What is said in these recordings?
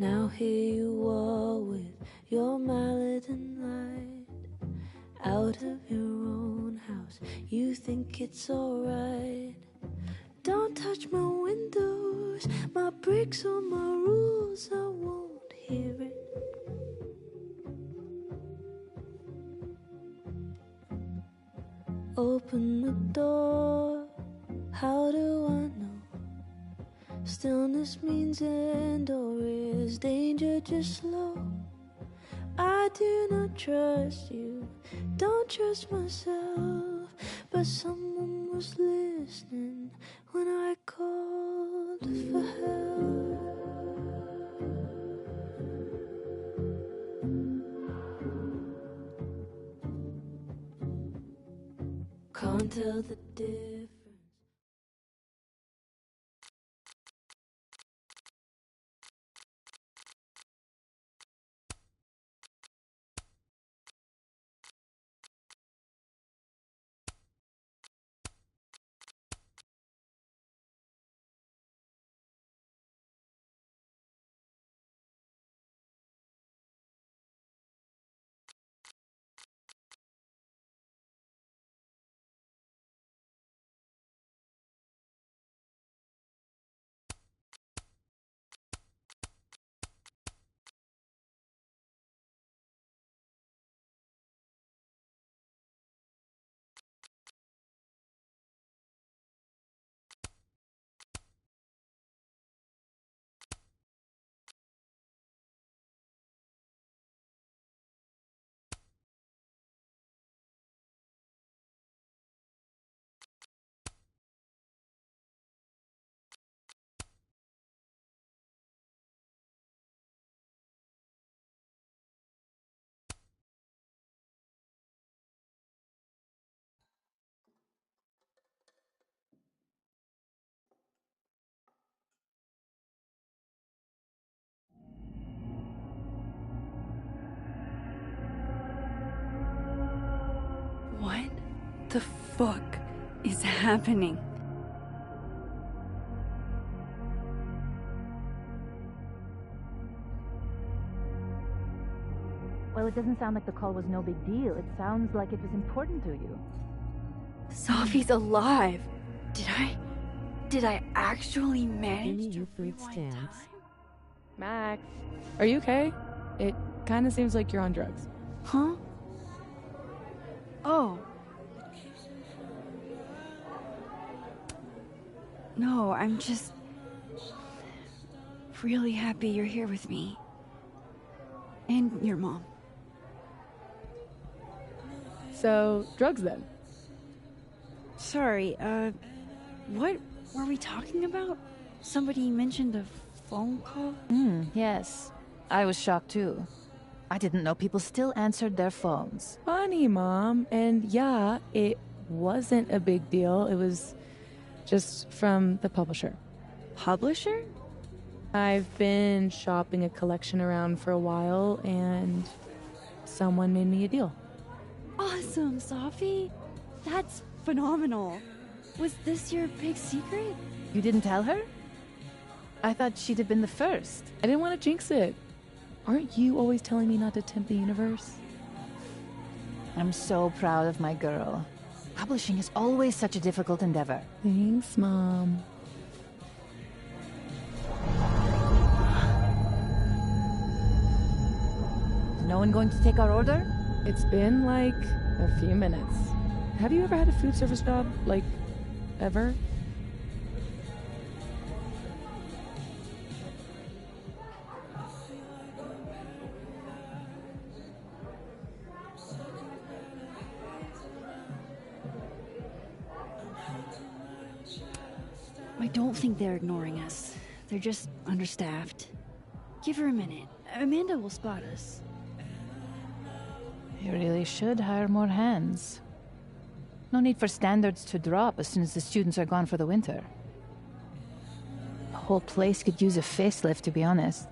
Now here you are with your mallet and light, out of your own house, you think it's alright. Don't touch my windows, my bricks or my rules, I won't hear it. Open the door, how do I know? Stillness means end, or is danger just slow? I do not trust you, don't trust myself, but someone was listening when I called for help. Can't tell the difference. What the fuck is happening? Well, it doesn't sound like the call was no big deal. It sounds like it was important to you. Sophie's alive! Did I actually manage to food rewind stamps. time? Max, are you okay? It kind of seems like you're on drugs. Huh? Oh. No, I'm just really happy you're here with me. And your mom. So, drugs then? Sorry, what were we talking about? Somebody mentioned a phone call? Yes. I was shocked too. I didn't know people still answered their phones. Funny, Mom. And yeah, it wasn't a big deal. It was just from the publisher. Publisher? I've been shopping a collection around for a while, and someone made me a deal. Awesome, Sophie. That's phenomenal. Was this your big secret? You didn't tell her? I thought she'd have been the first. I didn't want to jinx it. Aren't you always telling me not to tempt the universe? I'm so proud of my girl. Publishing is always such a difficult endeavor. Thanks, Mom. Is no one going to take our order? It's been like a few minutes. Have you ever had a food service job? Like, ever? I don't think they're ignoring us. They're just understaffed. Give her a minute. Amanda will spot us. You really should hire more hands. No need for standards to drop as soon as the students are gone for the winter. The whole place could use a facelift, to be honest.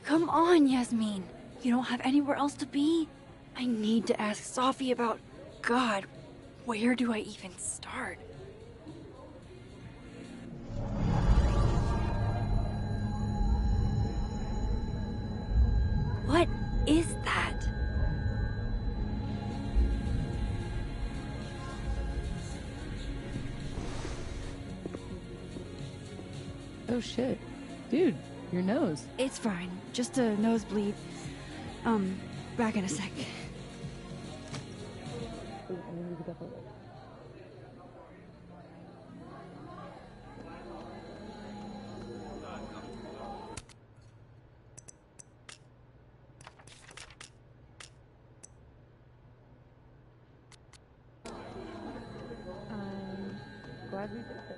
Come on, Yasmin. You don't have anywhere else to be? I need to ask Sophie about... God, where do I even start? Oh shit. Dude, your nose. It's fine. Just a nosebleed. Back in a sec. Glad we did this.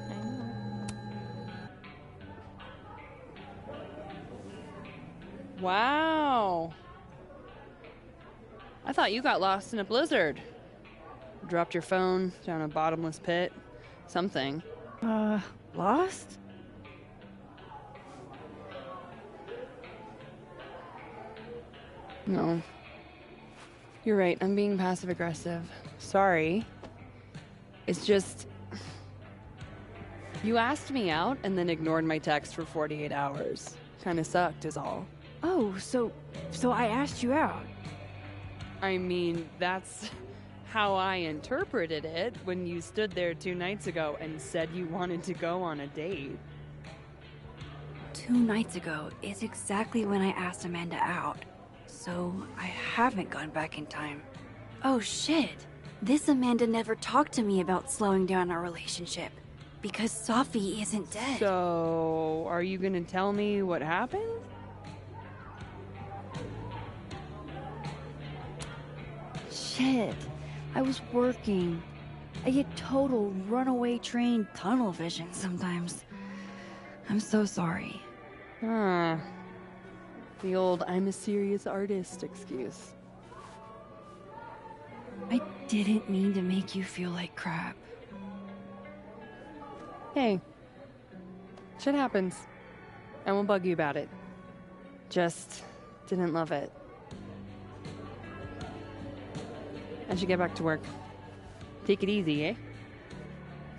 I know. Wow. I thought you got lost in a blizzard. Dropped your phone down a bottomless pit. Something. Lost? No. You're right, I'm being passive aggressive. Sorry. It's just... You asked me out and then ignored my text for 48 hours. Kinda sucked is all. Oh, so I asked you out. I mean, that's how I interpreted it when you stood there 2 nights ago and said you wanted to go on a date. 2 nights ago is exactly when I asked Amanda out. So I haven't gone back in time. Oh shit. This Amanda never talked to me about slowing down our relationship. Because Sophie isn't dead. So, are you gonna tell me what happened? Shit. I was working. I get total runaway train tunnel vision sometimes. I'm so sorry. Ah. The old I'm a serious artist excuse. I didn't mean to make you feel like crap. Hey. Shit happens. I won't bug you about it. Just didn't love it. I should get back to work. Take it easy, eh?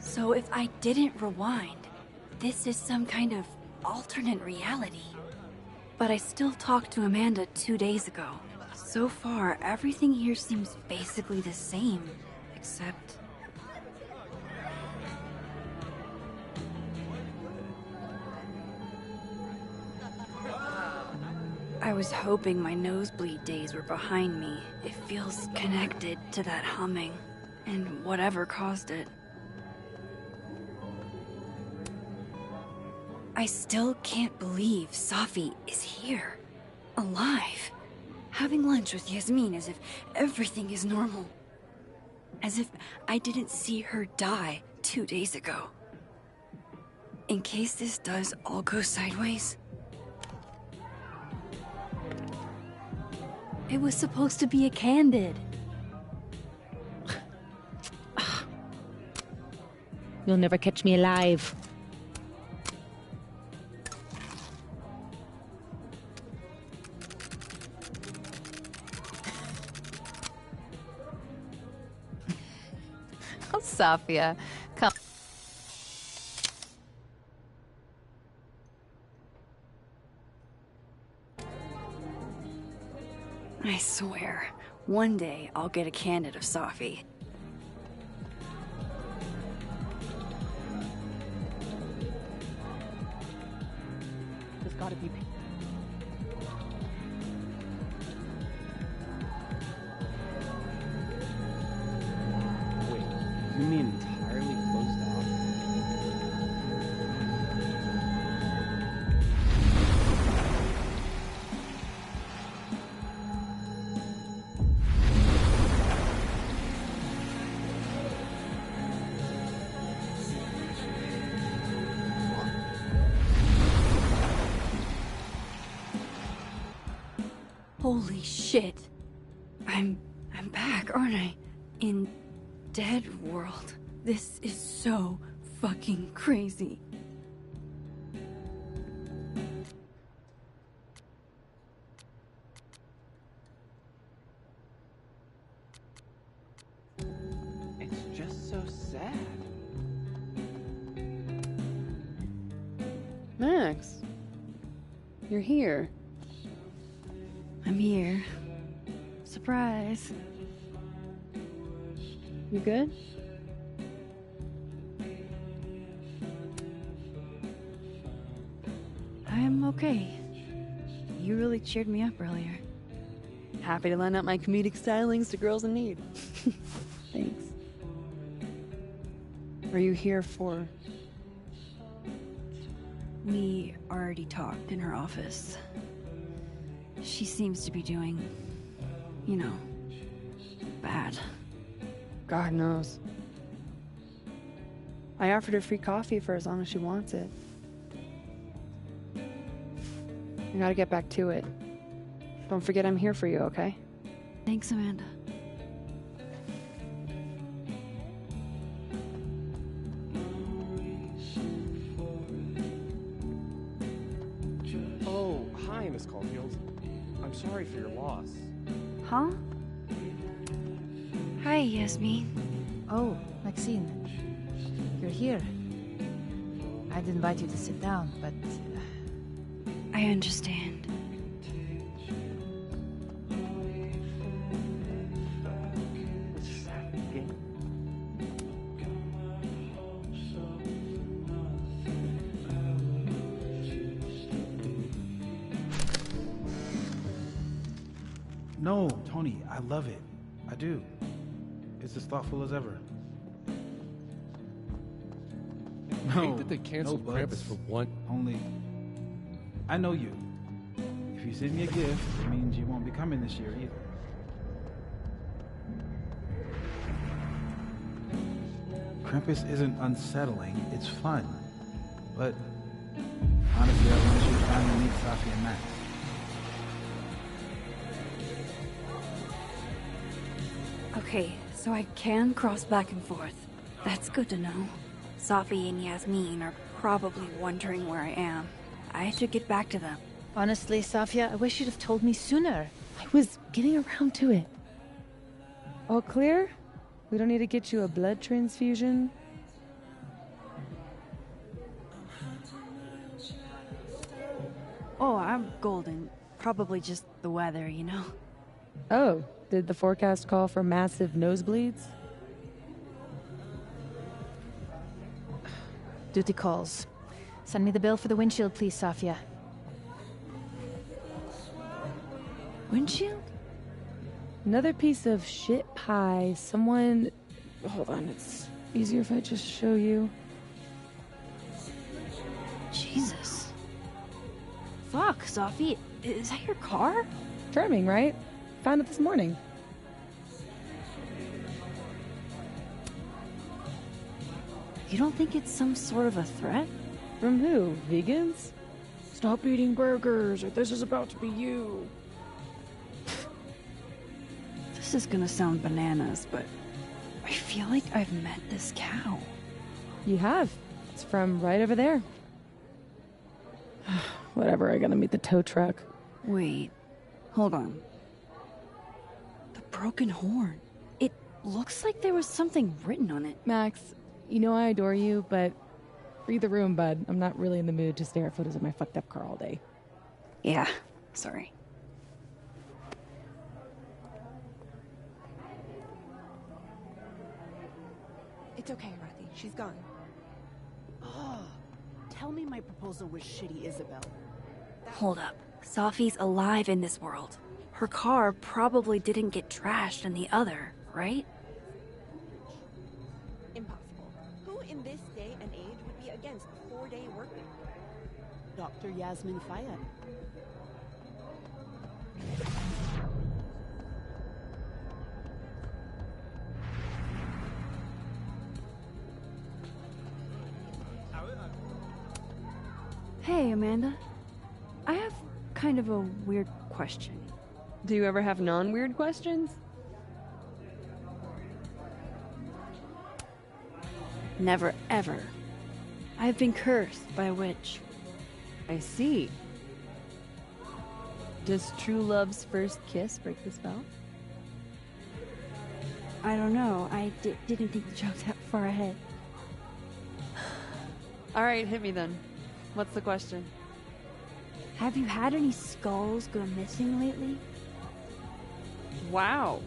So if I didn't rewind, this is some kind of alternate reality. But I still talked to Amanda 2 days ago. So far, everything here seems basically the same, except... I was hoping my nosebleed days were behind me. It feels connected to that humming, and whatever caused it. I still can't believe Safi is here, alive, having lunch with Yasmin as if everything is normal. As if I didn't see her die 2 days ago. In case this does all go sideways. It was supposed to be a candid. You'll never catch me alive. Oh, Sophia, come. I swear, one day I'll get a candid of Safi. There's gotta be... Wait, you mean entirely closed off? Holy shit. I'm back, aren't I? In Dead World. This is so fucking crazy. It's just so sad. Max, you're here. I'm here. Surprise. You good? I'm okay. You really cheered me up earlier. Happy to lend out my comedic stylings to girls in need. Thanks. Are you here for... We already talked in her office. She seems to be doing, you know, bad. God knows. I offered her free coffee for as long as she wants it. I gotta get back to it. Don't forget I'm here for you, okay? Thanks, Amanda. Oh, hi, Miss Caulfield. I'm sorry for your loss. Huh? Hi, Yasmin. Oh, Maxine. You're here. I'd invite you to sit down, but I understand. No, Tony, I love it. I do. It's as thoughtful as ever. I hate that they canceled no Krampus buts. for one. Only, I know you. If you send me a gift, it means you won't be coming this year either. Krampus isn't unsettling, it's fun. But honestly, I wish you'd finally meet Safi and Max. Okay, so I can cross back and forth. That's good to know. Safi and Yasmin are probably wondering where I am. I should get back to them. honestly, Safia, I wish you'd have told me sooner. I was getting around to it. All clear? We don't need to get you a blood transfusion? Oh, I'm golden. Probably just the weather, you know? Oh, did the forecast call for massive nosebleeds? Duty calls. Send me the bill for the windshield, please, Safia. Windshield? Another piece of shit pie. Someone... Hold on, it's easier if I just show you. Jesus. Fuck, Safi. Is that your car? Charming, right? Found it this morning. You don't think it's some sort of a threat? From who? Vegans? Stop eating burgers, or this is about to be you. This is gonna sound bananas, but I feel like I've met this cow. You have. It's from right over there. Whatever, I gotta meet the tow truck. Wait, hold on. The broken horn. It looks like there was something written on it. Max, you know I adore you, but read the room, bud. I'm not really in the mood to stare at photos of my fucked up car all day. Yeah, sorry. It's okay, Rathi. She's gone. Oh, tell me my proposal was shitty, Isabel. Hold up. Safi's alive in this world. Her car probably didn't get trashed in the other, right? Impossible. Who in this day and age would be against a 4-day workweek? Dr. Yasmin Fayed. Hey, Amanda. I have kind of a weird question. Do you ever have non-weird questions? Never ever. I've been cursed by a witch. I see. Does true love's first kiss break the spell? I don't know. I didn't think the joke that far ahead. All right, hit me then. What's the question? Have you had any skulls go missing lately? Wow.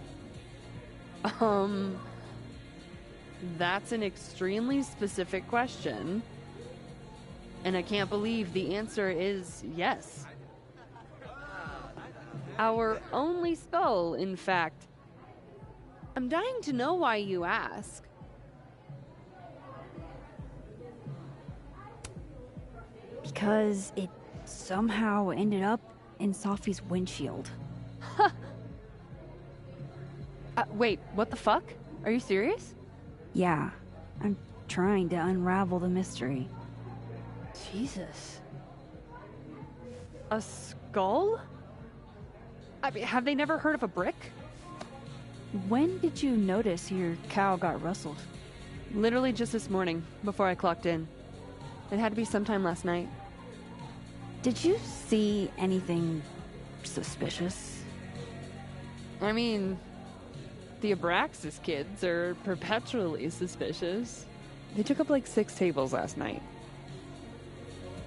That's an extremely specific question. And I can't believe the answer is yes. Our only skull, in fact. I'm dying to know why you ask. Because it somehow ended up in Sophie's windshield. Wait, what the fuck? Are you serious? Yeah, I'm trying to unravel the mystery. Jesus. A skull? I mean, have they never heard of a brick? When did you notice your cow got rustled? Literally just this morning, before I clocked in. It had to be sometime last night. Did you see anything suspicious? I mean, the Abraxas kids are perpetually suspicious. They took up like 6 tables last night.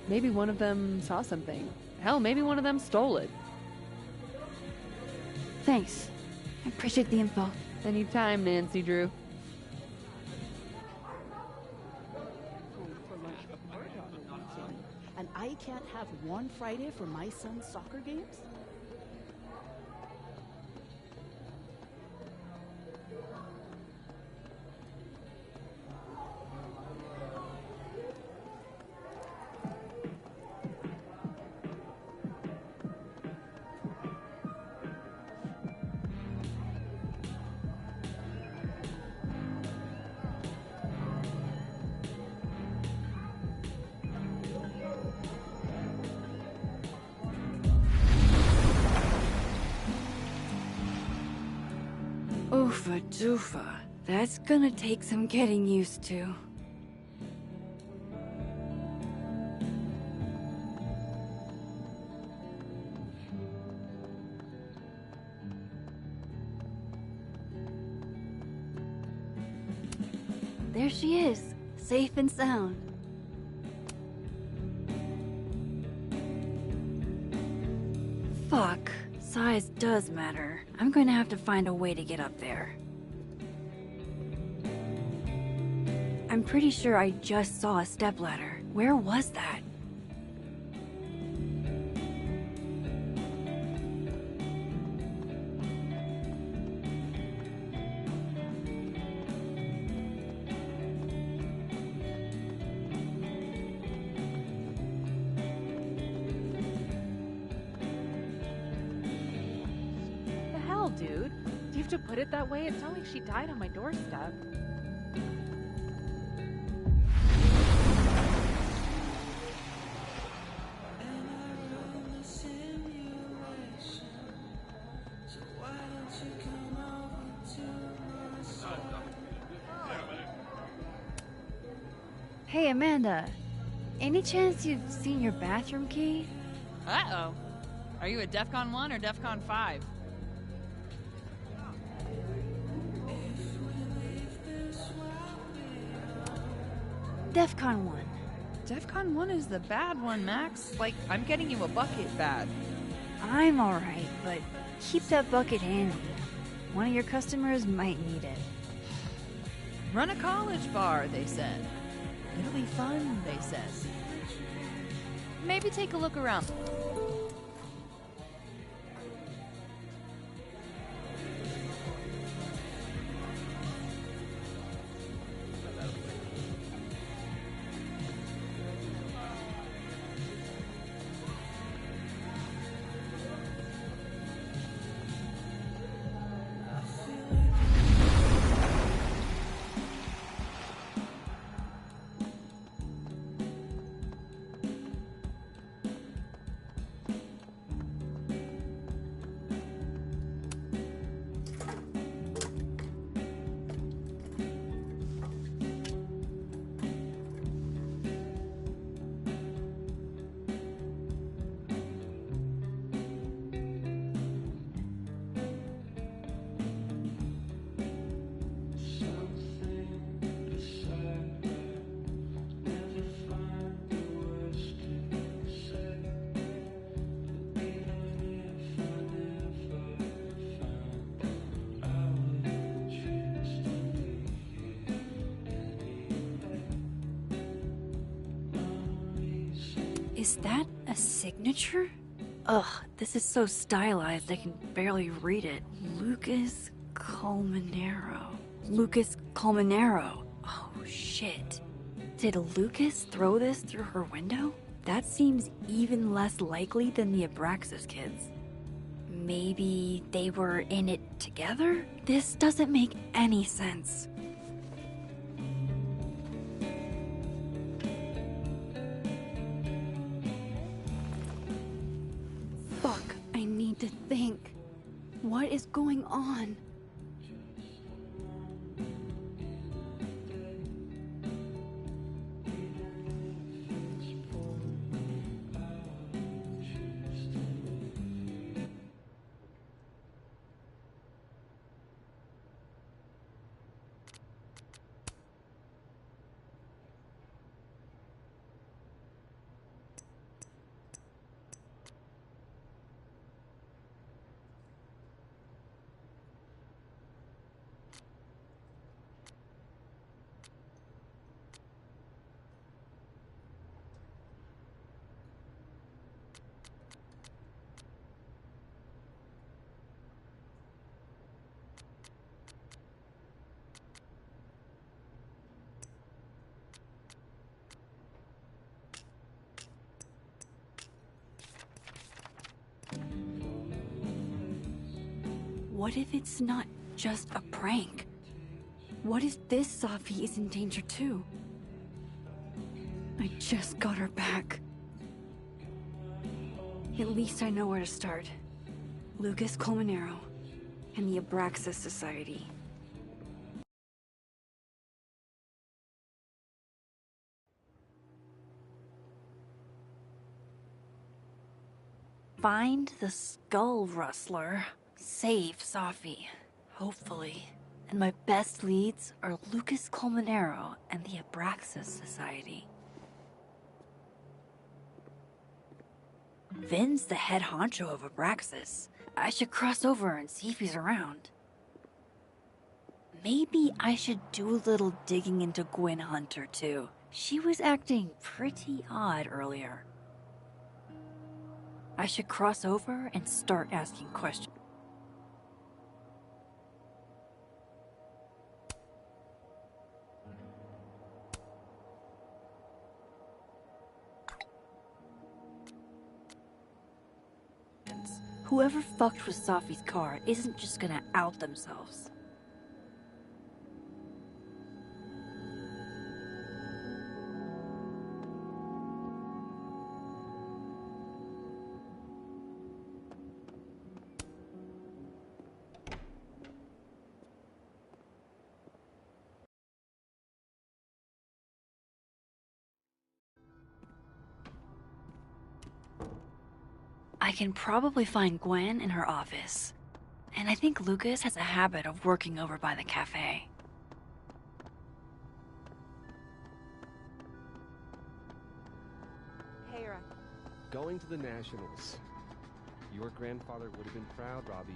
Maybe one of them saw something. Hell, maybe one of them stole it. Thanks. I appreciate the info. Anytime, Nancy Drew. And I can't have one Friday for my son's soccer games? Oofa doofa. That's gonna take some getting used to. There she is, safe and sound. Fuck. Size does matter. I'm going to have to find a way to get up there. I'm pretty sure I just saw a stepladder. Where was that? Dude, do you have to put it that way? It's not like she died on my doorstep. Hey, Amanda. Any chance you've seen your bathroom key? Uh-oh. Are you a DEFCON 1 or DEFCON 5? DEFCON 1. DEFCON 1 is the bad one, Max. Like, I'm getting you a bucket bad. I'm alright, but keep that bucket handy. One of your customers might need it. Run a college bar, they said. It'll be fun, they said. Maybe take a look around. Is that a signature? Ugh, this is so stylized I can barely read it. Lucas Colmenero. Lucas Colmenero. Oh, shit. Did Lucas throw this through her window? That seems even less likely than the Abraxas kids. Maybe they were in it together? This doesn't make any sense. Fuck, I need to think. What is going on? What if it's not just a prank? What if this Safi is in danger too? I just got her back. At least I know where to start. Lucas Colmenero and the Abraxas Society. Find the Skull Rustler. Save Safi, hopefully. And my best leads are Lucas Colmenero and the Abraxas Society. Vin's the head honcho of Abraxas. I should cross over and see if he's around. Maybe I should do a little digging into Gwen Hunter too. She was acting pretty odd earlier. I should cross over and start asking questions. Whoever fucked with Safi's car isn't just gonna out themselves. I can probably find Gwen in her office. And I think Lucas has a habit of working over by the cafe. Hey, Rocky. Going to the Nationals. Your grandfather would have been proud, Robbie.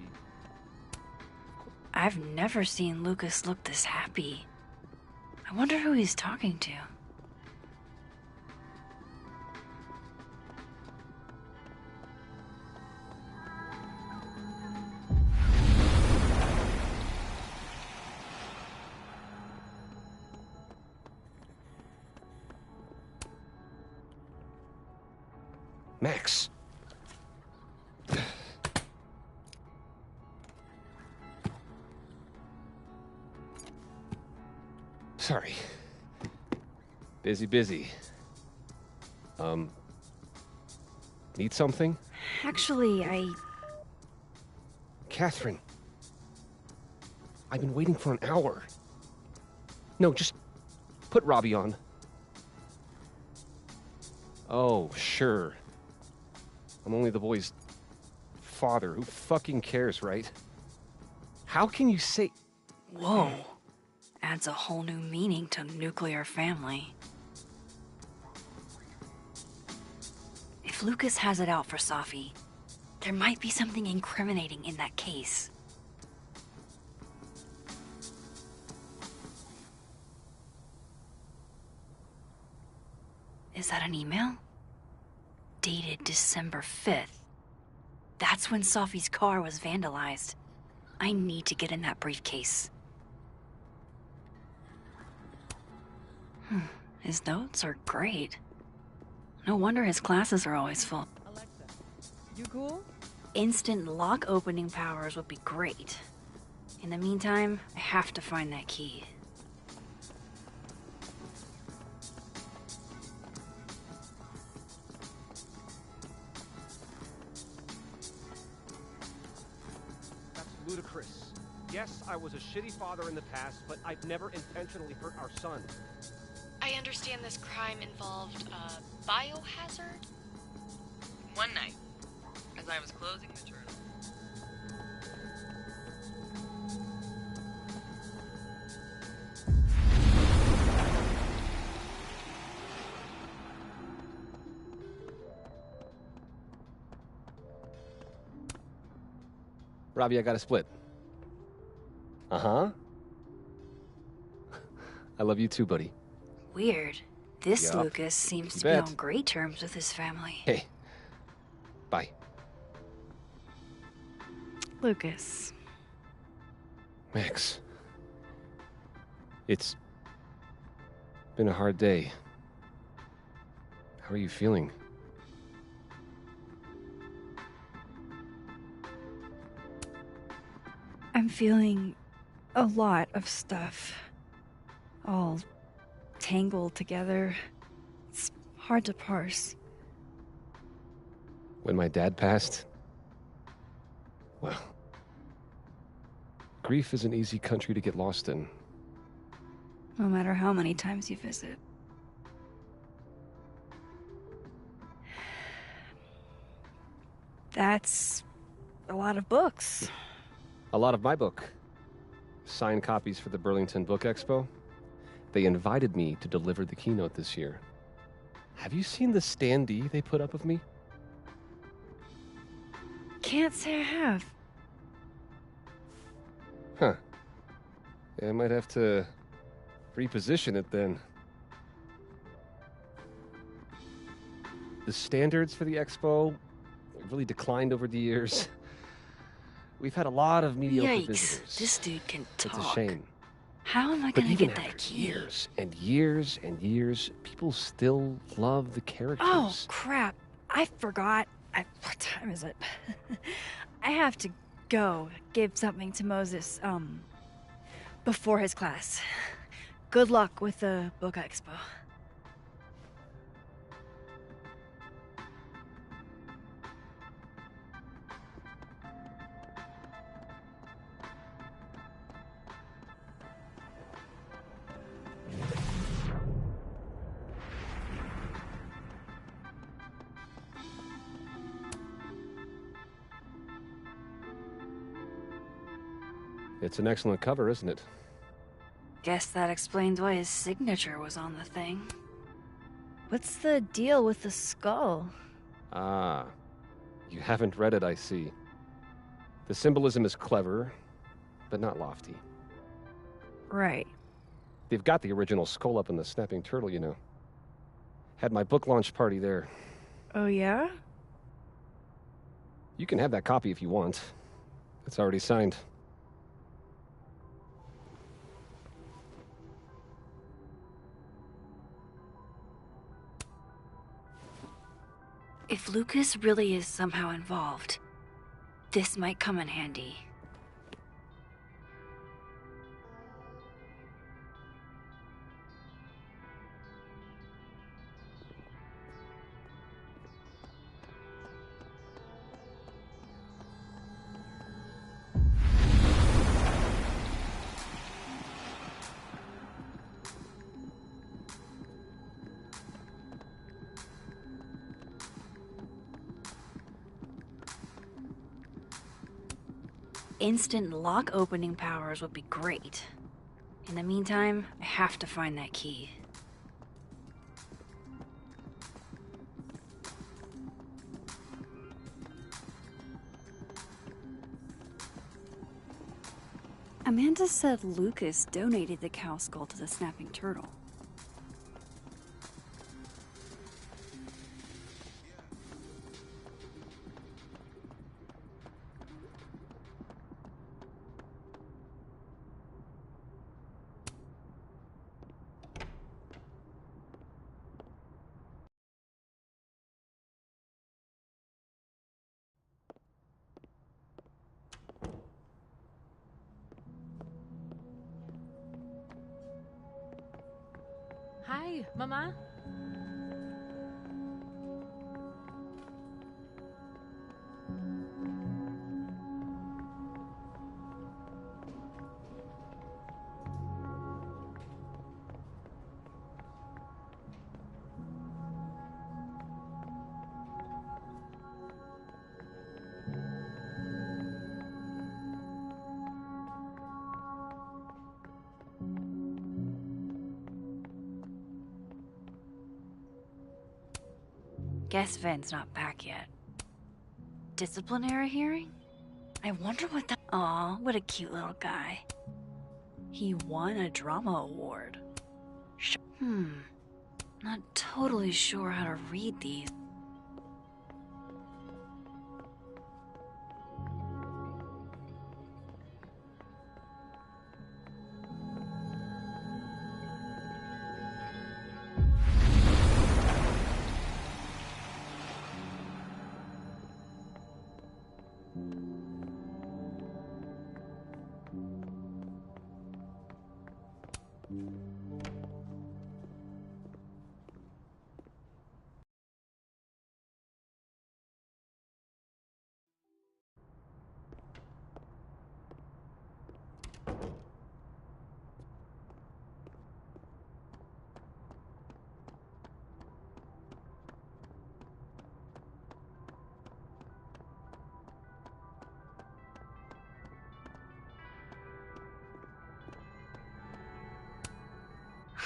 I've never seen Lucas look this happy. I wonder who he's talking to. Max. Sorry. Busy. Need something? Actually, Catherine. I've been waiting for an hour. No, just put Robbie on. Oh, sure. I'm only the boy's father. Who fucking cares, right? How can you say... Whoa. Adds a whole new meaning to nuclear family. If Lucas has it out for Safi, there might be something incriminating in that case. Is that an email? dated December 5th. That's when Sophie's car was vandalized. I need to get in that briefcase. His notes are great. No wonder his classes are always full. Alexa, you cool? Instant lock opening powers would be great. In the meantime, I have to find that key. That's ludicrous. Yes, I was a shitty father in the past, but I've never intentionally hurt our son. I understand this crime involved a biohazard? One night, as I was closing the journal. Robbie, I got a split. Uh-huh. I love you too, buddy. Weird. This Yup. Lucas seems You to be bet. on great terms with his family. Hey. Bye. Lucas. Max. It's been a hard day. How are you feeling? I'm feeling a lot of stuff. All tangled together. It's hard to parse. When my dad passed, well, grief is an easy country to get lost in. No matter how many times you visit. That's a lot of books. A lot of my book. Signed copies for the Burlington Book Expo. They invited me to deliver the keynote this year. Have you seen the standee they put up of me? Can't say I have. Huh. Yeah, I might have to reposition it then. The standards for the expo have really declined over the years. We've had a lot of mediocre Yikes, visitors. this dude can talk. It's a shame. How am I But gonna even get that after key? years and years and years, people still love the characters. Oh, crap. I forgot. What time is it? I have to go give something to Moses, before his class. Good luck with the book expo. It's an excellent cover, isn't it? Guess that explains why his signature was on the thing. What's the deal with the skull? Ah, you haven't read it, I see. The symbolism is clever, but not lofty. Right. They've got the original skull up in the Snapping Turtle, you know. Had my book launch party there. Oh, yeah? You can have that copy if you want. It's already signed. If Lucas really is somehow involved, this might come in handy. Instant lock opening powers would be great. In the meantime, I have to find that key. Amanda said Lucas donated the cow skull to the Snapping Turtle. Hi, Mama. Guess Ven's not back yet. Disciplinary hearing? I wonder what that. Aw, what a cute little guy. He won a drama award. Not totally sure how to read these.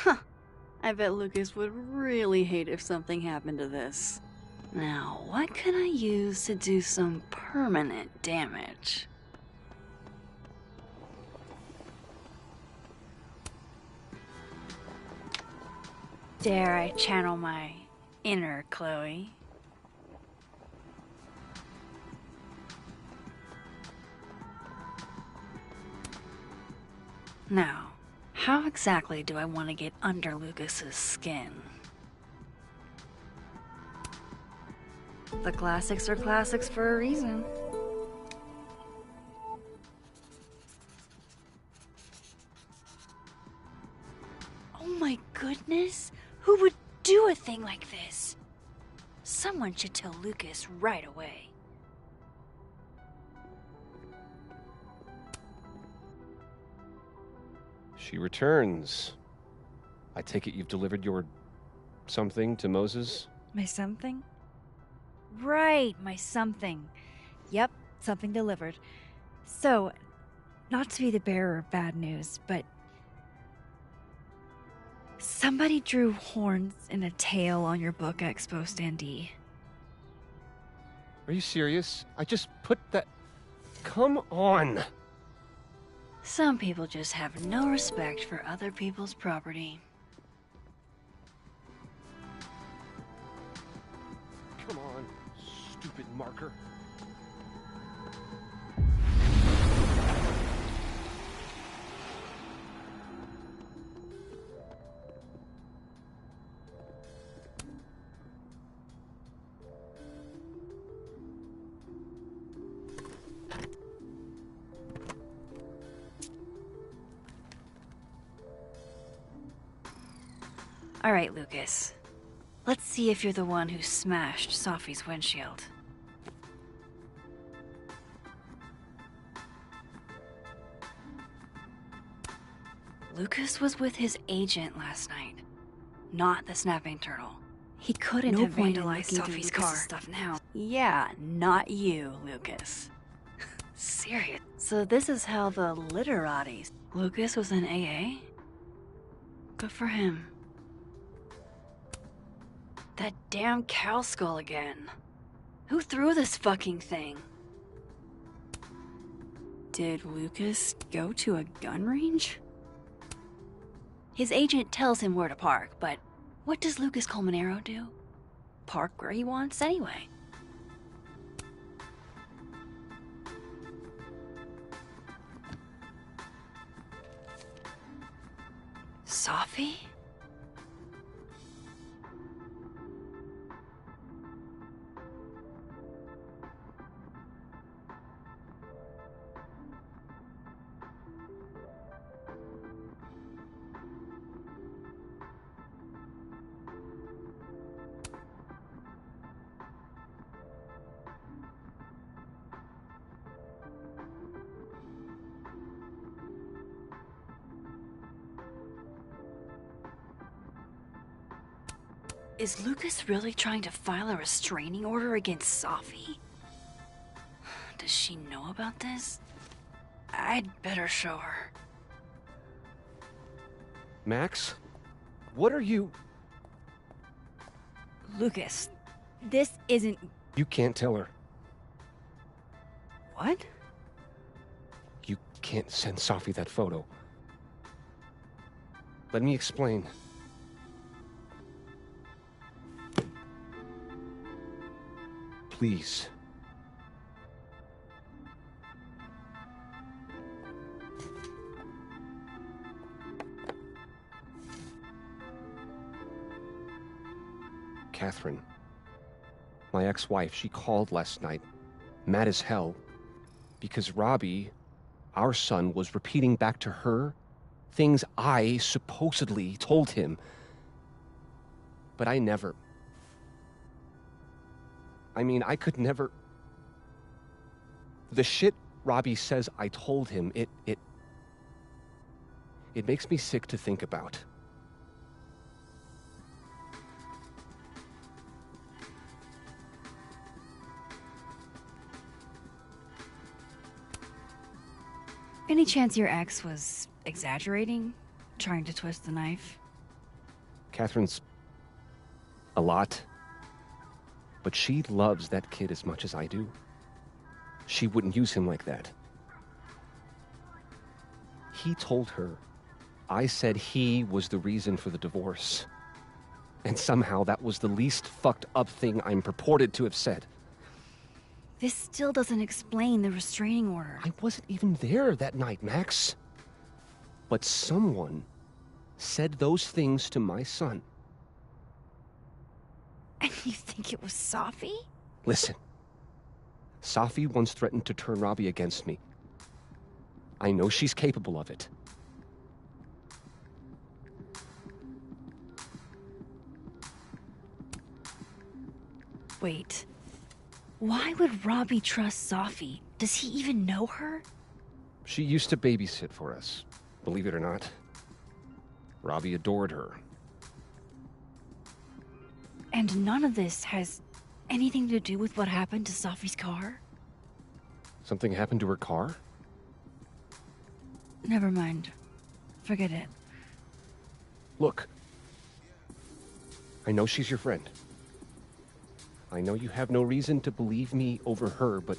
Huh. I bet Lucas would really hate if something happened to this. Now, what can I use to do some permanent damage? Dare I channel my inner Chloe? Now, how exactly do I want to get under Lucas's skin? The classics are classics for a reason. Oh my goodness! Who would do a thing like this? Someone should tell Lucas right away. She returns. I take it you've delivered your something to Moses? My something? Right, my something. Yep, something delivered. So, not to be the bearer of bad news, but somebody drew horns and a tail on your book expo standee. Are you serious? I just put that... Come on! Some people just have no respect for other people's property. Come on, stupid marker. All right, Lucas. Let's see if you're the one who smashed Sophie's windshield. Lucas was with his agent last night, not the snapping turtle. He couldn't have vandalized Sophie's car. Stuff now. Yeah, not you, Lucas. Serious. So this is how the literatis. Lucas was in AA? Good for him. That damn cow skull again. Who threw this fucking thing? Did Lucas go to a gun range? His agent tells him where to park, but what does Lucas Colmenero do? Park where he wants anyway. Sophie? Is Lucas really trying to file a restraining order against Safi? Does she know about this? I'd better show her. Max? What are you... Lucas, this isn't... You can't tell her. What? You can't send Safi that photo. Let me explain. Please. Catherine, my ex-wife, she called last night, mad as hell, because Robbie, our son, was repeating back to her things I supposedly told him. But I never... I mean, I could never... The shit Robbie says I told him, it makes me sick to think about. Any chance your ex was exaggerating? Trying to twist the knife? Catherine's a lot. But she loves that kid as much as I do. She wouldn't use him like that. He told her I said he was the reason for the divorce. And somehow that was the least fucked up thing I'm purported to have said. This still doesn't explain the restraining order. I wasn't even there that night, Max. But someone said those things to my son. And you think it was Safi? Listen. Safi once threatened to turn Robbie against me. I know she's capable of it. Wait. Why would Robbie trust Safi? Does he even know her? She used to babysit for us, believe it or not. Robbie adored her. And none of this has anything to do with what happened to Safi's car? Something happened to her car? Never mind. Forget it. Look. I know she's your friend. I know you have no reason to believe me over her, but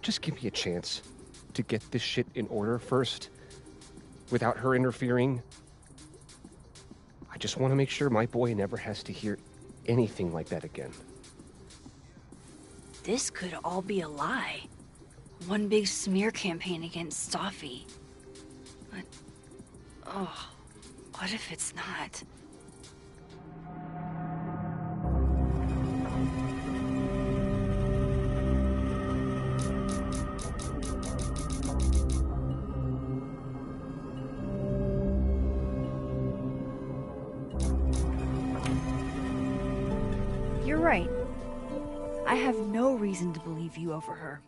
just give me a chance to get this shit in order first, without her interfering. I just want to make sure my boy never has to hear anything like that again. This could all be a lie. One big smear campaign against Safi. But, oh, what if it's not? You're right. I have no reason to believe you over her.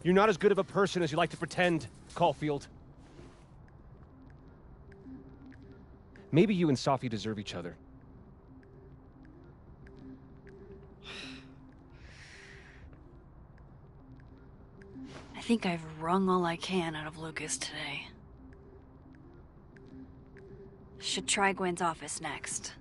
You're not as good of a person as you like to pretend, Caulfield. Maybe you and Safi deserve each other. I think I've wrung all I can out of Lucas today. Should try Gwen's office next.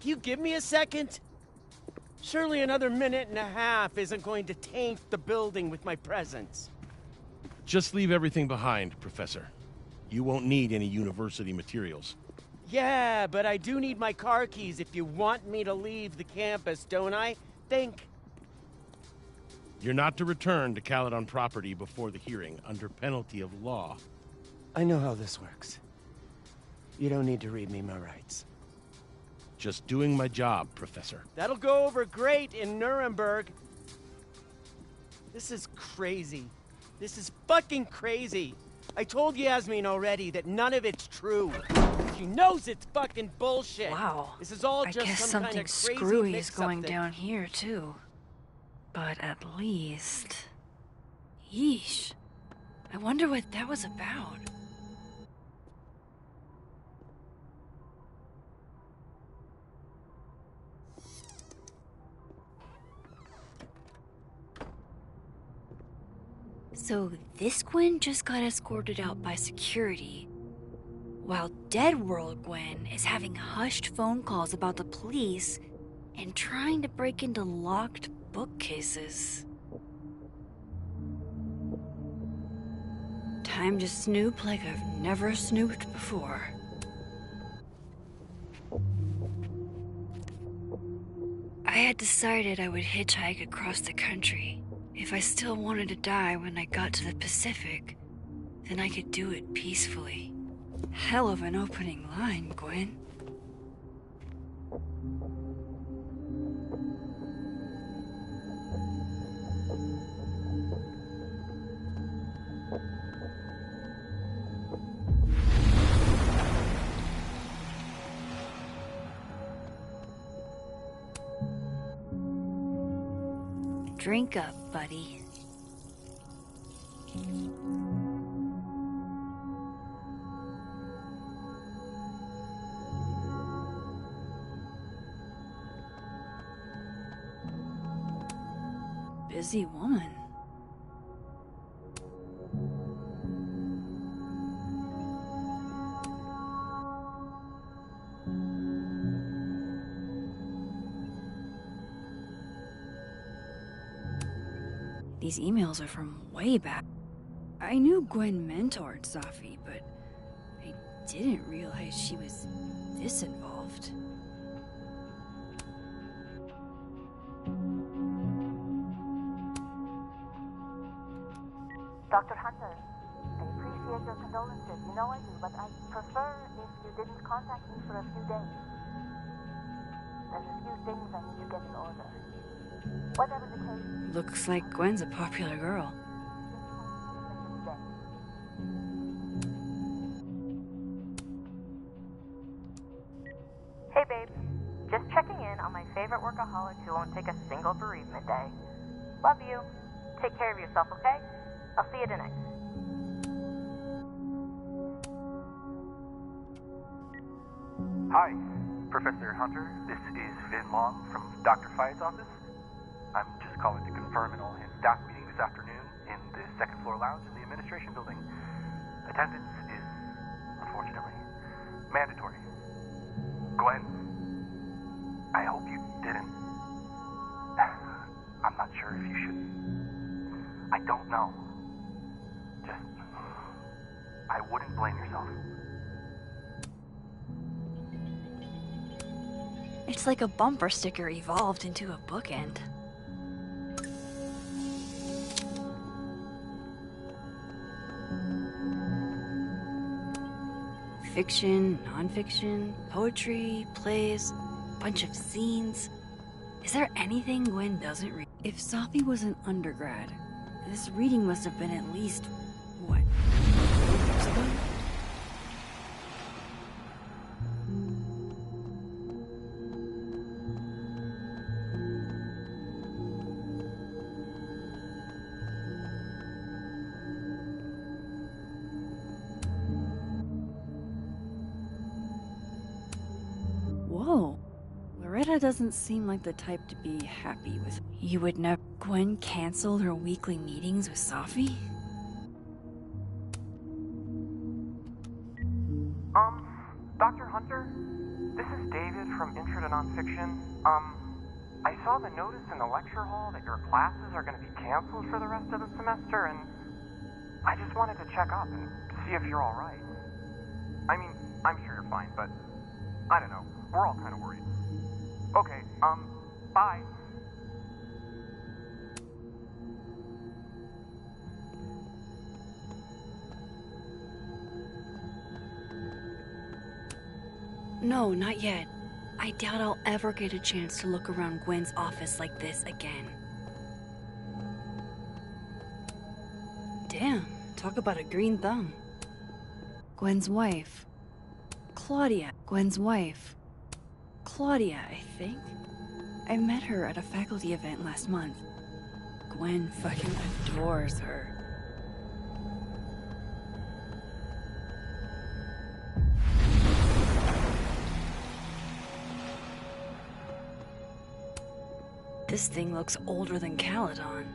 Can you give me a second? Surely another minute and a half isn't going to taint the building with my presence. Just leave everything behind, Professor. You won't need any university materials. Yeah, but I do need my car keys if you want me to leave the campus, don't I? Think. You're not to return to Caledon property before the hearing, under penalty of law. I know how this works. You don't need to read me my rights. Just doing my job, Professor. That'll go over great in Nuremberg. This is crazy. This is fucking crazy. I told Yasmin already that none of it's true. She knows it's fucking bullshit. Wow. This is all I just guess some kind something of crazy screwy is mix-up going that- down here, too. But at least... Yeesh. I wonder what that was about. So this Gwen just got escorted out by security, while Dead World Gwen is having hushed phone calls about the police and trying to break into locked bookcases. Time to snoop like I've never snooped before. I had decided I would hitchhike across the country. If I still wanted to die when I got to the Pacific, then I could do it peacefully. Hell of an opening line, Gwen. Drink up, buddy. Busy woman. These emails are from way back. I knew Gwen mentored Safi, but I didn't realize she was this involved. Dr. Hunter, I appreciate your condolences. You know I do, but I'd prefer if you didn't contact me for a few days. There's a few things I need to get in order. Whatever the case. Looks like Gwen's a popular girl. Hey babe, just checking in on my favorite workaholic who won't take a single bereavement day. Love you. Take care of yourself, okay? I'll see you tonight. Hi, Professor Hunter. This is Vin Long from Dr. Fye's office. I'm just calling to confirm an all-hands staff meeting this afternoon in the second floor lounge in the administration building. Attendance is, unfortunately, mandatory. Gwen, I hope you didn't. I'm not sure if you should. I don't know. Just, I wouldn't blame yourself. It's like a bumper sticker evolved into a bookend. Fiction, nonfiction, poetry, plays, bunch of scenes. Is there anything Gwen doesn't read? If Safi was an undergrad, this reading must have been at least, what, 4 years ago? Whoa. Loretta doesn't seem like the type to be happy with. You would never. Gwen canceled her weekly meetings with Safi? Dr. Hunter? This is David from Intro to Nonfiction. I saw the notice in the lecture hall that your classes are going to be canceled for the rest of the semester, and I just wanted to check up and see if you're all right. I mean, I'm sure you're fine, but I don't know. We're all kind of worried. Okay, bye. No, not yet. I doubt I'll ever get a chance to look around Gwen's office like this again. Damn, talk about a green thumb. Gwen's wife. Claudia. Gwen's wife. Claudia, I think. I met her at a faculty event last month. Gwen fucking adores her. This thing looks older than Caledon.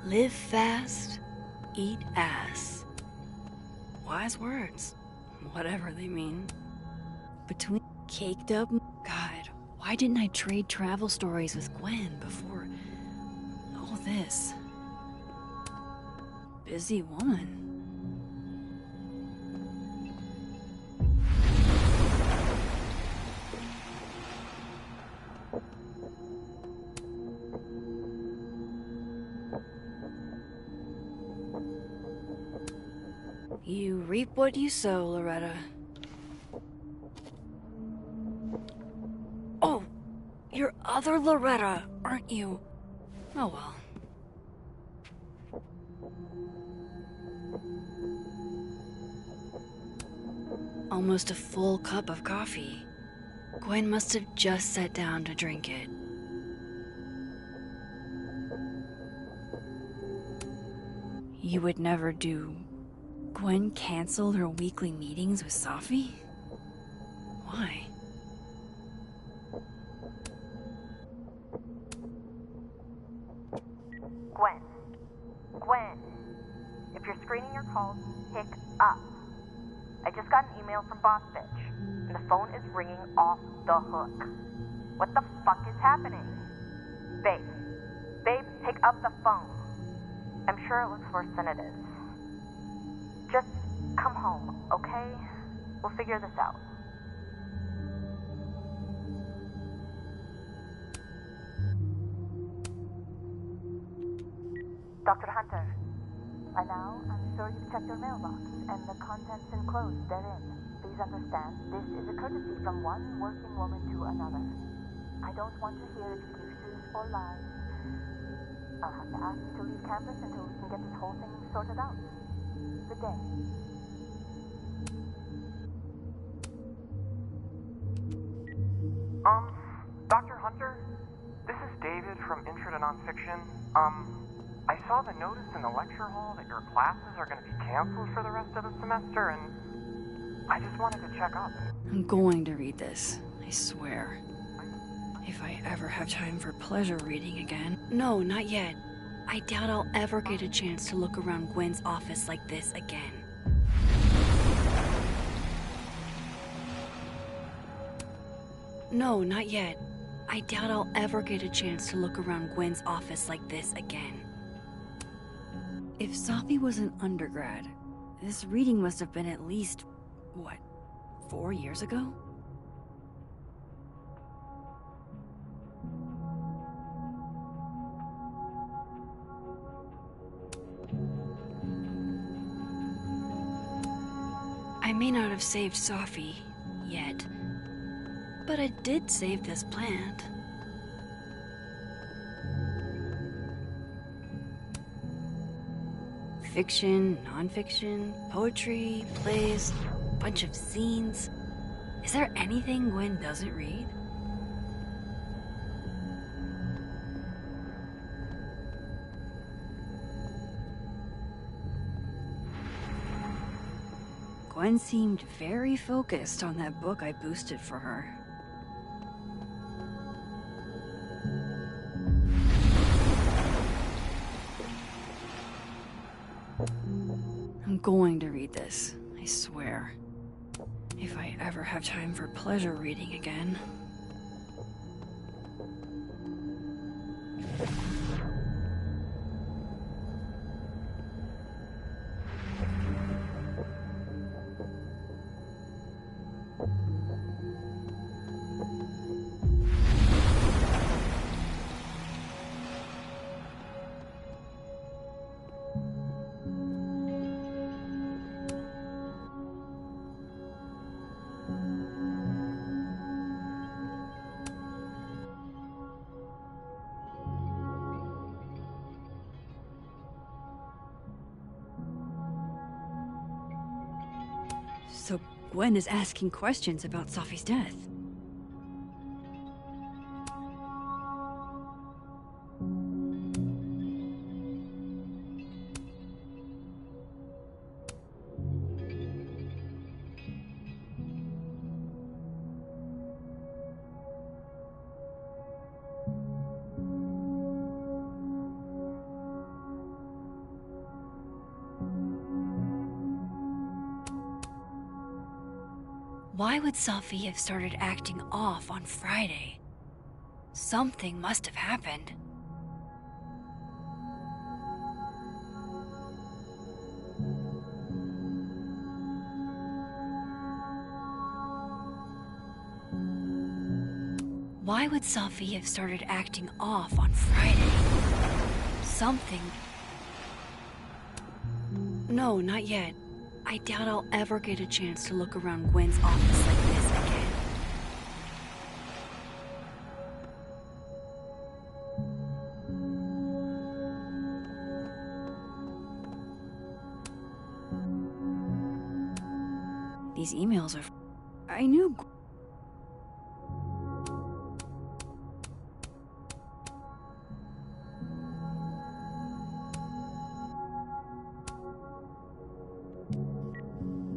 Live fast, eat ass. Wise words, whatever they mean. Between caked up... God, why didn't I trade travel stories with Gwen before all this? Busy woman. You reap what you sow, Loretta. Oh, you're other Loretta, aren't you? Oh well. Almost a full cup of coffee. Gwen must have just sat down to drink it. You would never do... Gwen canceled her weekly meetings with Safi? Why? Gwen, if you're screening your calls, pick up. I just got an email from Boss Bitch, and the phone is ringing off the hook. What the fuck is happening? Babe, pick up the phone. I'm sure it looks worse than it is. Just come home, okay? We'll figure this out. Dr. Hunter, by now, I'm sure you've checked your mailbox and the contents enclosed therein. Please understand, this is a courtesy from one working woman to another. I don't want to hear excuses or lies. I'll have to ask you to leave campus until we can get this whole thing sorted out. Good day. Dr. Hunter? This is David from Intro to Nonfiction. I saw the notice in the lecture hall that your classes are going to be canceled for the rest of the semester, and I just wanted to check up. I'm going to read this, I swear. If I ever have time for pleasure reading again. No, not yet. I doubt I'll ever get a chance to look around Gwen's office like this again. No, not yet. I doubt I'll ever get a chance to look around Gwen's office like this again. If Safi was an undergrad, this reading must have been at least, what, 4 years ago? I may not have saved Safi yet, but I did save this plant. Fiction, non-fiction, poetry, plays, bunch of zines. Is there anything Gwen doesn't read? Gwen seemed very focused on that book I boosted for her. I'm going to read this, I swear. If I ever have time for pleasure reading again. So Gwen is asking questions about Safi's death. Why would Safi have started acting off on Friday? Something must have happened. Why would Safi have started acting off on Friday? Something... No, not yet. I doubt I'll ever get a chance to look around Gwen's office like this again. These emails are... I knew...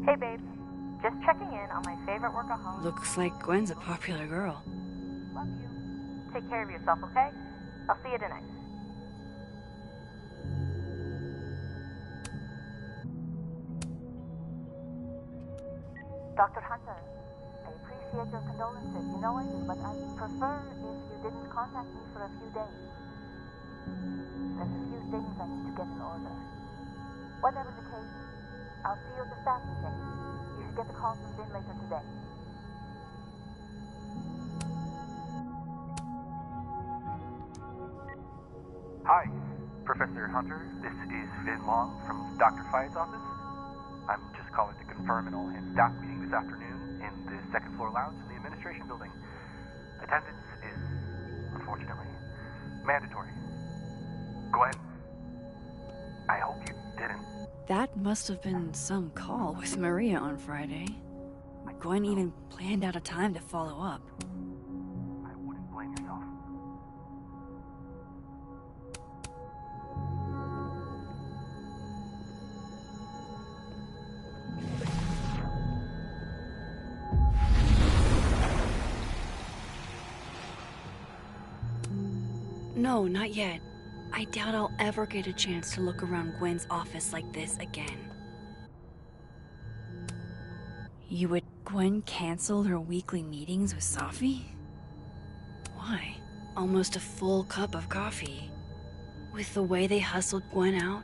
Hey, babe. Just checking in on my favorite workaholic. Looks like Gwen's a popular girl. Love you. Take care of yourself, okay? I'll see you tonight. Dr. Hunter, I appreciate your condolences. You know I do, but I'd prefer if you didn't contact me for a few days. There's a few things I need to get in order. Whatever the case, I'll see you at the staff meeting. You should get the call from Vin later today. Hi, Professor Hunter. This is Vin Long from Dr. Fye's office. I'm just calling to confirm an all-hands staff meeting this afternoon in the second floor lounge in the administration building. Attendance is, unfortunately, mandatory. Gwen, I hope you didn't. That must have been some call with Maria on Friday. Gwen even planned out a time to follow up. I wouldn't blame yourself. No, not yet. I doubt I'll ever get a chance to look around Gwen's office like this again. Gwen canceled her weekly meetings with Safi? Why? Almost a full cup of coffee. With the way they hustled Gwen out?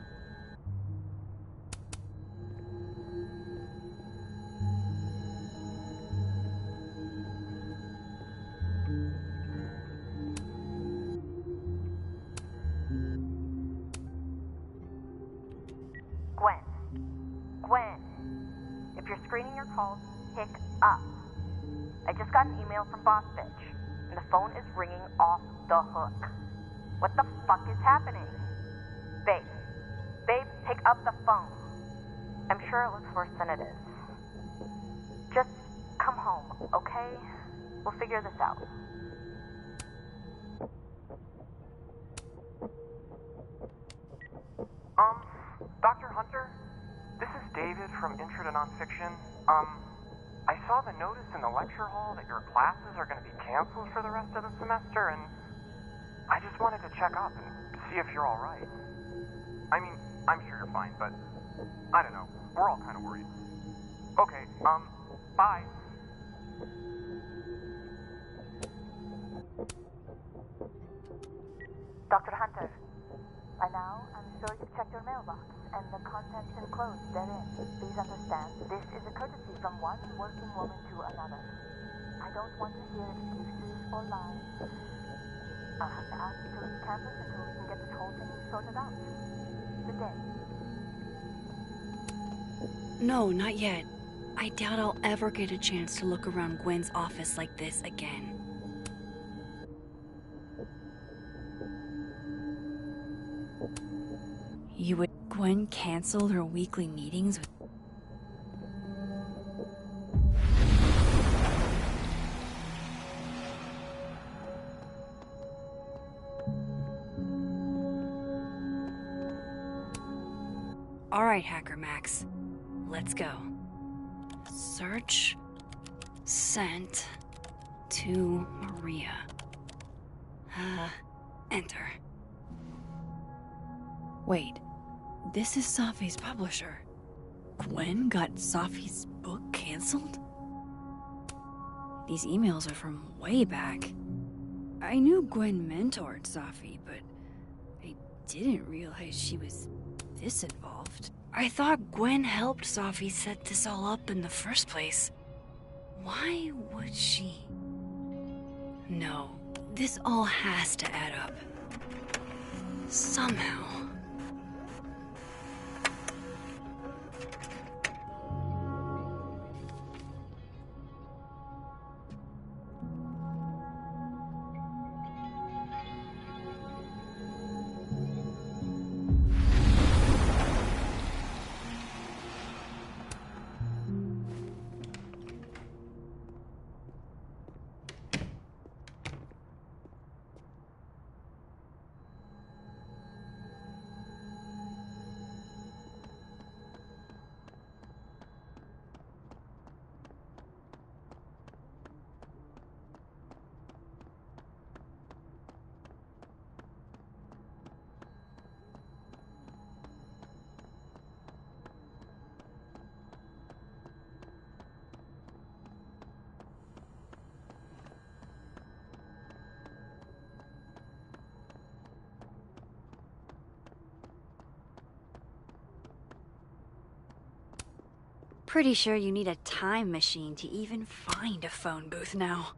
Gwen, if you're screening your calls, pick up. I just got an email from Boss Bitch, and the phone is ringing off the hook. What the fuck is happening? Babe, pick up the phone. I'm sure it looks worse than it is. Just come home, okay? We'll figure this out. Dr. Hunter? This is David from Intro to Nonfiction. I saw the notice in the lecture hall that your classes are going to be canceled for the rest of the semester, and I just wanted to check up and see if you're all right. I mean, I'm sure you're fine, but I don't know. We're all kind of worried. Okay, bye. Dr. Hunter, by now, I'm sure you've checked your mailbox, and the contents enclosed therein. Please understand, this is a courtesy from one working woman to another. I don't want to hear excuses or lies. I'll have to ask you to leave campus until we can get this whole thing sorted out. Good day. No, not yet. I doubt I'll ever get a chance to look around Gwen's office like this again. Gwen canceled her weekly meetings with... Alright, Hacker Max. Let's go. Search. Sent. To Maria. Enter. Wait. This is Safi's publisher. Gwen got Safi's book canceled? These emails are from way back. I knew Gwen mentored Safi, but I didn't realize she was this involved. I thought Gwen helped Safi set this all up in the first place. Why would she? No, this all has to add up. Somehow. Pretty sure you need a time machine to even find a phone booth now.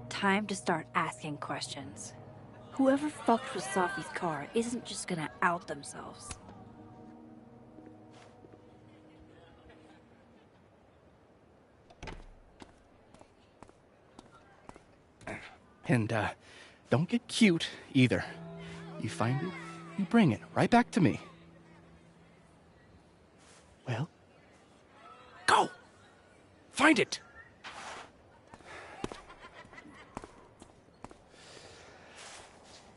Time to start asking questions. Whoever fucked with Safi's car isn't just gonna out themselves. And, don't get cute, either. You find it, you bring it right back to me. Well, go! Find it!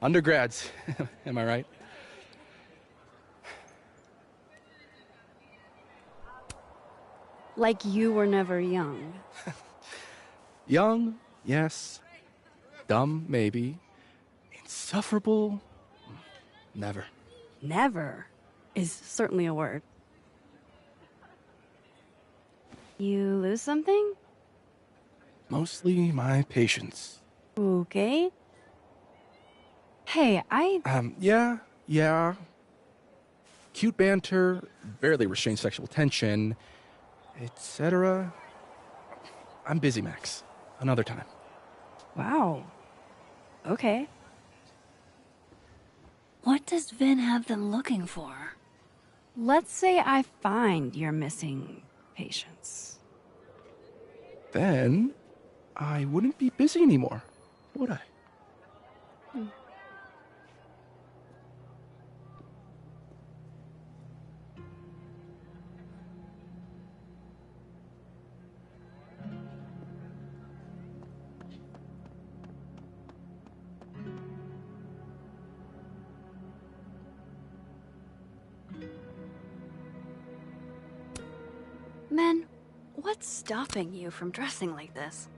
Undergrads, am I right? Like you were never young. Young, yes. Dumb, maybe. Insufferable, never. Never is certainly a word. You lose something? Mostly my patience. Okay. Hey, Yeah. Cute banter, barely restrained sexual tension, etc. I'm busy, Max. Another time. Wow. Okay. What does Vin have them looking for? Let's say I find your missing patience. Then I wouldn't be busy anymore, would I? Men, what's stopping you from dressing like this?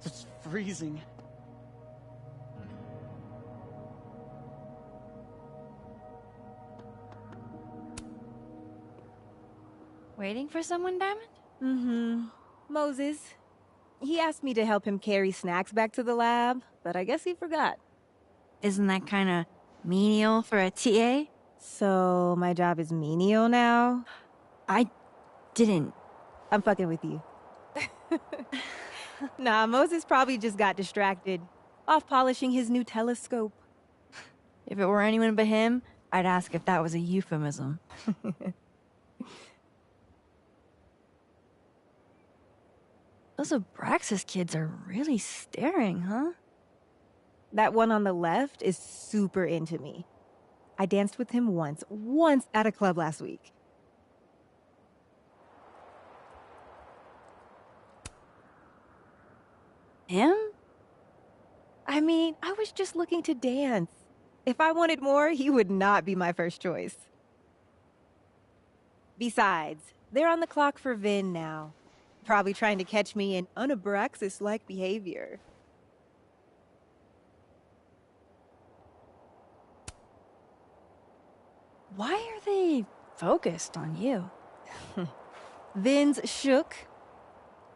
It's freezing. Waiting for someone, Diamond? Mm-hmm. Moses. He asked me to help him carry snacks back to the lab, but I guess he forgot. Isn't that kind of menial for a TA? So, my job is menial now? I didn't. I'm fucking with you. Nah, Moses probably just got distracted. Off polishing his new telescope. If it were anyone but him, I'd ask if that was a euphemism. Those Abraxas kids are really staring, huh? That one on the left is super into me. I danced with him once at a club last week. Him? I mean, I was just looking to dance. If I wanted more, he would not be my first choice. Besides, they're on the clock for Vin now. Probably trying to catch me in unabraxas-like behavior. Why are they focused on you? Vin's shook.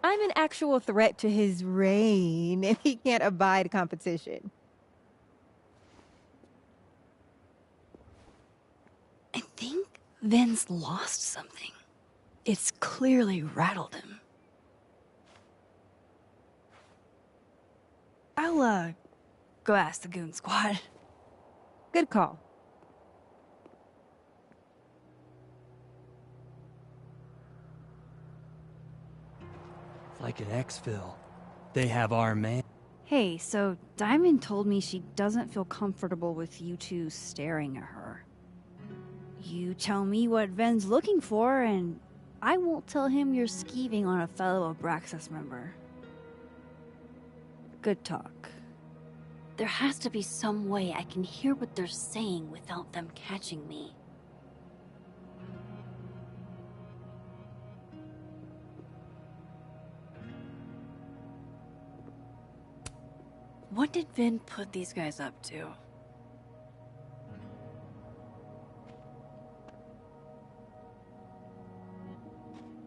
I'm an actual threat to his reign, and he can't abide competition. I think Vin's lost something. It's clearly rattled him. I'll, go ask the Goon Squad. Good call. Like an exfil. They have our man. Hey, so Diamond told me she doesn't feel comfortable with you two staring at her. You tell me what Ven's looking for, and I won't tell him you're skeeving on a fellow Abraxas member. Good talk. There has to be some way I can hear what they're saying without them catching me. What did Vin put these guys up to? I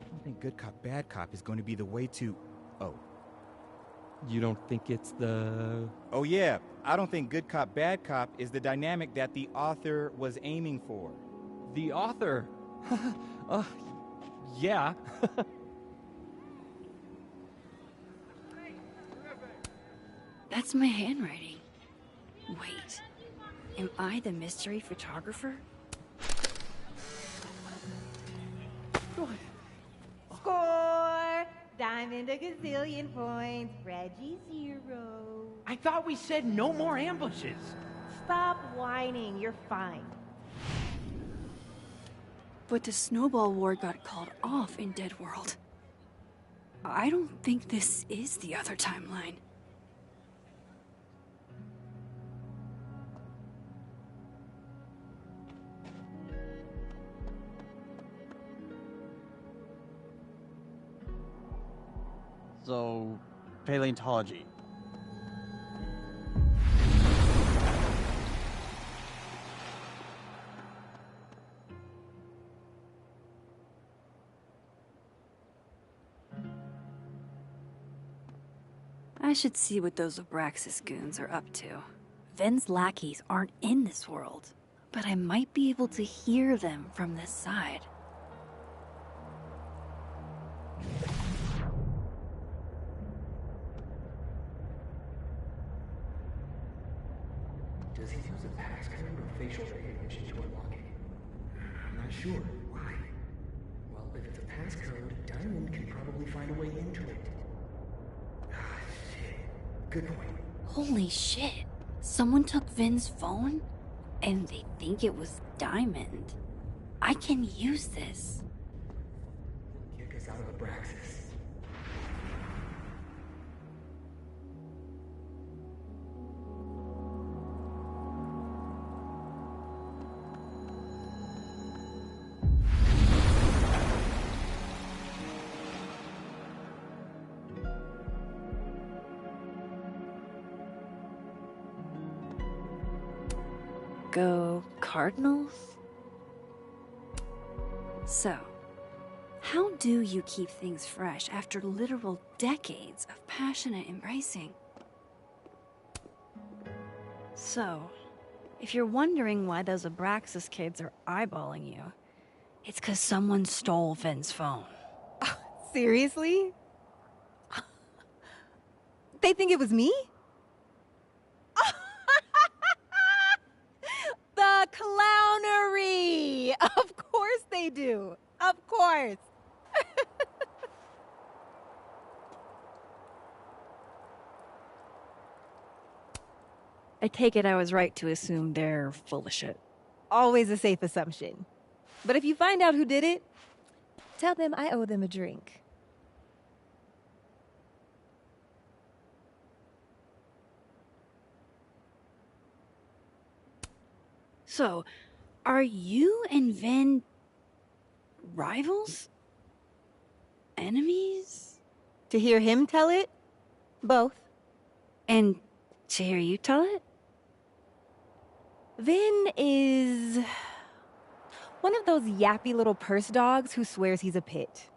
don't think good cop, bad cop is going to be the way to... Oh. You don't think it's the... Oh yeah, I don't think good cop, bad cop is the dynamic that the author was aiming for. The author? Yeah. That's my handwriting. Wait, am I the mystery photographer? Score! Diamond a gazillion points, Reggie 0. I thought we said no more ambushes. Stop whining, you're fine. But the Snowball War got called off in Dead World. I don't think this is the other timeline. So, paleontology. I should see what those Abraxas goons are up to. Ven's lackeys aren't in this world, but I might be able to hear them from this side. Does he use a passcode or facial recognition to unlock it? I'm not sure. Why? Well, if it's a passcode, Diamond can probably find a way into it. Ah, shit. Good point. Holy shit. Someone took Vin's phone? And they think it was Diamond. I can use this. Kick us out of Abraxas. Go Cardinals? So, how do you keep things fresh after literal decades of passionate embracing? So, if you're wondering why those Abraxas kids are eyeballing you, it's 'cause someone stole Vin's phone. Seriously? They think it was me? The clownery! Of course they do. Of course. I take it I was right to assume they're full of shit. Always a safe assumption. But if you find out who did it, tell them I owe them a drink. So, are you and Vin rivals? Enemies? To hear him tell it? Both. And to hear you tell it? Vin is one of those yappy little purse dogs who swears he's a pit.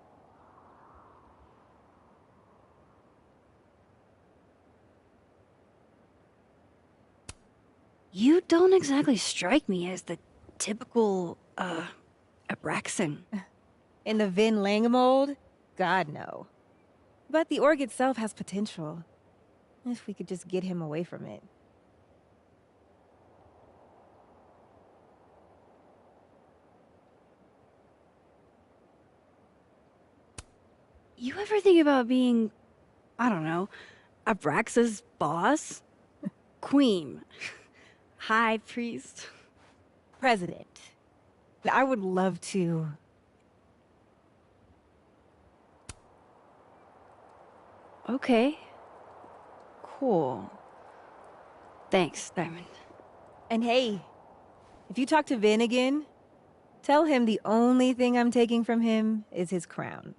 You don't exactly strike me as the typical, Abraxan. In the Vin Lang mold? God, no. But the org itself has potential. If we could just get him away from it. You ever think about being, I don't know, Abraxa's boss? Queen. High priest. President. I would love to. Okay. Cool. Thanks, Diamond. And hey, if you talk to Vin again, tell him the only thing I'm taking from him is his crown.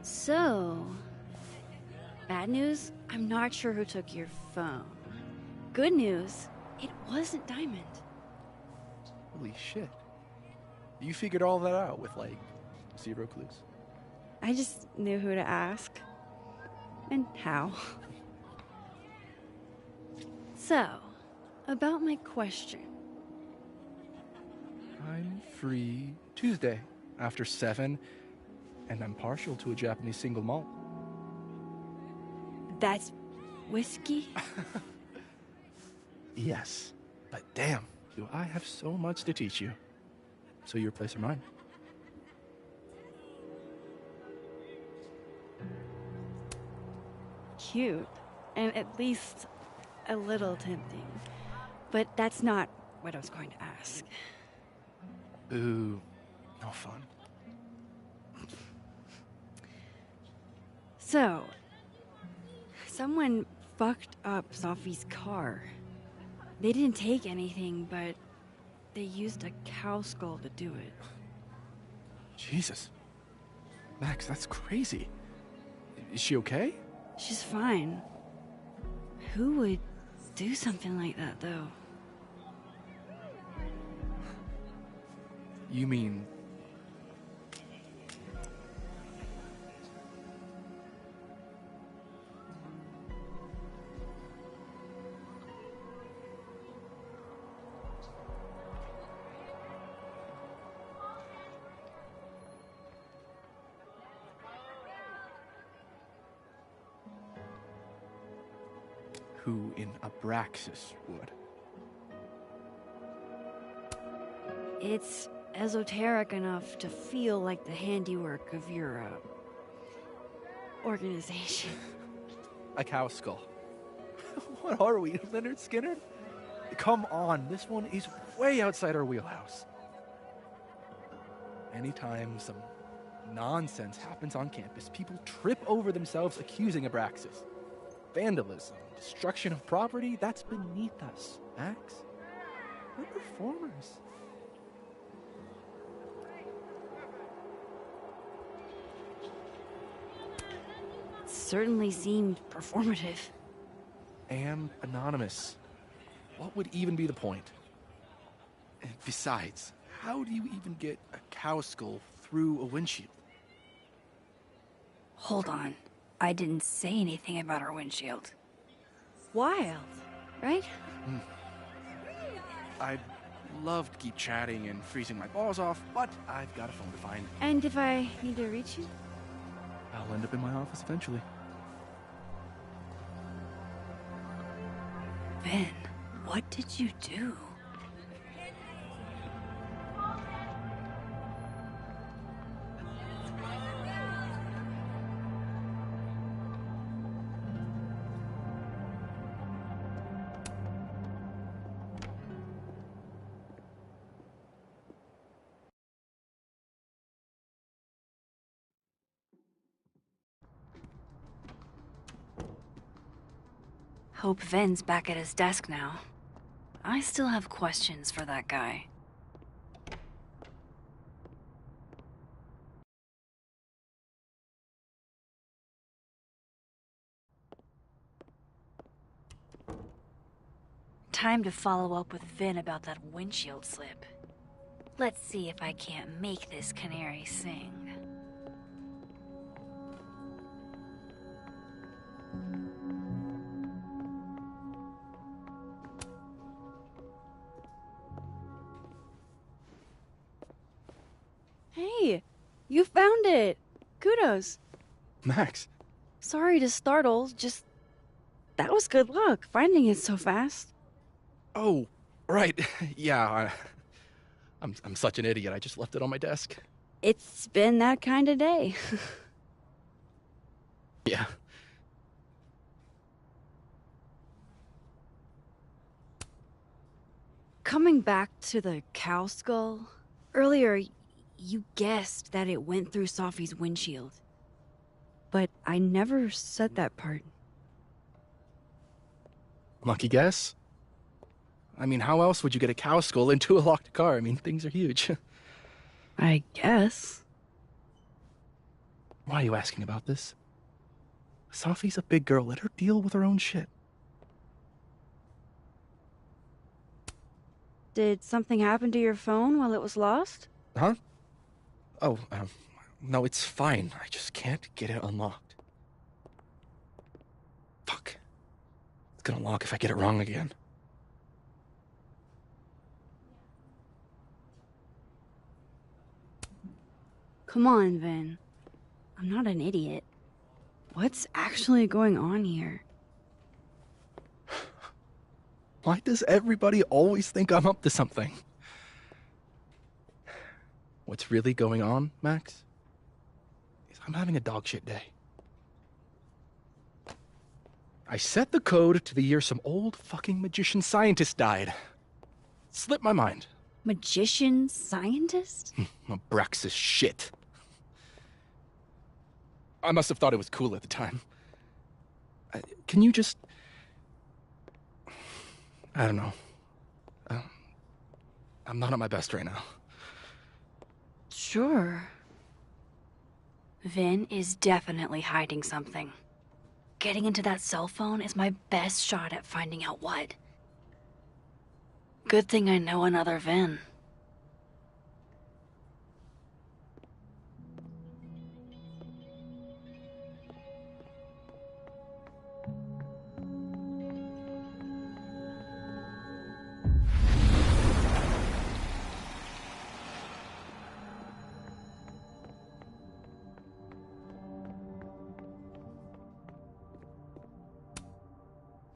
So, bad news, I'm not sure who took your phone. Good news, it wasn't Diamond. Holy shit. You figured all that out with, like, 0 clues? I just knew who to ask. And how. So, about my question. I'm free Tuesday after 7, and I'm partial to a Japanese single malt. That's whiskey? Yes, but damn, do I have so much to teach you. So your place or mine? Cute. And at least a little tempting. But that's not what I was going to ask. Ooh, no fun. So, someone fucked up Sophie's car. They didn't take anything, but they used a cow skull to do it. Jesus. Max, that's crazy. Is she okay? She's fine. Who would do something like that, though? You mean... who in Abraxas would? It's esoteric enough to feel like the handiwork of your, organization. A cow skull. What are we, Leonard Skinner? Come on, this one is way outside our wheelhouse. Anytime some nonsense happens on campus, people trip over themselves accusing Abraxas. Vandalism, destruction of property, that's beneath us, Max. We're performers. It certainly seemed performative. And anonymous. What would even be the point? And besides, how do you even get a cow skull through a windshield? Hold on. I didn't say anything about our windshield. Wild, right? I'd love to keep chatting and freezing my balls off, but I've got a phone to find. And if I need to reach you? I'll end up in my office eventually. Ben, what did you do? Hope Ven's back at his desk now. I still have questions for that guy. Time to follow up with Vin about that windshield slip. Let's see if I can't make this canary sing. Hey, you found it! Kudos! Max. Sorry to startle, just... That was good luck, finding it so fast. Oh, right. Yeah, I'm such an idiot. I just left it on my desk. It's been that kind of day. Yeah. Coming back to the cow skull, earlier you guessed that it went through Sophie's windshield. But I never said that part. Lucky guess? I mean, how else would you get a cow skull into a locked car? I mean, things are huge. I guess. Why are you asking about this? Sophie's a big girl. Let her deal with her own shit. Did something happen to your phone while it was lost? Huh? Oh, no, it's fine. I just can't get it unlocked. Fuck. It's gonna lock if I get it wrong again. Come on, Vin. I'm not an idiot. What's actually going on here? Why does everybody always think I'm up to something? What's really going on, Max, is I'm having a dogshit day. I set the code to the year some old fucking magician scientist died. Slipped my mind. Magician scientist? Abraxas shit. I must have thought it was cool at the time. Can you just... I don't know. I'm not at my best right now. Sure. Vin is definitely hiding something. Getting into that cell phone is my best shot at finding out what. Good thing I know another Vin.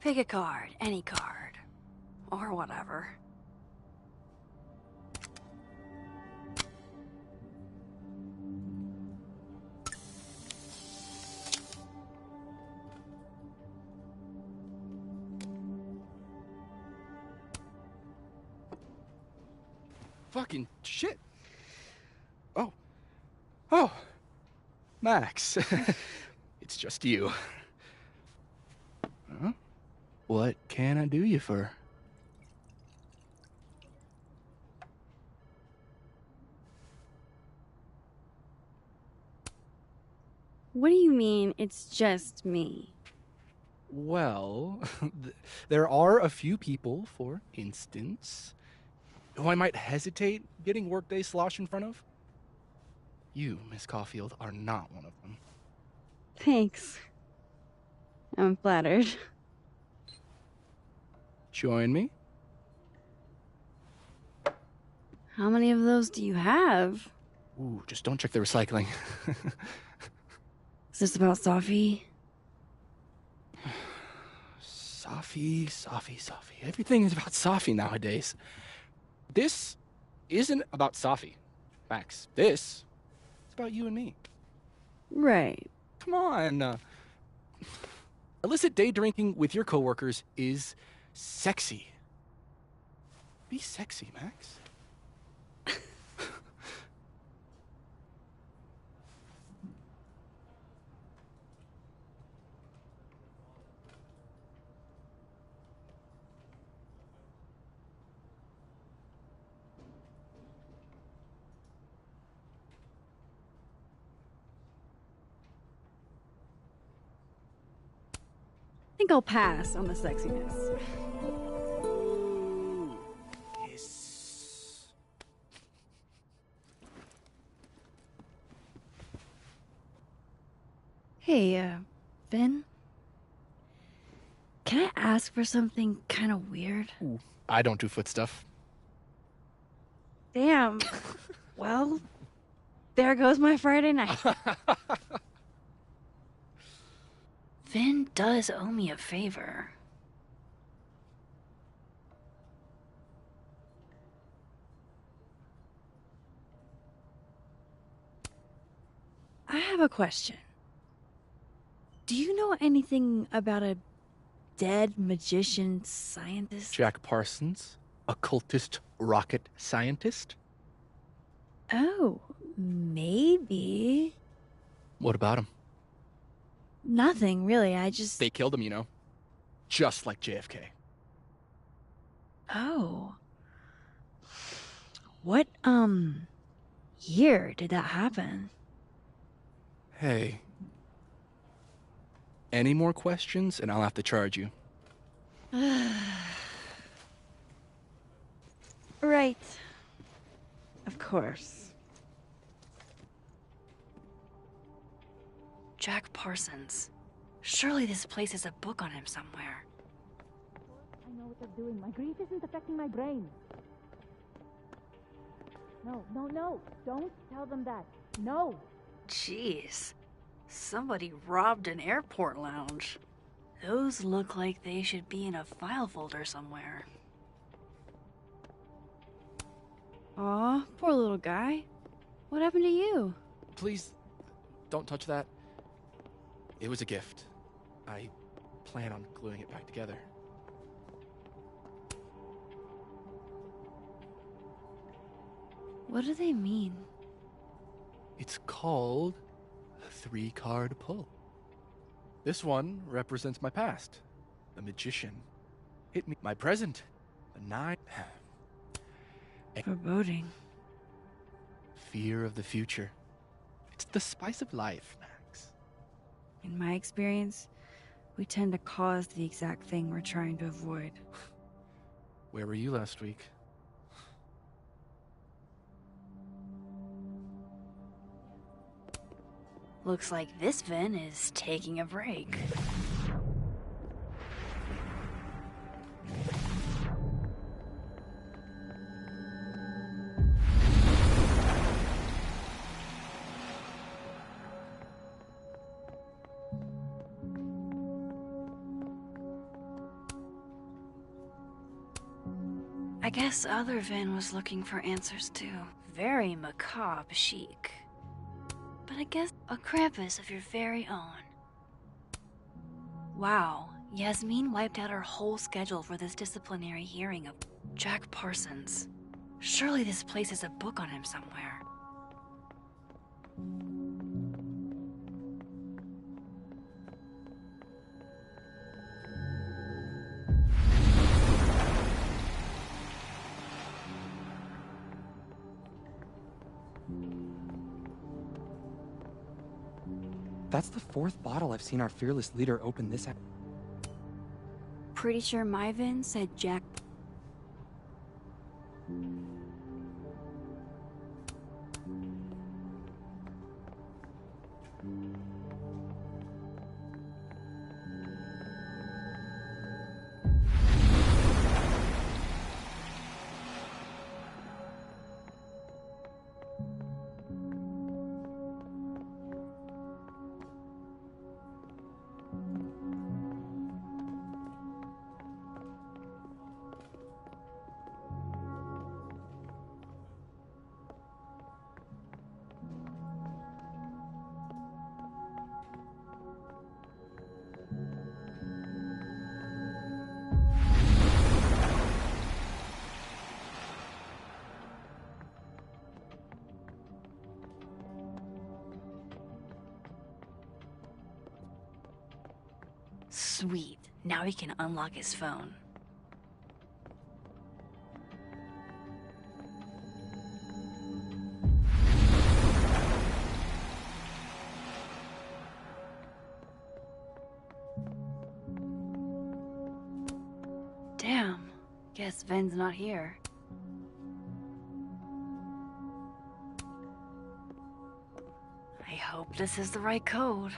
Pick a card, any card. Or whatever. fucking shit. Oh. Oh. Max. It's just you. Huh? What can I do you for? What do you mean, it's just me? Well, there are a few people, for instance, who I might hesitate getting workday slosh in front of. You, Miss Caulfield, are not one of them. Thanks. I'm flattered. Join me? How many of those do you have? Ooh, just don't check the recycling. Is this about Safi? Safi. Everything is about Safi nowadays. This isn't about Safi, Max. This is about you and me. Right. Come on. Illicit day drinking with your coworkers is sexy. Be sexy, Max. I think I'll pass on the sexiness. Hey, Ben? Can I ask for something kind of weird? Ooh, I don't do foot stuff. Damn. Well, there goes my Friday night. Vin does owe me a favor. I have a question. Do you know anything about a dead magician scientist? Jack Parsons, occultist rocket scientist. Oh, maybe. What about him? Nothing, really. I just... They killed him, you know. Just like JFK. Oh. What, year did that happen? Hey. Any more questions and I'll have to charge you. Right. Of course. Jack Parsons. Surely this place has a book on him somewhere. I know what they're doing. My grief isn't affecting my brain. No. Don't tell them that. No. Jeez. Somebody robbed an airport lounge. Those look like they should be in a file folder somewhere. Aw, poor little guy. What happened to you? Please, don't touch that. It was a gift. I plan on gluing it back together. What do they mean? It's called a 3-card pull. This one represents my past. The magician hit me. My present. The 9. Foreboding. Fear of the future. It's the spice of life, Max. In my experience, we tend to cause the exact thing we're trying to avoid. Where were you last week? Looks like this Vin is taking a break. I guess other Vin was looking for answers too. Very macabre chic. But I guess a Krampus of your very own. Wow, Yasmin wiped out her whole schedule for this disciplinary hearing of Jack Parsons. Surely this place has a book on him somewhere. That's the 4th bottle I've seen our fearless leader open this. Pretty sure my Vin said Jack. Sweet. Now he can unlock his phone. Damn. Guess Vin's not here. I hope this is the right code.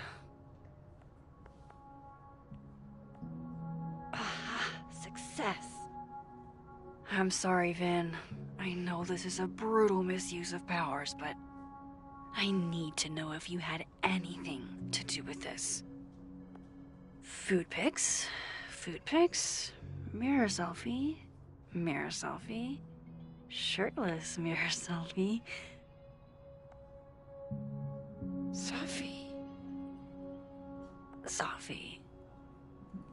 Success. I'm sorry, Vin. I know this is a brutal misuse of powers, but I need to know if you had anything to do with this. Food pics, mirror selfie, shirtless mirror selfie.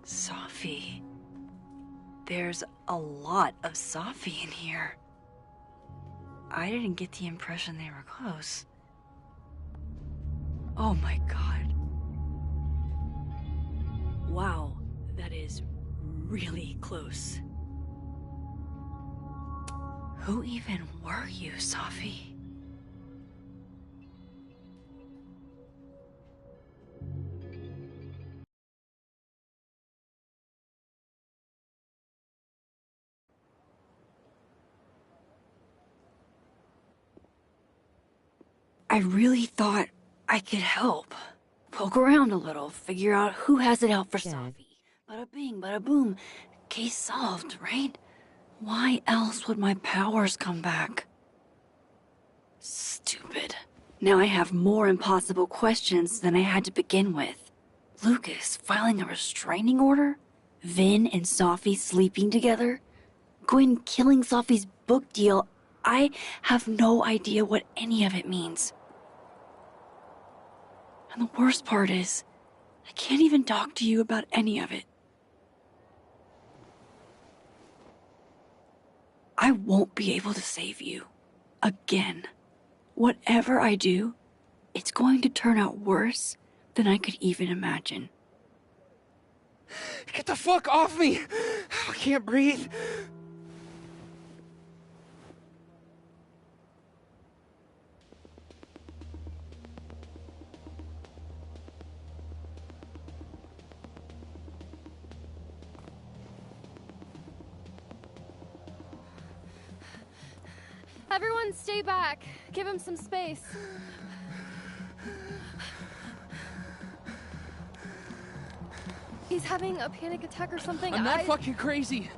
Safi. There's a lot of Safi in here. I didn't get the impression they were close. Oh my god. Wow, that is really close. Who even were you, Safi? I really thought I could help. Poke around a little, figure out who has it out for Safi. Bada bing, bada boom. Case solved, right? Why else would my powers come back? Stupid. Now I have more impossible questions than I had to begin with. Lucas filing a restraining order? Vin and Safi sleeping together? Gwyn killing Safi's book deal? I have no idea what any of it means. And the worst part is, I can't even talk to you about any of it. I won't be able to save you. Again. Whatever I do, it's going to turn out worse than I could even imagine. Get the fuck off me! I can't breathe. Everyone stay back. Give him some space. He's having a panic attack or something. I'm not fucking crazy.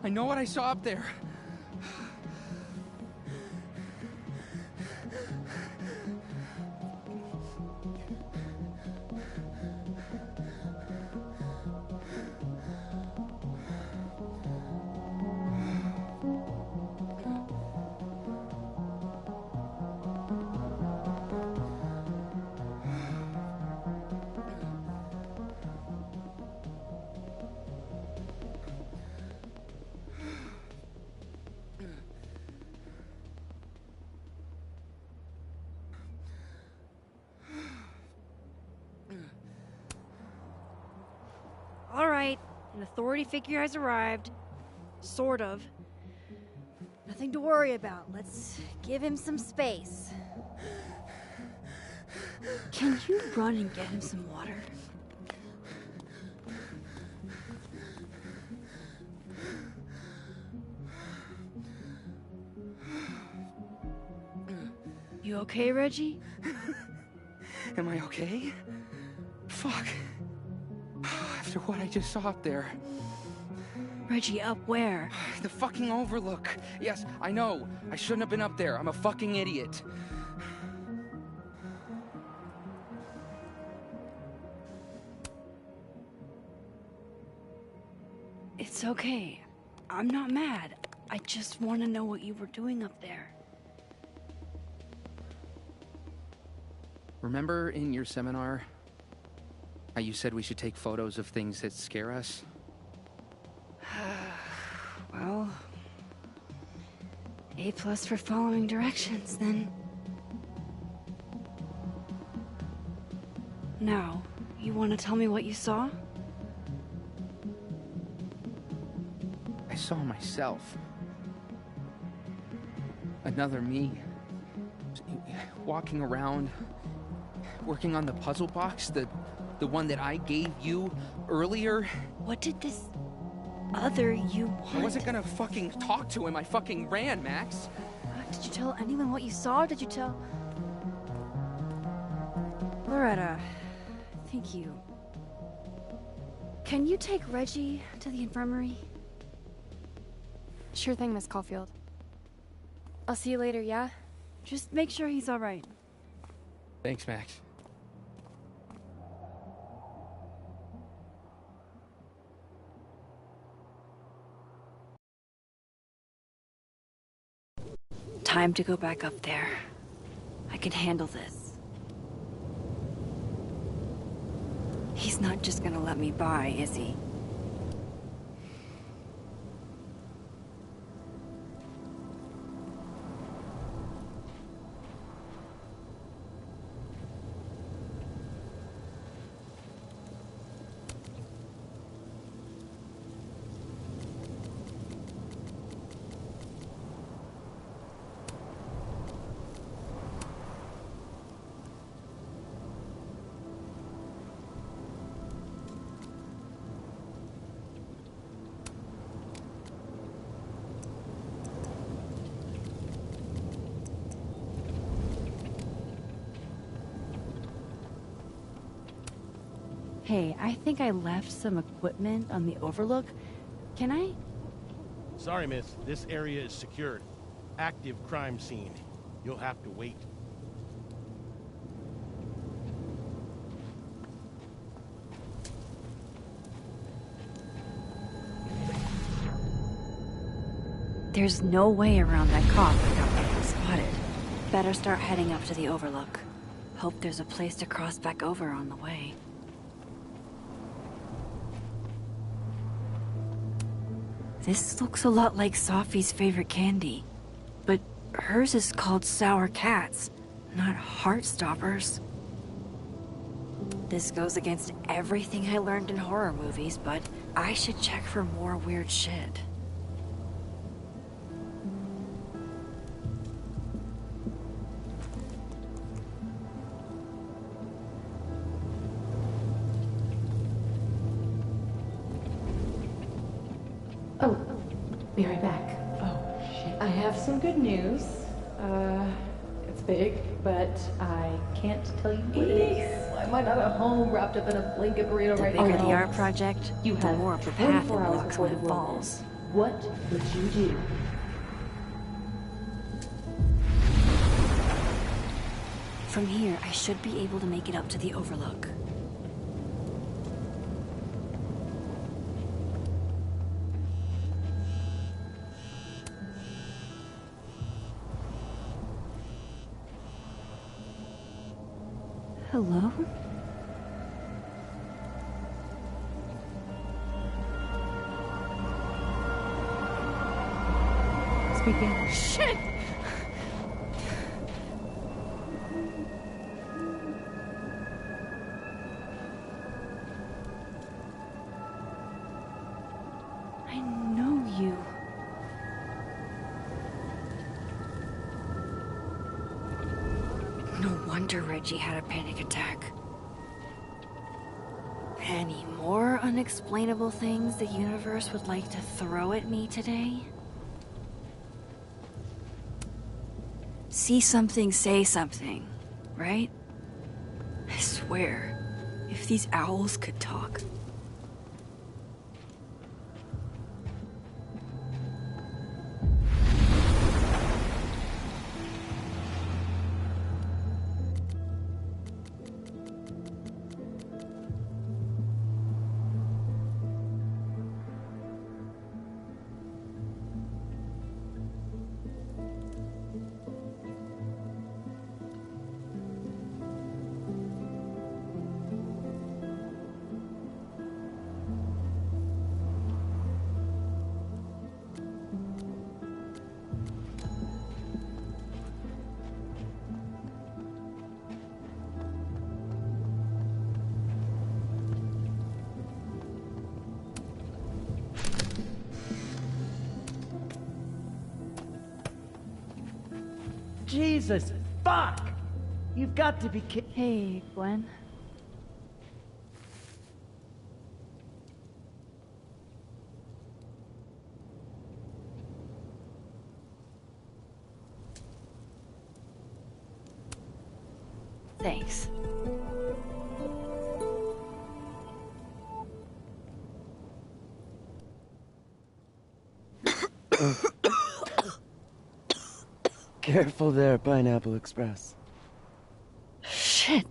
I know what I saw up there. An authority figure has arrived. Sort of. Nothing to worry about. Let's give him some space. Can you run and get him some water? You okay, Reggie? Am I okay? Fuck. After what I just saw up there. Reggie, up where? The fucking overlook. Yes, I know. I shouldn't have been up there. I'm a fucking idiot. It's okay. I'm not mad. I just want to know what you were doing up there. Remember in your seminar how you said we should take photos of things that scare us? Well, A+ for following directions, then. Now, you want to tell me what you saw? I saw myself. Another me. Walking around, working on the puzzle box, the one that I gave you earlier. What did this other you want? I wasn't gonna fucking talk to him. I fucking ran, Max. Did you tell anyone what you saw? Did you tell... Loretta, thank you. Can you take Reggie to the infirmary? Sure thing, Miss Caulfield. I'll see you later, yeah? Just make sure he's all right. Thanks, Max. Time to go back up there. I can handle this. He's not just gonna let me by, is he? Hey, I think I left some equipment on the overlook. Can I? Sorry, miss. This area is secured. Active crime scene. You'll have to wait. There's no way around that cop without getting spotted. Better start heading up to the overlook. Hope there's a place to cross back over on the way. This looks a lot like Sophie's favorite candy. But hers is called Sour Cats, not Heartstoppers. This goes against everything I learned in horror movies, but I should check for more weird shit. Oh, be right back. Oh, shit. I have some good news. It's big, but I can't tell you what it is. I might not at home wrapped up in a blanket burrito right now. The bigger the art project, You the have more of the path it 24 hours blocks before when the it world falls. ends. What would you do? From here, I should be able to make it up to the overlook. Hello? Speaking. Shit! No wonder Reggie had a panic attack. Any more unexplainable things the universe would like to throw at me today? See something, say something, right? I swear, if these owls could talk. Jesus, fuck! You've got to be kidding. Hey, Gwen. Thanks. Careful there, Pineapple Express. Shit.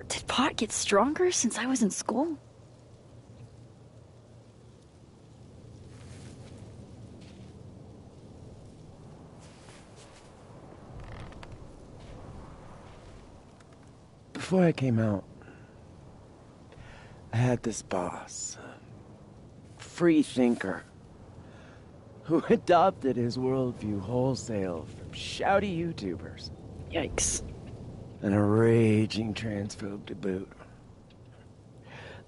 Did pot get stronger since I was in school? Before I came out, I had this boss, a free thinker, who adopted his worldview wholesale from shouty YouTubers. Yikes. And a raging transphobe to boot.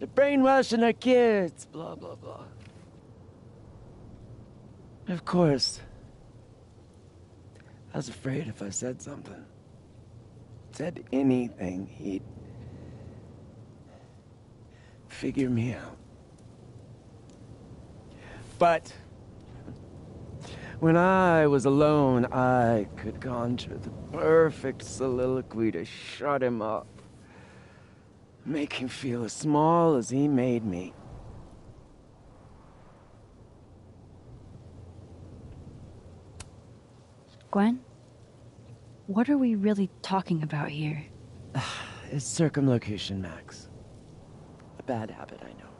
They're brainwashing our kids, blah, blah, blah. Of course, I was afraid if I said something, said anything, he'd figure me out. But when I was alone, I could conjure the perfect soliloquy to shut him up. Make him feel as small as he made me. Gwen? What are we really talking about here? It's circumlocution, Max. A bad habit, I know.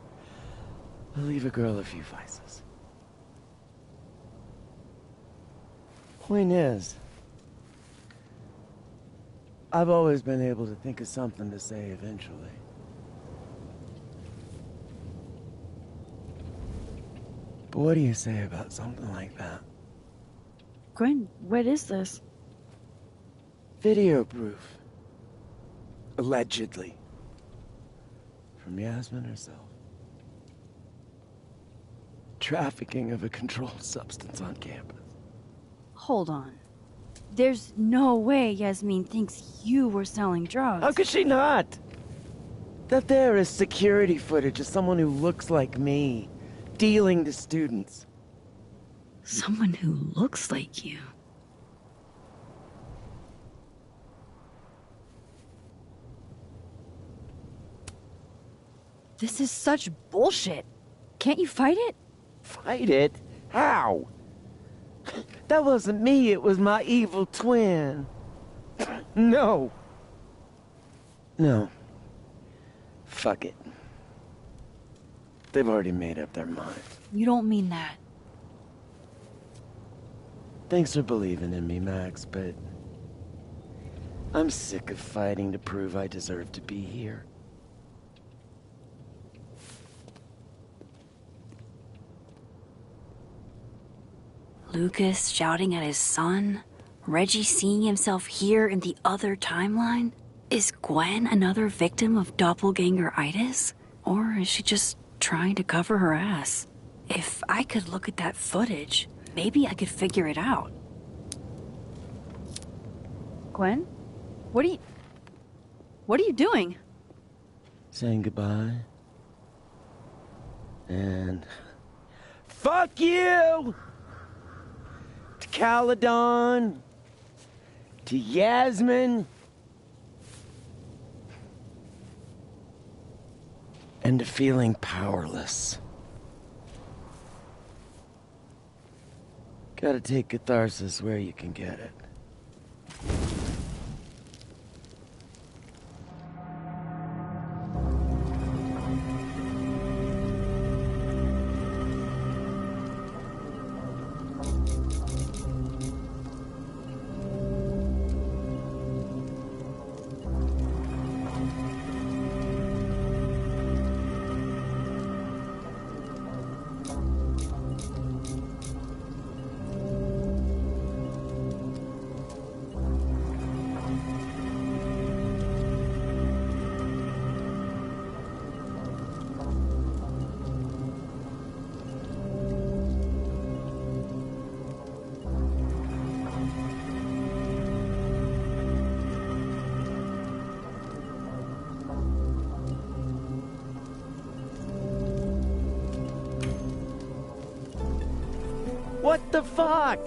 I'll leave a girl a few vices. Point is, I've always been able to think of something to say eventually. But what do you say about something like that? Gwen, what is this? Video proof. Allegedly. From Yasmin herself. Trafficking of a controlled substance on campus. Hold on. There's no way Yasmin thinks you were selling drugs. How could she not? That there is security footage of someone who looks like me, dealing to students. Someone who looks like you? This is such bullshit. Can't you fight it? Fight it? How? That wasn't me, it was my evil twin. No. No. Fuck it. They've already made up their mind. You don't mean that. Thanks for believing in me, Max, but I'm sick of fighting to prove I deserve to be here. Lucas shouting at his son? Reggie seeing himself here in the other timeline? Is Gwen another victim of doppelganger-itis? Or is she just trying to cover her ass? If I could look at that footage, maybe I could figure it out. Gwen? What are you doing? Saying goodbye. And fuck you! To Caledon. To Yasmin. And to feeling powerless. Gotta take catharsis where you can get it. What the fuck?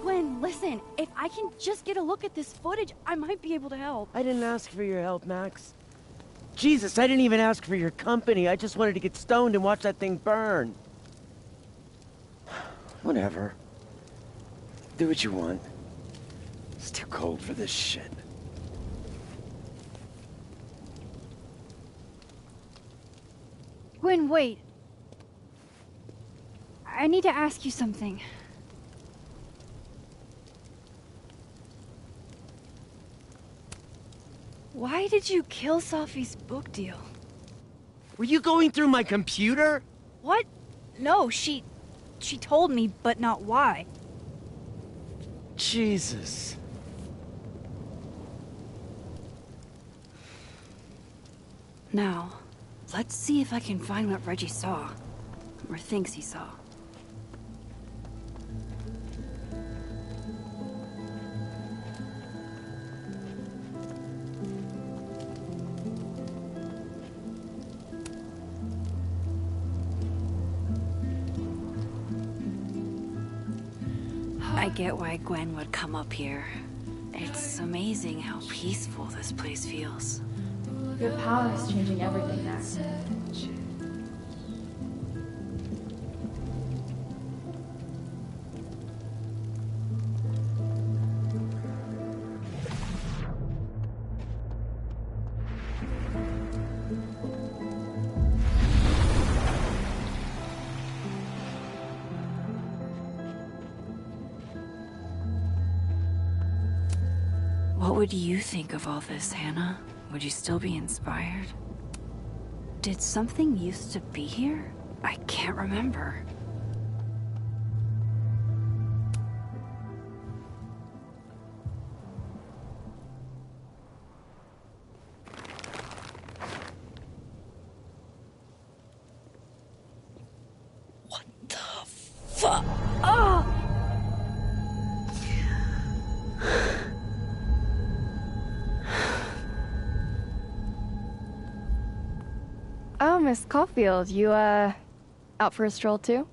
Gwen, listen. If I can just get a look at this footage, I might be able to help. I didn't ask for your help, Max. Jesus, I didn't even ask for your company. I just wanted to get stoned and watch that thing burn. Whatever. Do what you want. It's too cold for this shit. Gwen, wait. I need to ask you something. Why did you kill Safi's book deal? Were you going through my computer? What? No, she told me, but not why. Jesus. Now, let's see if I can find what Reggie saw. Or thinks he saw. I get why Gwen would come up here. It's amazing how peaceful this place feels. Your power is changing everything, Max. What would you think of all this, Hannah? Would you still be inspired? Did something used to be here? I can't remember. What the fuck? Oh! Oh, Miss Caulfield, you, out for a stroll too?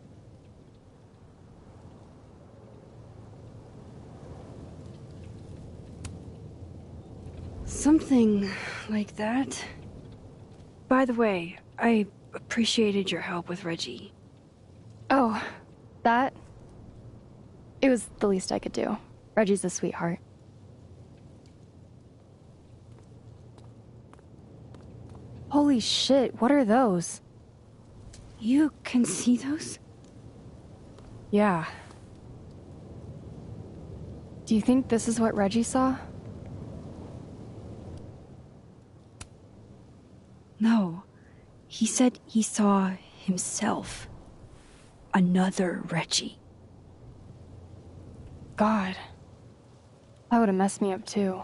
Something like that. By the way, I appreciated your help with Reggie. Oh, that? It was the least I could do. Reggie's a sweetheart. Holy shit, what are those? You can see those? Yeah. Do you think this is what Reggie saw? No. He said he saw himself. Another Reggie. God. That would have messed me up too.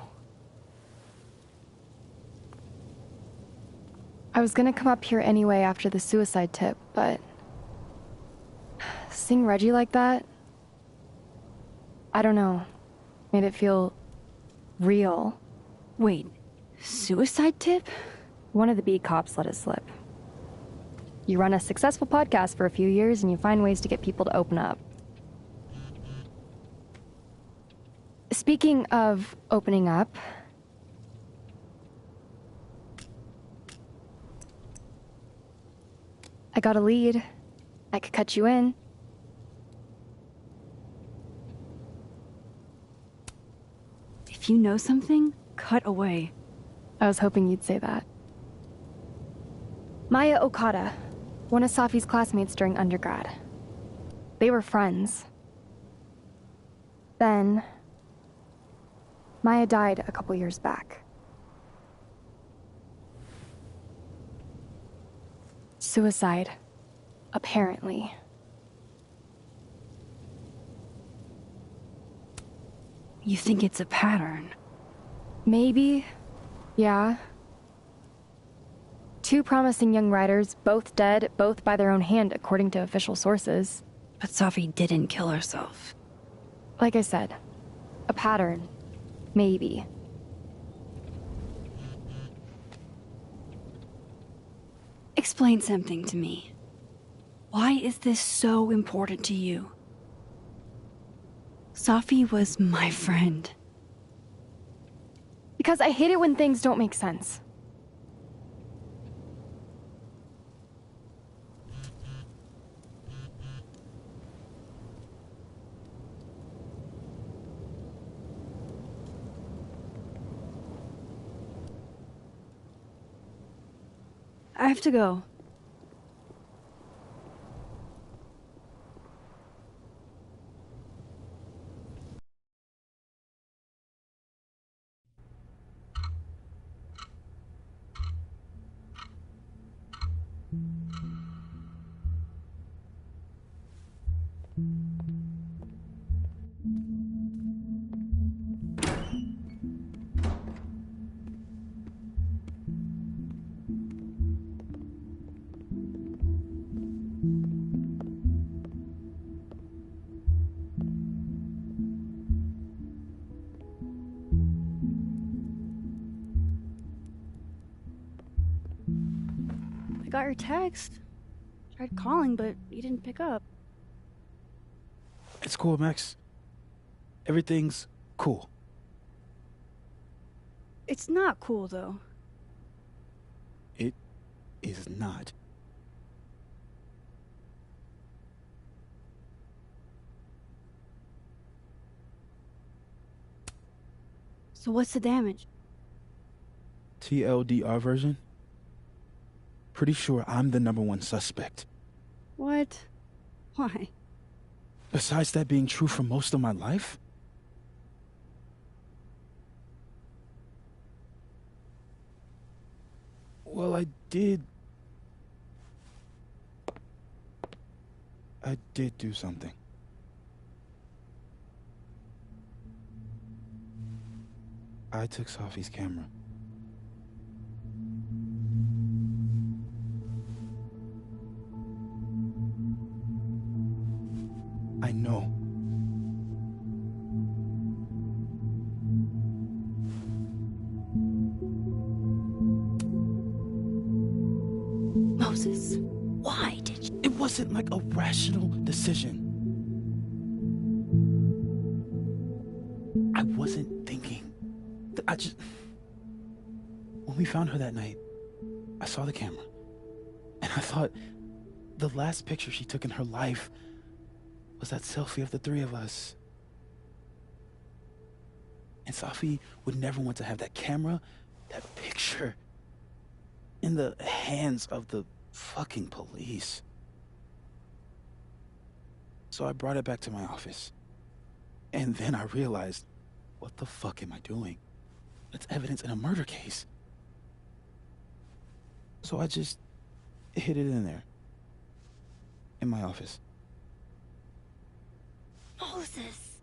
I was gonna come up here anyway after the suicide tip, but... seeing Reggie like that... I don't know. Made it feel... real. Wait, suicide tip? One of the B cops let it slip. You run a successful podcast for a few years and you find ways to get people to open up. Speaking of opening up, I got a lead. I could cut you in. If you know something, cut away. I was hoping you'd say that. Maya Okada, one of Safi's classmates during undergrad. They were friends. Then, Maya died a couple years back. Suicide, apparently. You think it's a pattern? Maybe. Yeah. 2 promising young writers, both dead, both by their own hand, according to official sources. But Safi didn't kill herself. Like I said, a pattern. Maybe. Explain something to me. Why is this so important to you? Safi was my friend. Because I hate it when things don't make sense. I have to go. I got your text. Tried calling, but you didn't pick up. It's cool, Max. Everything's cool. It's not cool, though. It is not. So what's the damage? TLDR version? Pretty sure I'm the #1 suspect. What? Why? Besides that being true for most of my life? Well, I did do something. I took Safi's camera. I know. Moses, why did you? It wasn't like a rational decision. I wasn't thinking. When we found her that night, I saw the camera. And I thought the last picture she took in her life was that selfie of the 3 of us. And Safi would never want to have that camera, that picture, in the hands of the fucking police. So I brought it back to my office. And then I realized, what the fuck am I doing? That's evidence in a murder case. So I just hid it in there. In my office. Moses!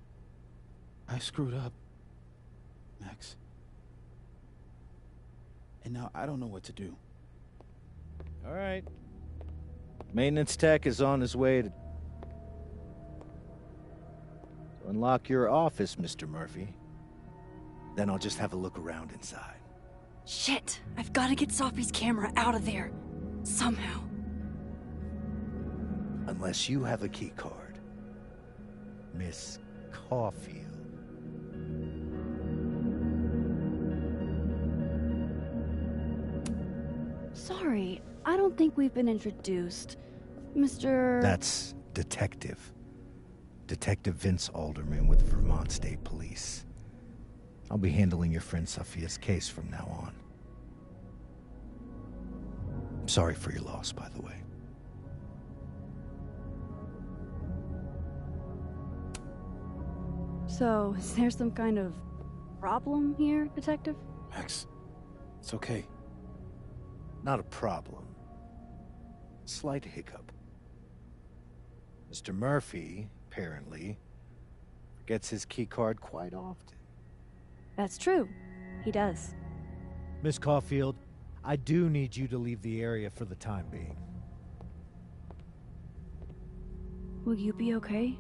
I screwed up, Max. And now I don't know what to do. All right. Maintenance tech is on his way to unlock your office, Mr. Murphy. Then I'll just have a look around inside. Shit! I've got to get Sophie's camera out of there. Somehow. Unless you have a key card. Miss Caulfield. Sorry, I don't think we've been introduced. Mr. That's Detective. Detective Vince Alderman with Vermont State Police. I'll be handling your friend Sophia's case from now on. I'm sorry for your loss, by the way. So, is there some kind of problem here, Detective? Max, it's okay. Not a problem. Slight hiccup. Mr. Murphy, apparently, forgets his keycard quite often. That's true. He does. Miss Caulfield, I do need you to leave the area for the time being. Will you be okay?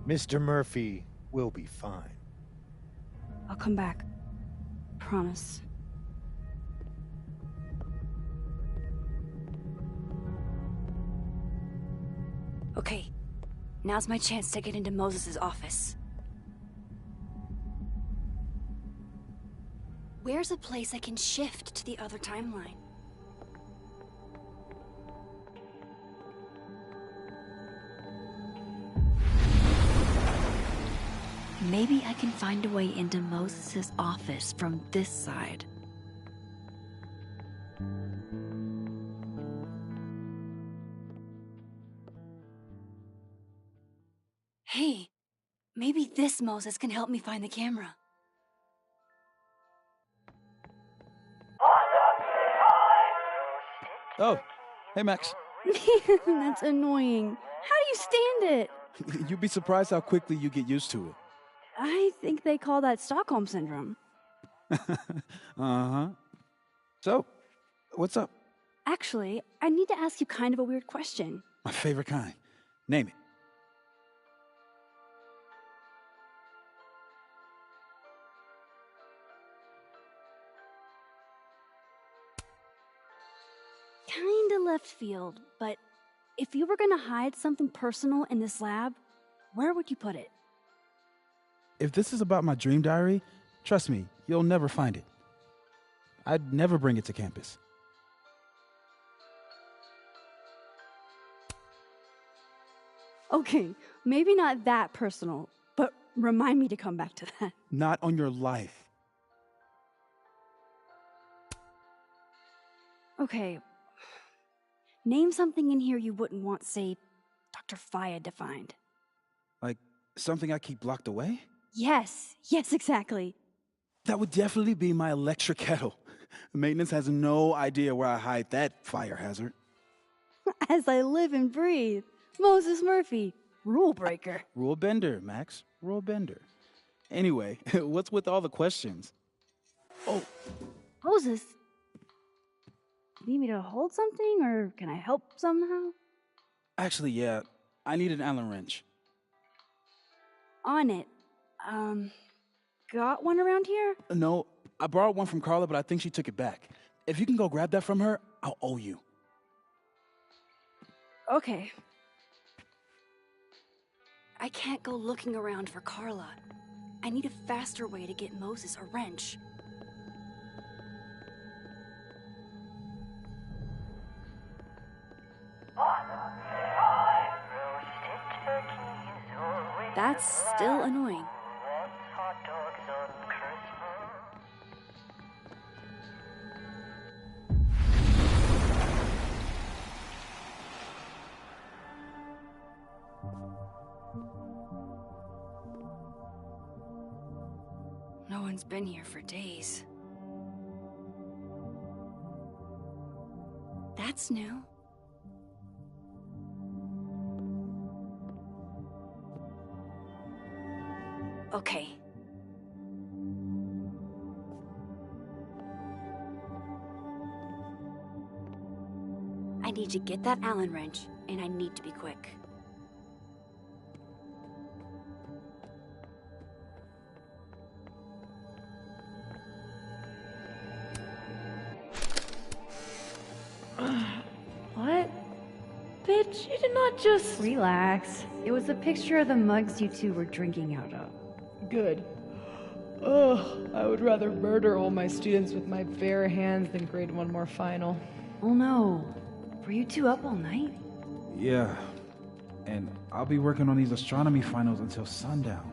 Mr. Murphy will be fine. I'll come back. Promise. Okay, now's my chance to get into Moses' office. Where's a place I can shift to the other timeline? Maybe I can find a way into Moses' office from this side. Hey, maybe this Moses can help me find the camera. Oh, hey Max. That's annoying. How do you stand it? You'd be surprised how quickly you get used to it. I think they call that Stockholm Syndrome. Uh-huh. So, what's up? Actually, I need to ask you kind of a weird question. My favorite kind. Name it. Kinda left field, but if you were gonna hide something personal in this lab, where would you put it? If this is about my dream diary, trust me, you'll never find it. I'd never bring it to campus. Okay, maybe not that personal, but remind me to come back to that. Not on your life. Okay. Name something in here you wouldn't want, say, Dr. Fayed to find. Like, something I keep locked away? Yes, exactly. That would definitely be my electric kettle. Maintenance has no idea where I hide that fire hazard. As I live and breathe. Moses Murphy, rule breaker. Rule bender, Max. Rule bender. Anyway, what's with all the questions? Oh. Moses, need me to hold something, or can I help somehow? Actually, yeah. I need an Allen wrench. On it. Got one around here? No, I borrowed one from Carla, but I think she took it back. If you can go grab that from her, I'll owe you. Okay. I can't go looking around for Carla. I need a faster way to get Moses a wrench. That's still annoying. No one's been here for days. That's new. Okay. I need to get that Allen wrench, and I need to be quick. She did not just... Relax. It was a picture of the mugs you two were drinking out of. Good. Ugh, I would rather murder all my students with my bare hands than grade one more final. Oh no. Were you two up all night? Yeah. And I'll be working on these astronomy finals until sundown.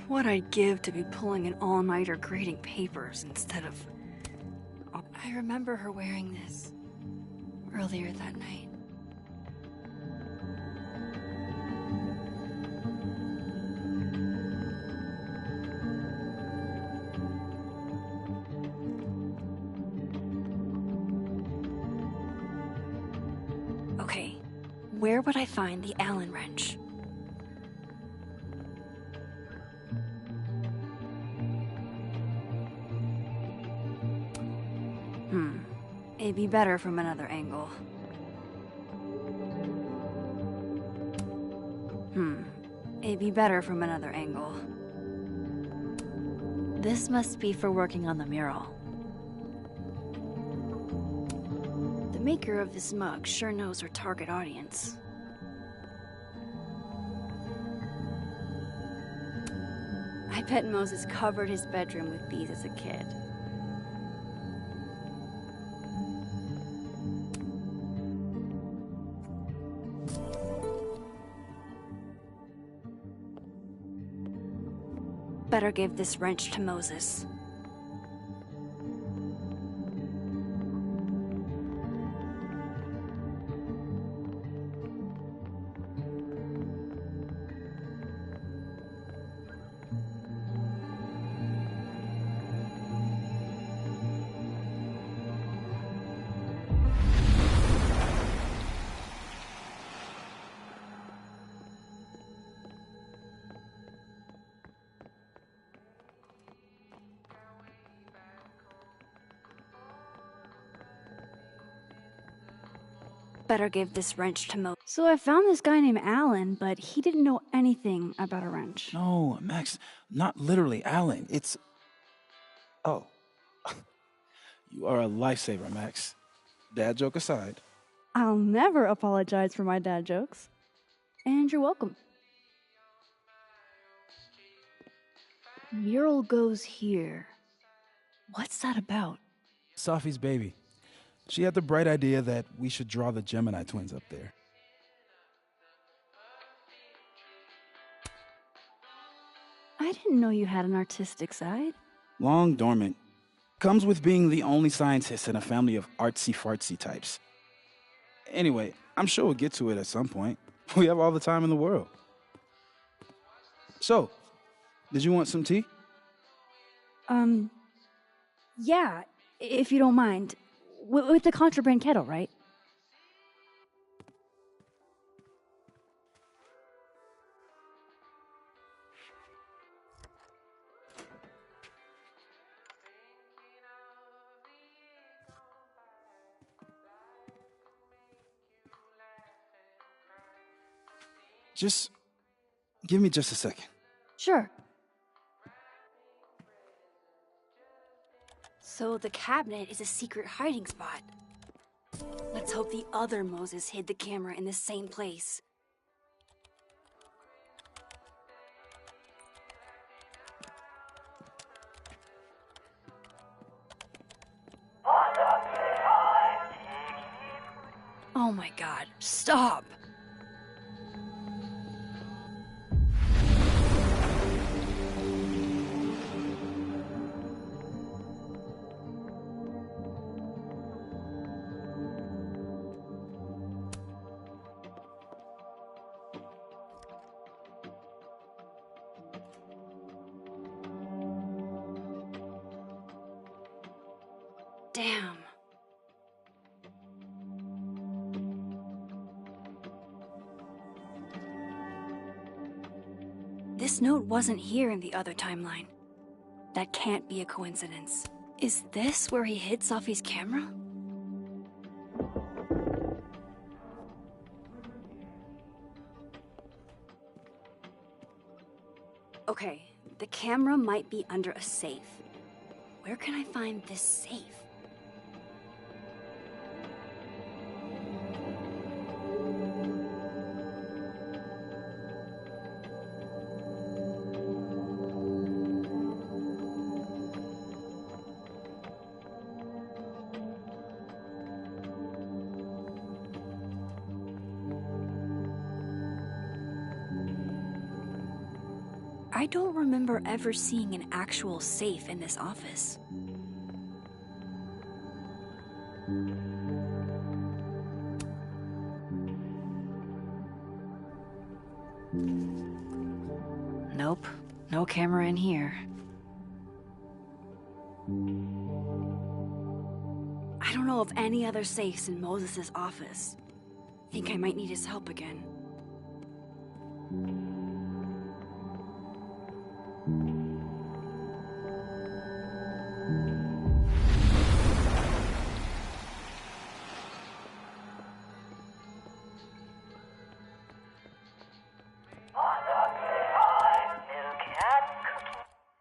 What I'd give to be pulling an all-nighter grading papers instead of... I remember her wearing this earlier that night. Okay, where would I find the Allen wrench? It'd be better from another angle. It'd be better from another angle. This must be for working on the mural. The maker of this mug sure knows her target audience. I bet Moses covered his bedroom with these as a kid. Better give this wrench to Moses. Better give this wrench to Mo. So I found this guy named Alan, but he didn't know anything about a wrench. No, Max, not literally Alan. It's... Oh. You are a lifesaver, Max. Dad joke aside. I'll never apologize for my dad jokes. And you're welcome. Mural goes here. What's that about? Safi's baby. She had the bright idea that we should draw the Gemini twins up there. I didn't know you had an artistic side. Long dormant. Comes with being the only scientist in a family of artsy-fartsy types. Anyway, I'm sure we'll get to it at some point. We have all the time in the world. So, did you want some tea? Yeah, if you don't mind. With the contraband kettle, right? Just give me just a second. Sure. So the cabinet is a secret hiding spot. Let's hope the other Moses hid the camera in the same place. Oh my God, stop! Damn. This note wasn't here in the other timeline. That can't be a coincidence. Is this where he hid Safi's camera? Okay, the camera might be under a safe. Where can I find this safe? I don't remember ever seeing an actual safe in this office. Nope, no camera in here. I don't know of any other safes in Moses' office. Think I might need his help again.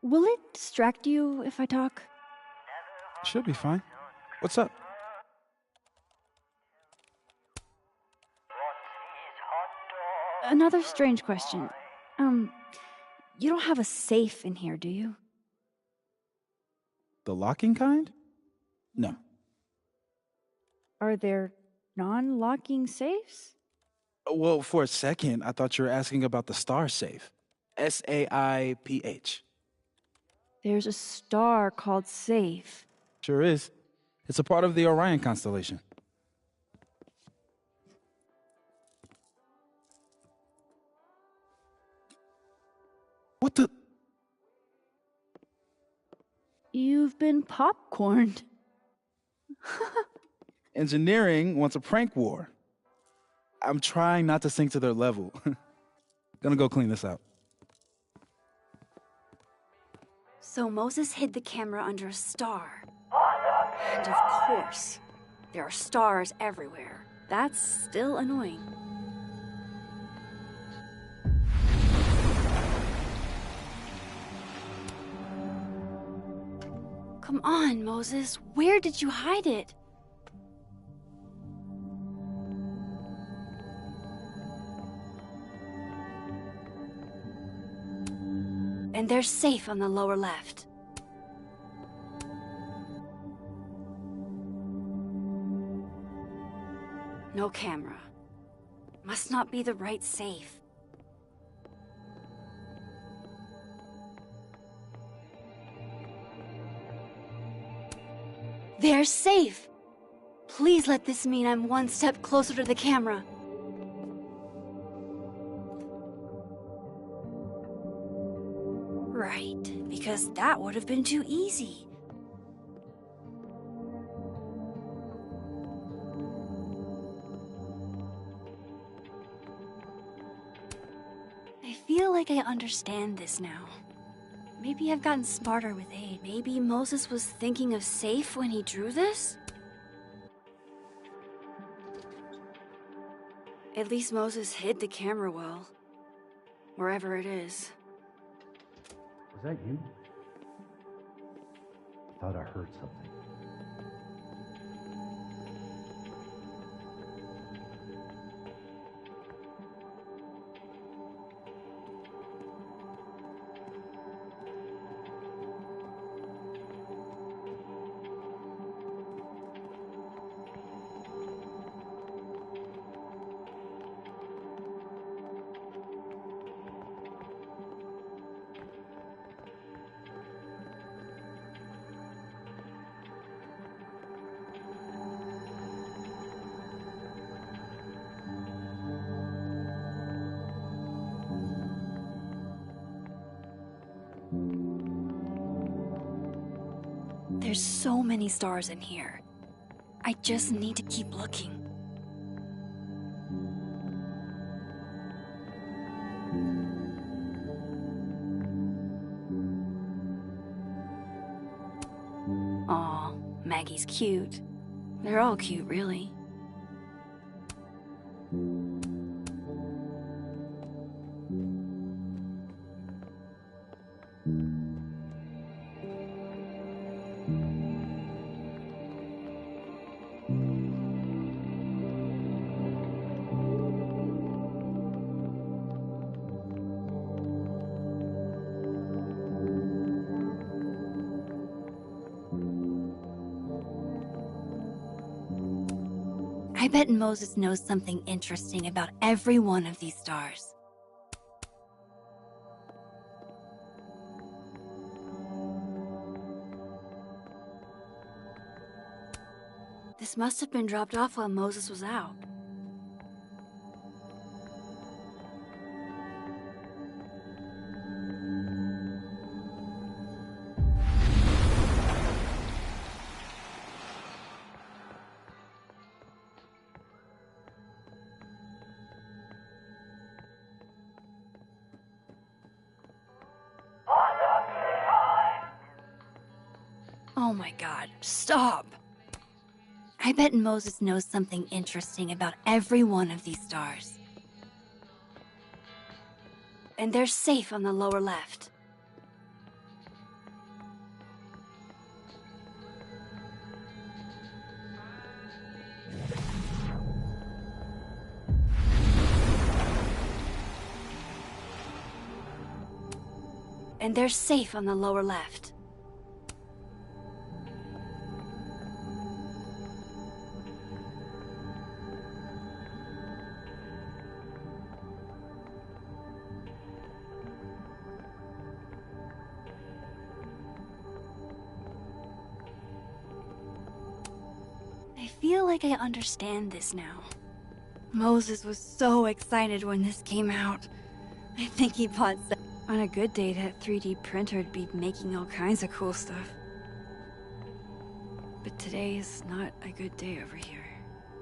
Will it distract you if I talk? Should be fine. What's up? Another strange question. You don't have a safe in here, do you? The locking kind? No. Are there non-locking safes? Well, for a second, I thought you were asking about the star safe. SAIPH. There's a star called Safe. Sure is. It's a part of the Orion constellation. What the? You've been popcorned. Engineering wants a prank war. I'm trying not to sink to their level. Gonna go clean this out. So Moses hid the camera under a star. And of course, there are stars everywhere. That's still annoying. Come on, Moses. Where did you hide it? And they're safe on the lower left. No camera. Must not be the right safe. They're safe! Please let this mean I'm one step closer to the camera. Right, because that would have been too easy. I feel like I understand this now. Maybe I've gotten smarter with age. Maybe Moses was thinking of safe when he drew this? At least Moses hid the camera well. Wherever it is. Was that you? I thought I heard something. There's so many stars in here. I just need to keep looking. Aw, Maggie's cute. They're all cute, really. I bet Moses knows something interesting about every one of these stars. This must have been dropped off while Moses was out. Oh my god, stop! I bet Moses knows something interesting about every one of these stars. And they're safe on the lower left. And they're safe on the lower left. I feel like I understand this now. Moses was so excited when this came out. I think he bought some. On a good day, that 3D printer'd be making all kinds of cool stuff. But today is not a good day over here.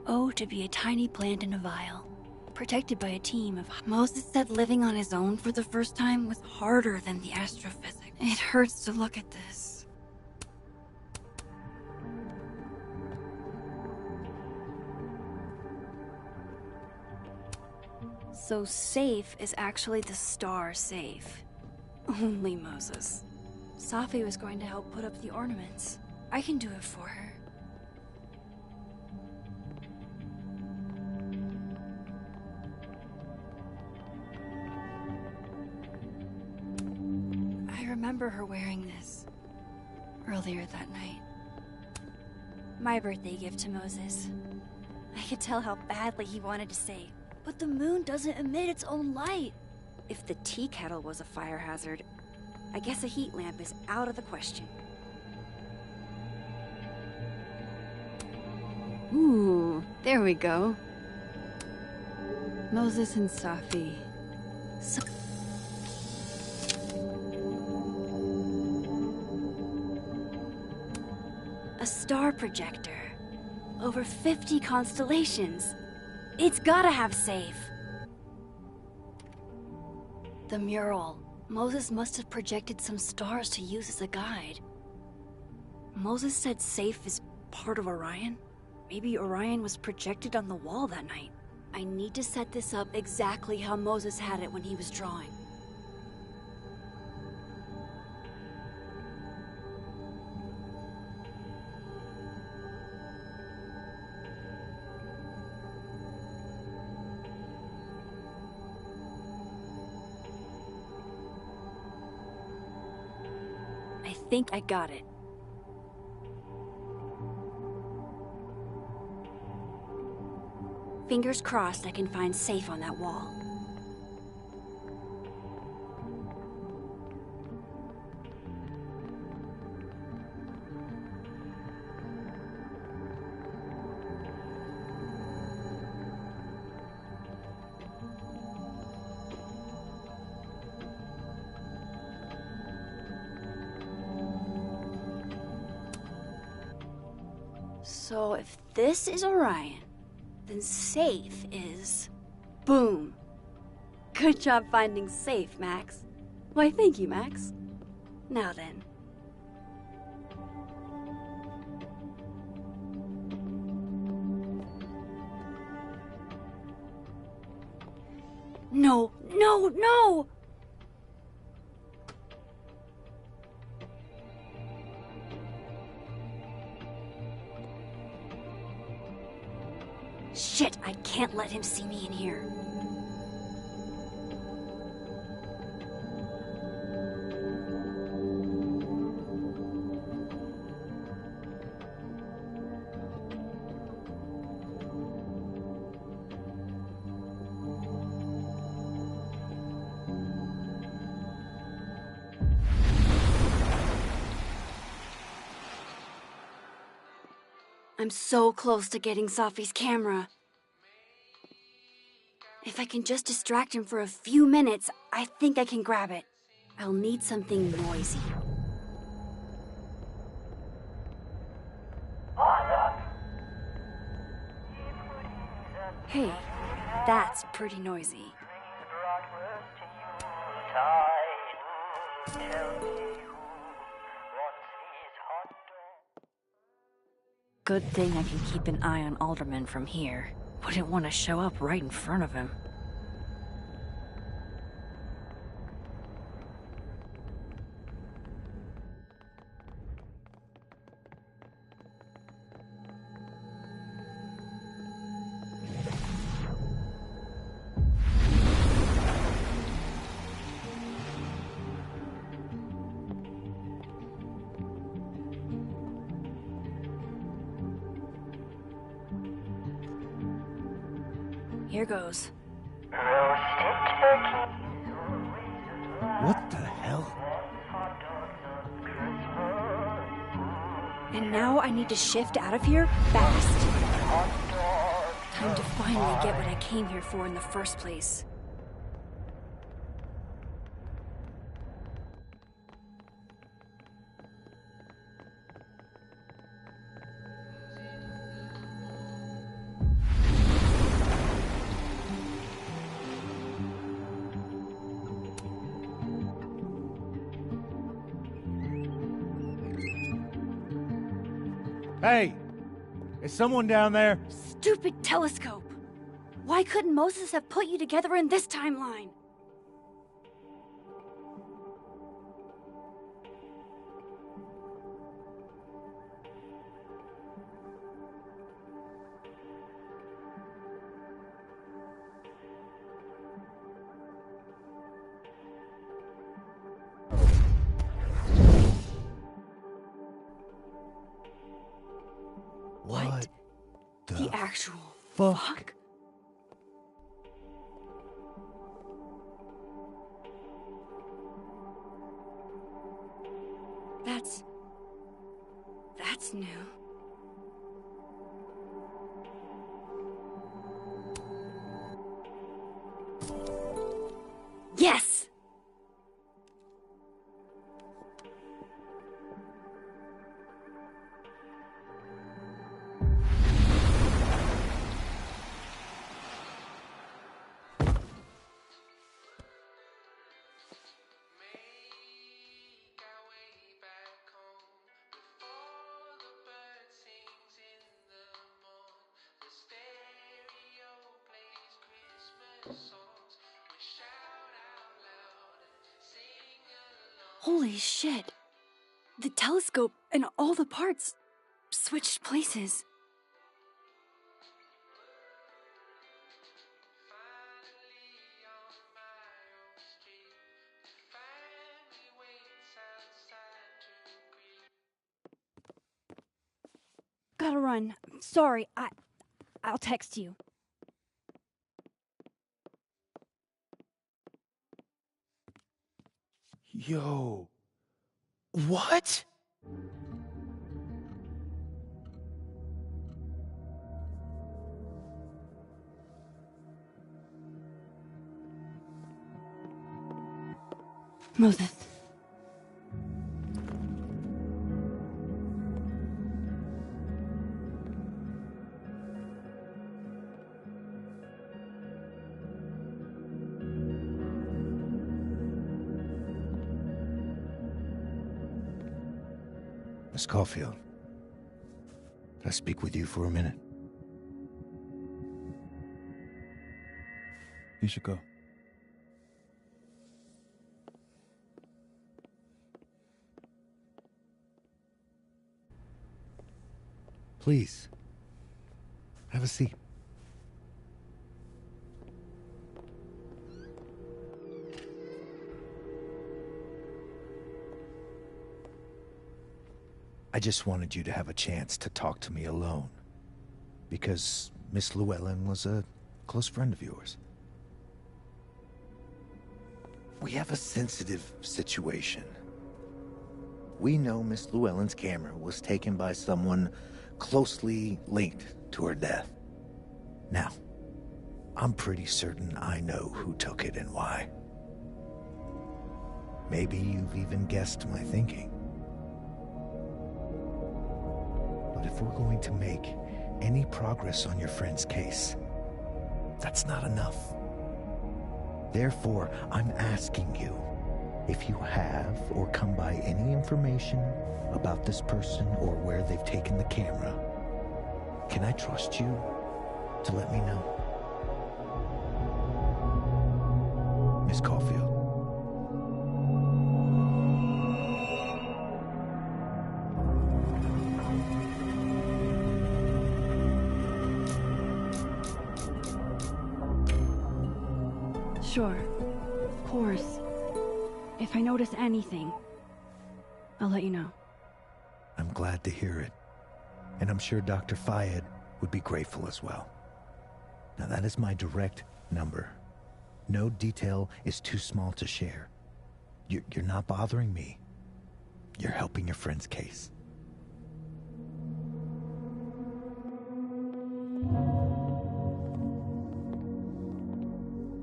Oh, to be a tiny plant in a vial, protected by a team of... Moses said living on his own for the first time was harder than the astrophysics. It hurts to look at this. So safe is actually the star safe. Only Moses. Safi was going to help put up the ornaments. I can do it for her. I remember her wearing this earlier that night. My birthday gift to Moses. I could tell how badly he wanted to save. But the moon doesn't emit its own light. If the tea kettle was a fire hazard, I guess a heat lamp is out of the question. Ooh, there we go. Moses and Safi. A star projector. Over 50 constellations. It's gotta have safe. The mural. Moses must have projected some stars to use as a guide. Moses said safe is part of Orion? Maybe Orion was projected on the wall that night. I need to set this up exactly how Moses had it when he was drawing. I think I got it. Fingers crossed I can find safe on that wall. So if this is Orion, then safe is... boom. Good job finding safe, Max. Why, thank you, Max. Now then. No, no, no! Shit, I can't let him see me in here. I'm so close to getting Safi's camera. If I can just distract him for a few minutes, I think I can grab it. I'll need something noisy. Hey, that's pretty noisy. Good thing I can keep an eye on Alderman from here. Wouldn't want to show up right in front of him. Here goes. What the hell? And now I need to shift out of here fast. Time to finally get what I came here for in the first place. Hey! Is someone down there? Stupid telescope! Why couldn't Moses have put you together in this timeline? What the actual fuck? That's new. Yes! Holy shit. The telescope and all the parts switched places. Gotta run. Sorry, I'll text you. Yo. What? Moses. Miss Caulfield, can I speak with you for a minute? You should go. Please, have a seat. I just wanted you to have a chance to talk to me alone, because Miss Llewellyn was a close friend of yours. We have a sensitive situation. We know Miss Llewellyn's camera was taken by someone closely linked to her death. Now, I'm pretty certain I know who took it and why. Maybe you've even guessed my thinking. But if we're going to make any progress on your friend's case, that's not enough. Therefore, I'm asking you if you have or come by any information about this person or where they've taken the camera. Can I trust you to let me know? Miss Caulfield. Sure. Of course. If I notice anything, I'll let you know. I'm glad to hear it. And I'm sure Dr. Fayed would be grateful as well. Now that is my direct number. No detail is too small to share. You're not bothering me. You're helping your friend's case.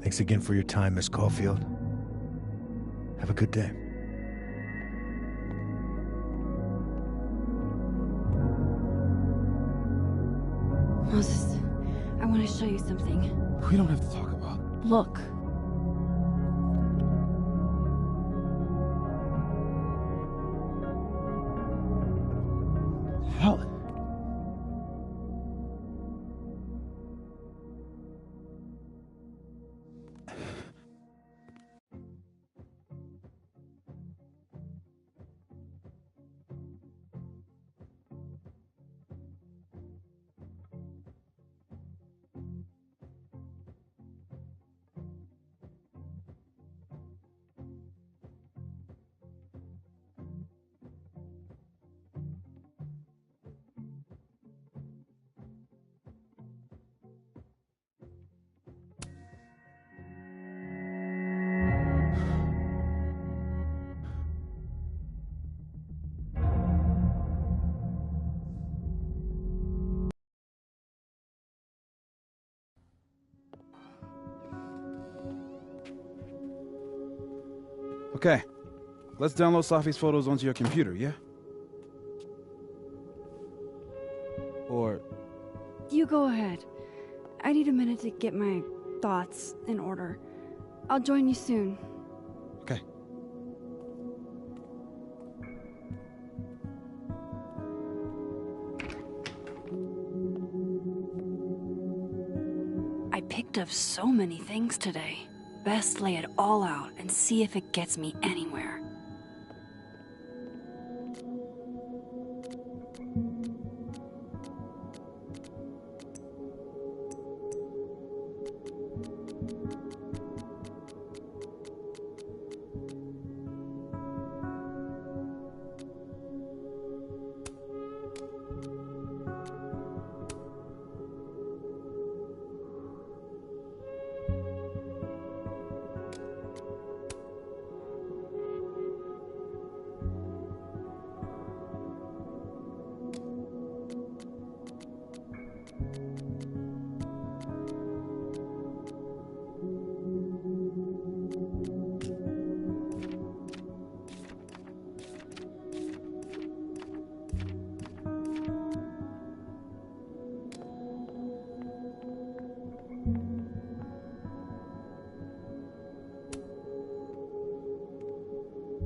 Thanks again for your time, Miss Caulfield. Have a good day. Moses, I want to show you something. We don't have to talk about. Look. Helen. Okay, let's download Safi's photos onto your computer, yeah? Or... You go ahead. I need a minute to get my thoughts in order. I'll join you soon. Okay. I picked up so many things today. Best lay it all out and see if it gets me anywhere.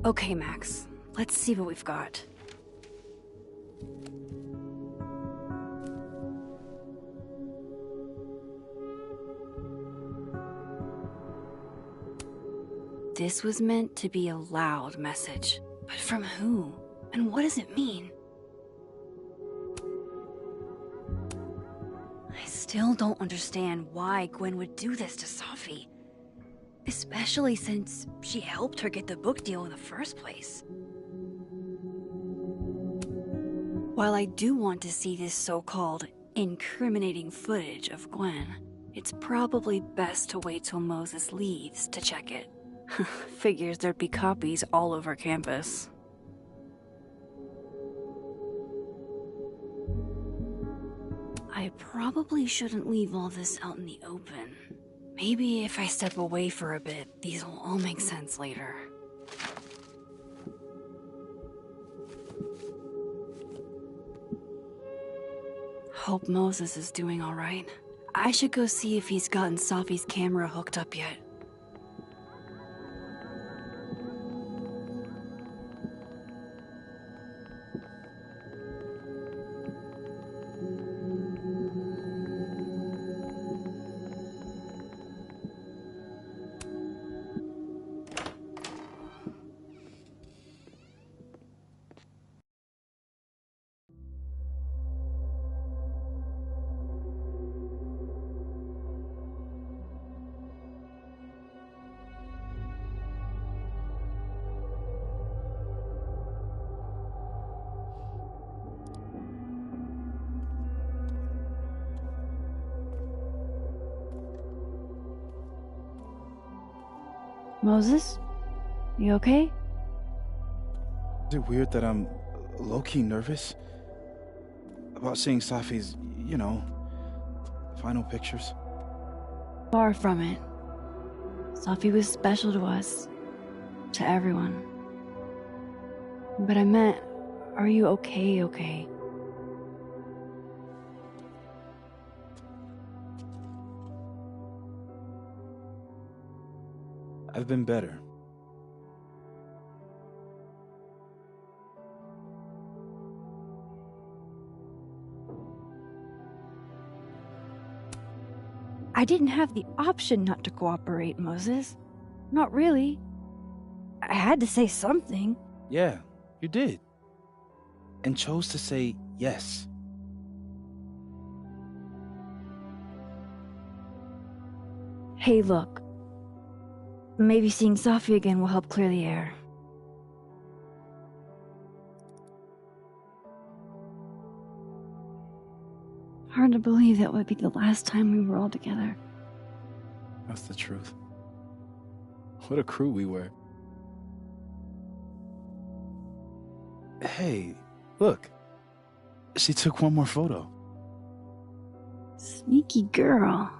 Okay, Max. Let's see what we've got. This was meant to be a loud message. But from who? And what does it mean? I still don't understand why Gwen would do this to Safi. Especially since she helped her get the book deal in the first place. While I do want to see this so-called incriminating footage of Gwen, it's probably best to wait till Moses leaves to check it. Figures there'd be copies all over campus. I probably shouldn't leave all this out in the open. Maybe if I step away for a bit, these will all make sense later. Hope Moses is doing all right. I should go see if he's gotten Safi's camera hooked up yet. Moses? You okay? Is it weird that I'm low-key nervous about seeing Safi's, final pictures? Far from it. Safi was special to us. To everyone. But I meant, are you okay? I've been better. I didn't have the option not to cooperate, Moses. Not really. I had to say something. Yeah, you did. And chose to say yes. Hey, look. Maybe seeing Safi again will help clear the air. Hard to believe that would be the last time we were all together. That's the truth. What a crew we were. Hey, look. She took one more photo. Sneaky girl.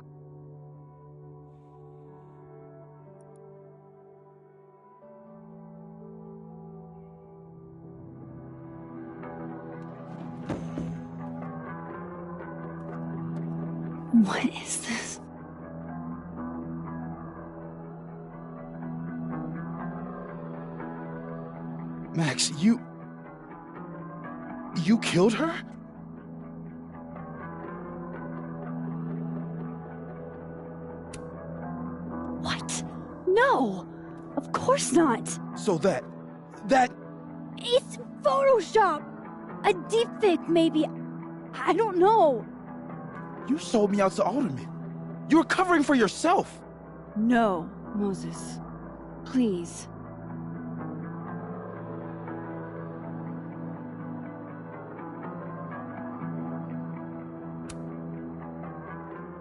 What is this? Max, you killed her? What? No! Of course not! So that... It's Photoshop! A deepfake, maybe. I don't know. You sold me out to Alderman. You were covering for yourself. No, Moses. Please.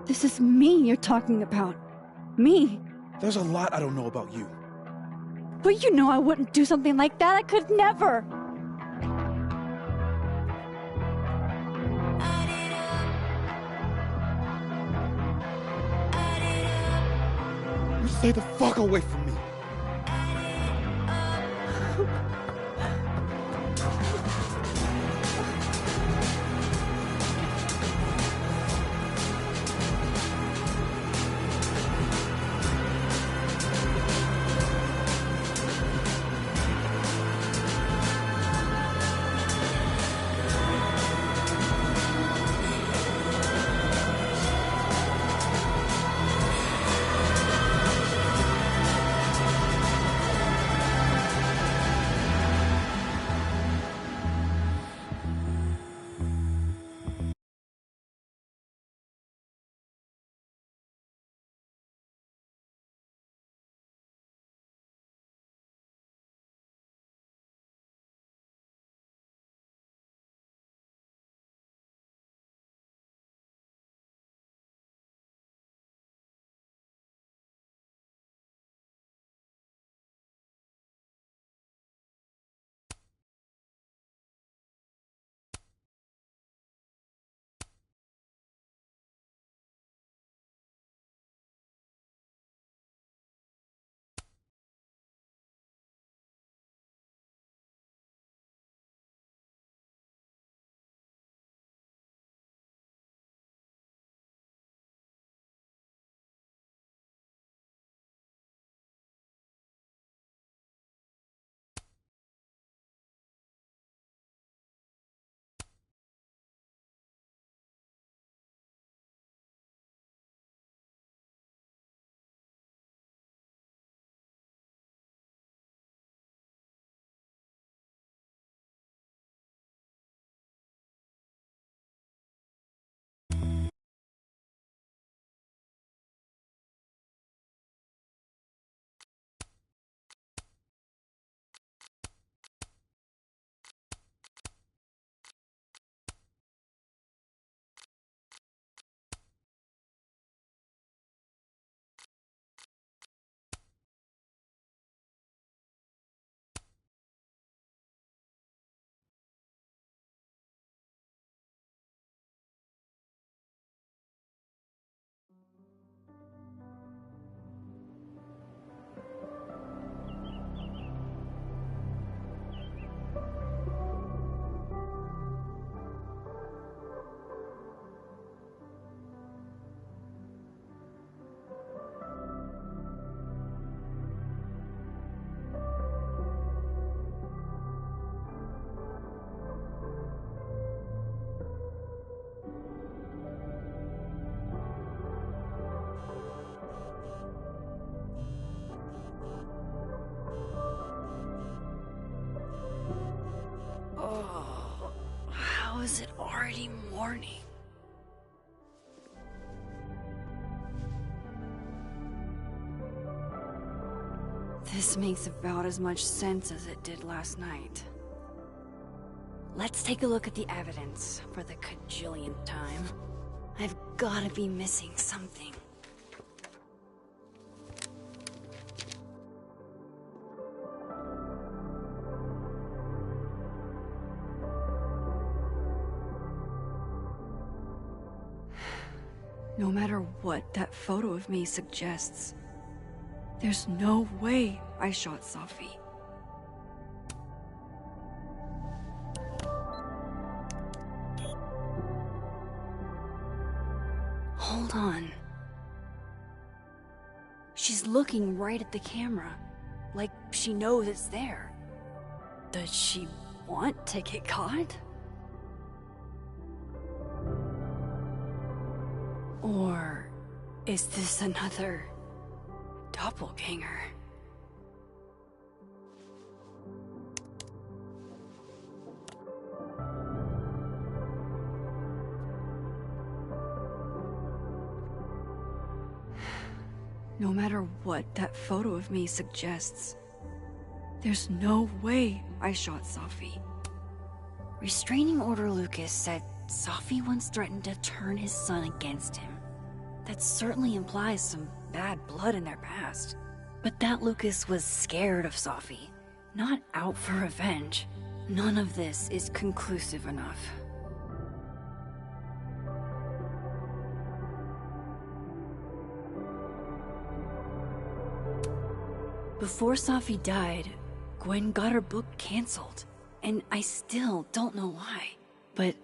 This is me you're talking about. Me. There's a lot I don't know about you. But you know I wouldn't do something like that. I could never. You stay the fuck away from me. How is it already morning? This makes about as much sense as it did last night. Let's take a look at the evidence for the cajillionth time. I've gotta be missing something. No matter what that photo of me suggests, there's no way I shot Safi. Hold on. She's looking right at the camera, like she knows it's there. Does she want to get caught? Or is this another doppelganger? No matter what that photo of me suggests, there's no way I shot Safi. Restraining Order Lucas said Safi once threatened to turn his son against him. That certainly implies some bad blood in their past. But that Lucas was scared of Safi, not out for revenge. None of this is conclusive enough. Before Safi died, Gwen got her book canceled, and I still don't know why. But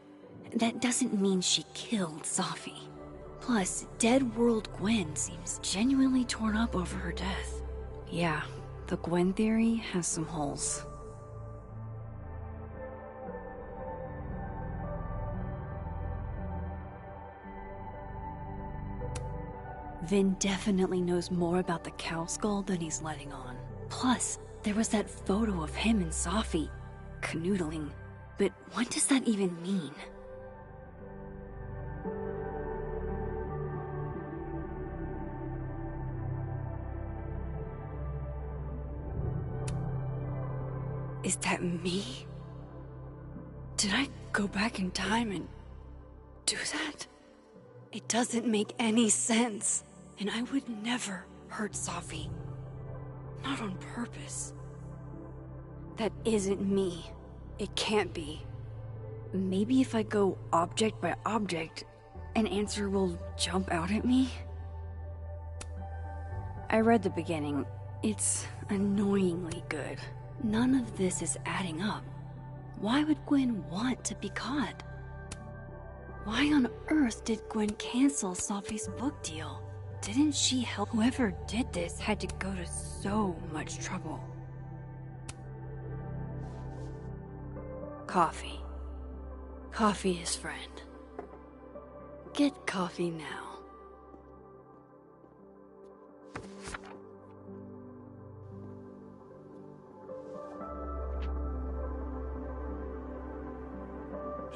that doesn't mean she killed Safi. Plus, Dead World Gwen seems genuinely torn up over her death. Yeah, the Gwen theory has some holes. Vin definitely knows more about the cow skull than he's letting on. Plus, there was that photo of him and Safi canoodling. But what does that even mean? Is that me? Did I go back in time and do that? It doesn't make any sense. And I would never hurt Safi. Not on purpose. That isn't me. It can't be. Maybe if I go object by object, an answer will jump out at me? I read the beginning. It's annoyingly good. None of this is adding up. Why would Gwen want to be caught? Why on earth did Gwen cancel Safi's book deal? Didn't she help? Whoever did this had to go to so much trouble. Coffee. Coffee his friend. Get coffee now.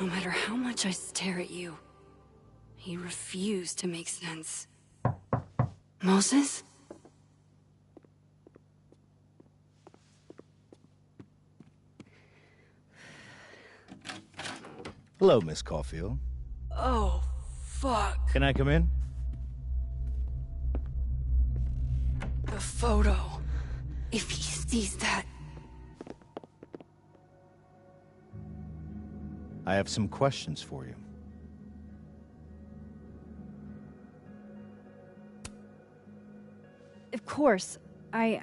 No matter how much I stare at you, he refused to make sense. Moses? Hello, Miss Caulfield. Oh, fuck. Can I come in? The photo. If he sees that... I have some questions for you. Of course. I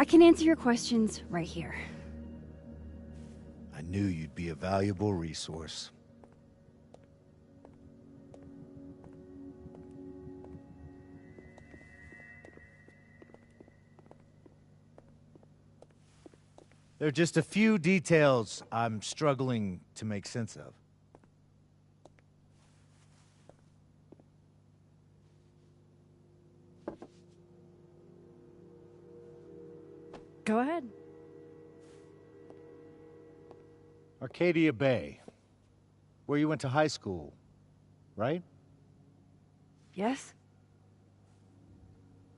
can answer your questions right here. I knew you'd be a valuable resource. There are just a few details I'm struggling to make sense of. Go ahead. Arcadia Bay. Where you went to high school, right? Yes?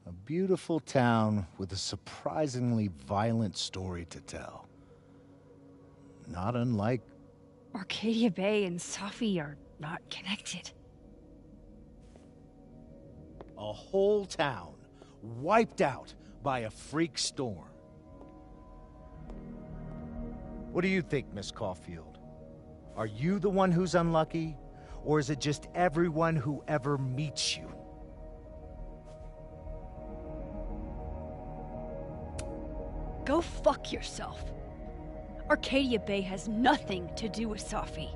A beautiful town with a surprisingly violent story to tell. Not unlike... Arcadia Bay and Safi are not connected. A whole town wiped out by a freak storm. What do you think, Miss Caulfield? Are you the one who's unlucky, or is it just everyone who ever meets you? Go fuck yourself. Arcadia Bay has nothing to do with Safi.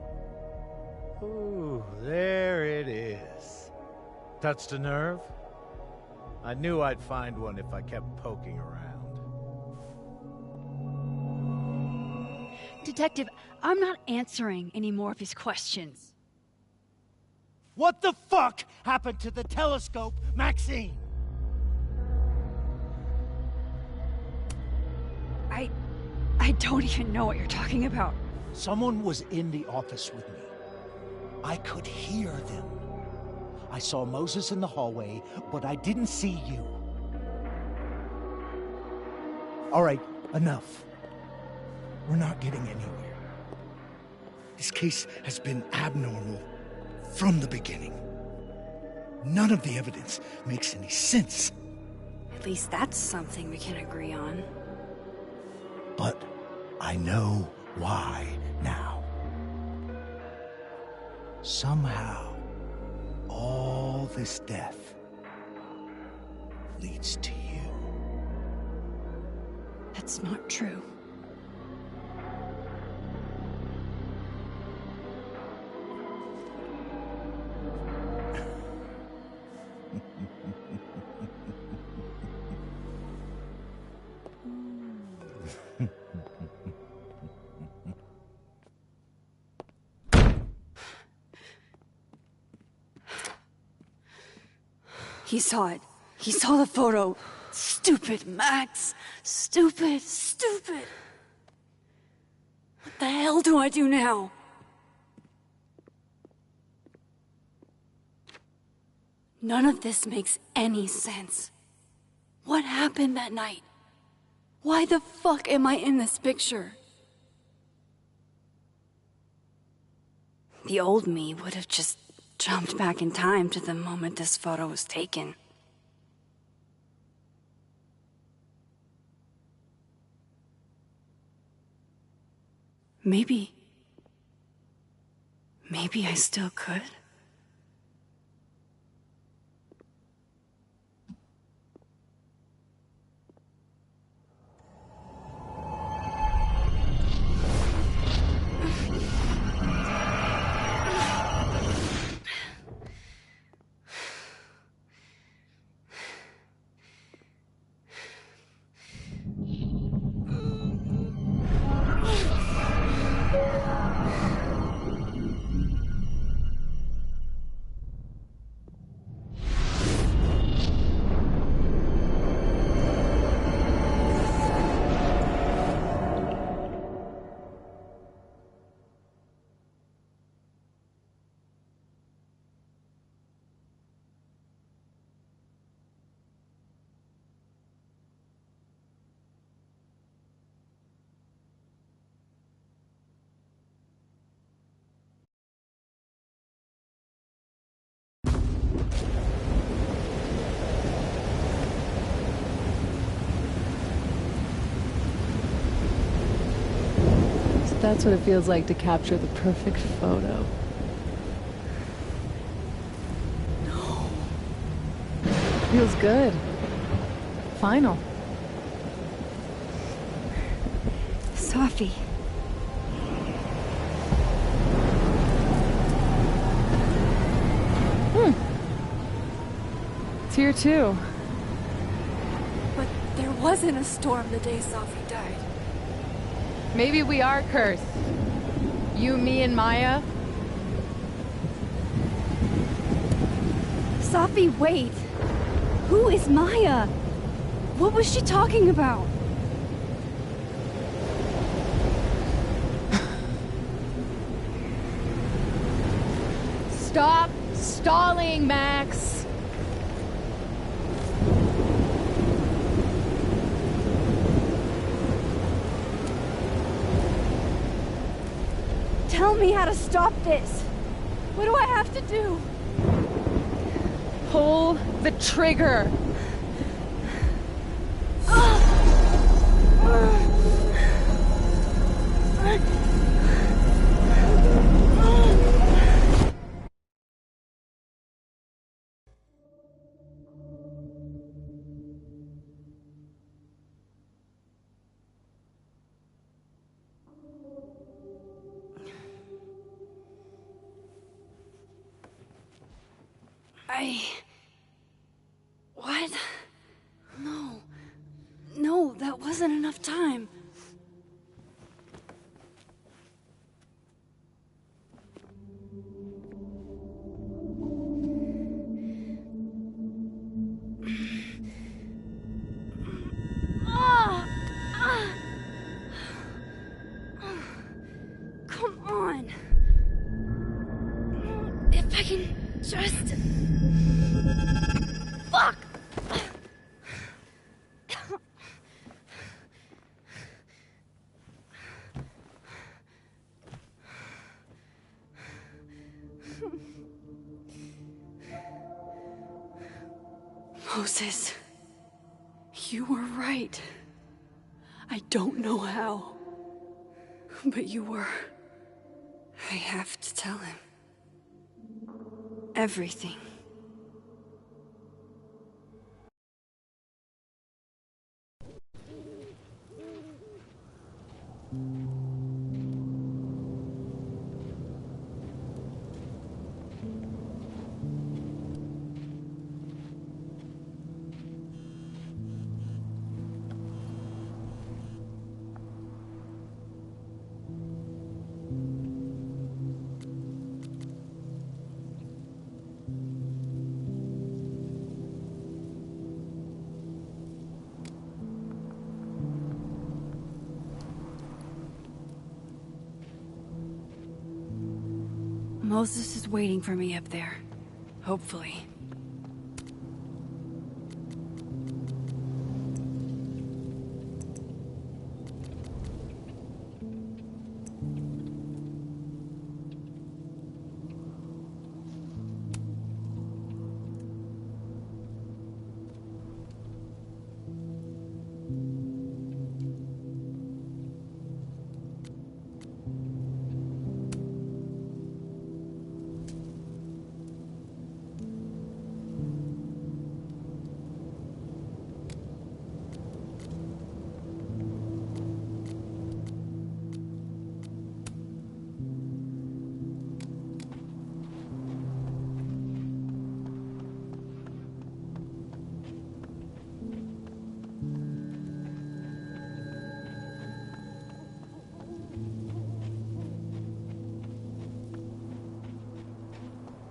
Ooh, there it is. Touched a nerve? I knew I'd find one if I kept poking around. Detective, I'm not answering any more of his questions. What the fuck happened to the telescope, Maxine? I don't even know what you're talking about. Someone was in the office with me. I could hear them. I saw Moses in the hallway, but I didn't see you. All right, enough. We're not getting anywhere. This case has been abnormal from the beginning. None of the evidence makes any sense. At least that's something we can agree on. But I know why now. Somehow, all this death leads to you. That's not true. He saw it. He saw the photo. Stupid, Max. Stupid, stupid. What the hell do I do now? None of this makes any sense. What happened that night? Why the fuck am I in this picture? The old me would have just jumped back in time to the moment this photo was taken. Maybe I still could. That's what it feels like to capture the perfect photo. No. Feels good. Final. Safi. It's here too. But there wasn't a storm the day Safi died. Maybe we are cursed. You, me, and Maya. Safi, wait. Who is Maya? What was she talking about? Stop stalling, Max! Tell me how to stop this. What do I have to do? Pull the trigger. What? No, that wasn't enough time. Come on. If I can just... Fuck! Moses, you were right. I don't know how, but you were. I have to tell him everything. Moses is waiting for me up there. Hopefully.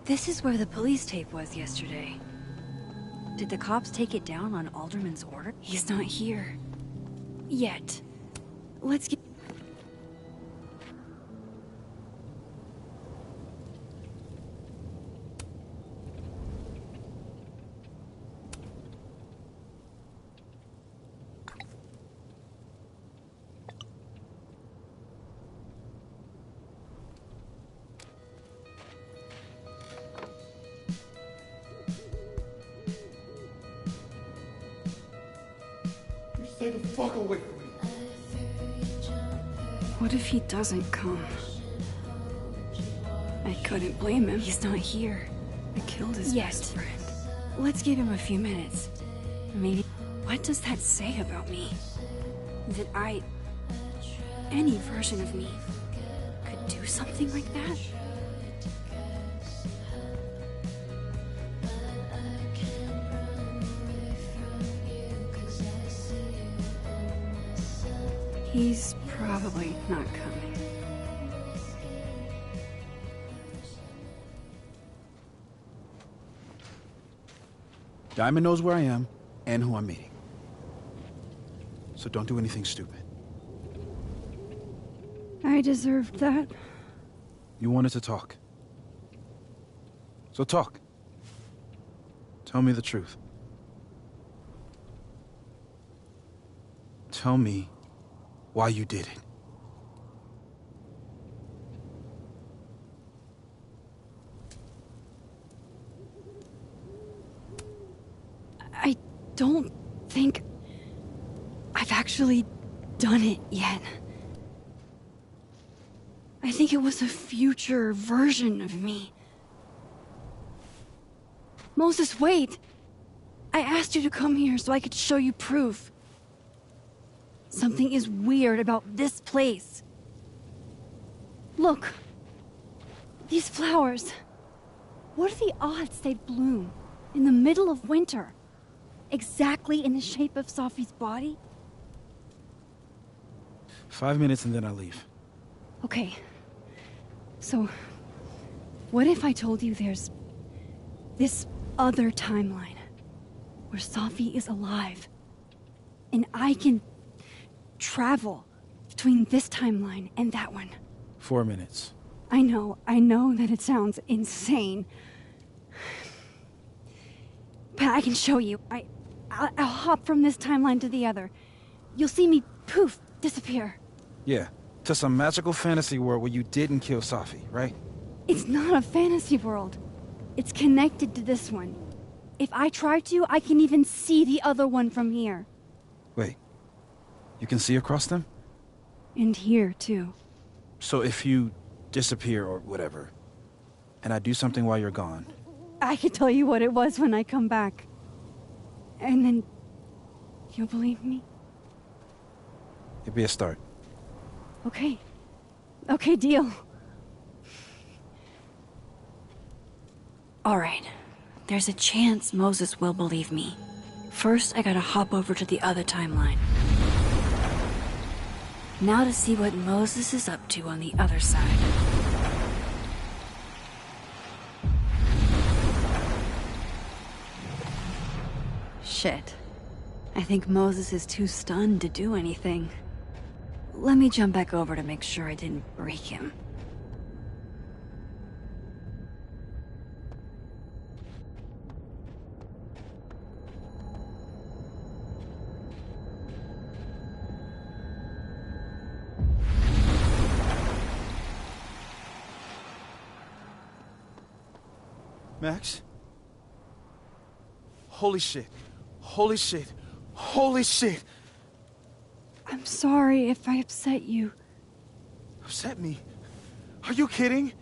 This is where the police tape was yesterday. Did the cops take it down on Alderman's order? He's not here. Yet. Let's get... Stay the fuck away from me. What if he doesn't come? I couldn't blame him. He's not here. I killed his best friend. Let's give him a few minutes. Maybe... What does that say about me? That I... Any version of me could do something like that? He's probably not coming. Diamond knows where I am and who I'm meeting. So don't do anything stupid. I deserved that. You wanted to talk. So talk. Tell me the truth. Tell me why you did it. I don't think I've actually done it yet. I think it was a future version of me. Moses, wait! I asked you to come here so I could show you proof. Something is weird about this place. Look. These flowers. What are the odds they'd bloom in the middle of winter? Exactly in the shape of Sophie's body? 5 minutes and then I leave. Okay. So, what if I told you there's this other timeline where Sophie is alive and I can travel between this timeline and that one? 4 minutes. I know that it sounds insane. But I can show you. I'll hop from this timeline to the other. You'll see me, poof, disappear. Yeah, to some magical fantasy world where you didn't kill Safi, right? It's not a fantasy world. It's connected to this one. If I try to, I can even see the other one from here. Wait, you can see across them? And here, too. So if you disappear or whatever, and I do something while you're gone... I can tell you what it was when I come back. And then... you'll believe me? It'd be a start. Okay. Okay, deal. Alright. There's a chance Moses will believe me. First, I gotta hop over to the other timeline. Now to see what Moses is up to on the other side. Shit. I think Moses is too stunned to do anything. Let me jump back over to make sure I didn't break him. Max? Holy shit. Holy shit. Holy shit! I'm sorry if I upset you. Upset me? Are you kidding?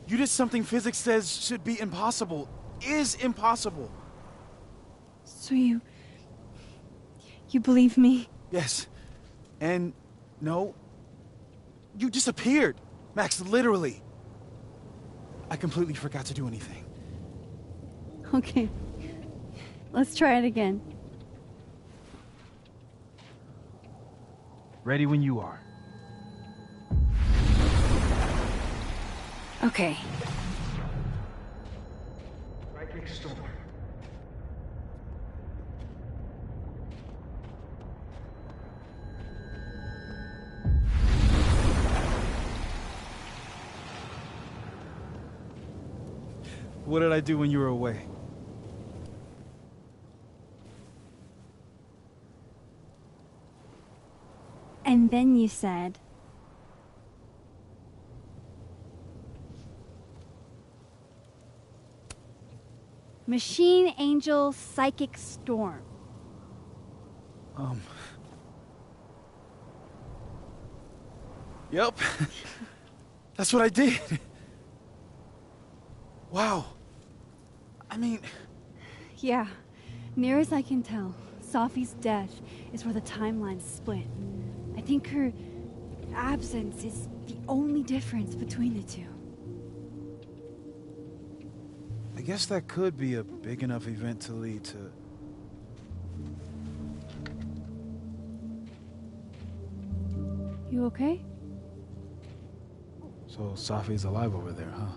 You did something physics says should be impossible. Is impossible. So you believe me? Yes. And no. You disappeared. Max, literally. I completely forgot to do anything. Okay. Let's try it again. Ready when you are. Okay. Right next door. What did I do when you were away? And then you said... Machine Angel Psychic Storm. Yep. That's what I did. Wow. I mean... Yeah. Near as I can tell, Sophie's death is where the timelines split. I think her absence is the only difference between the two. I guess that could be a big enough event to lead to... You okay? So Safi's alive over there, huh?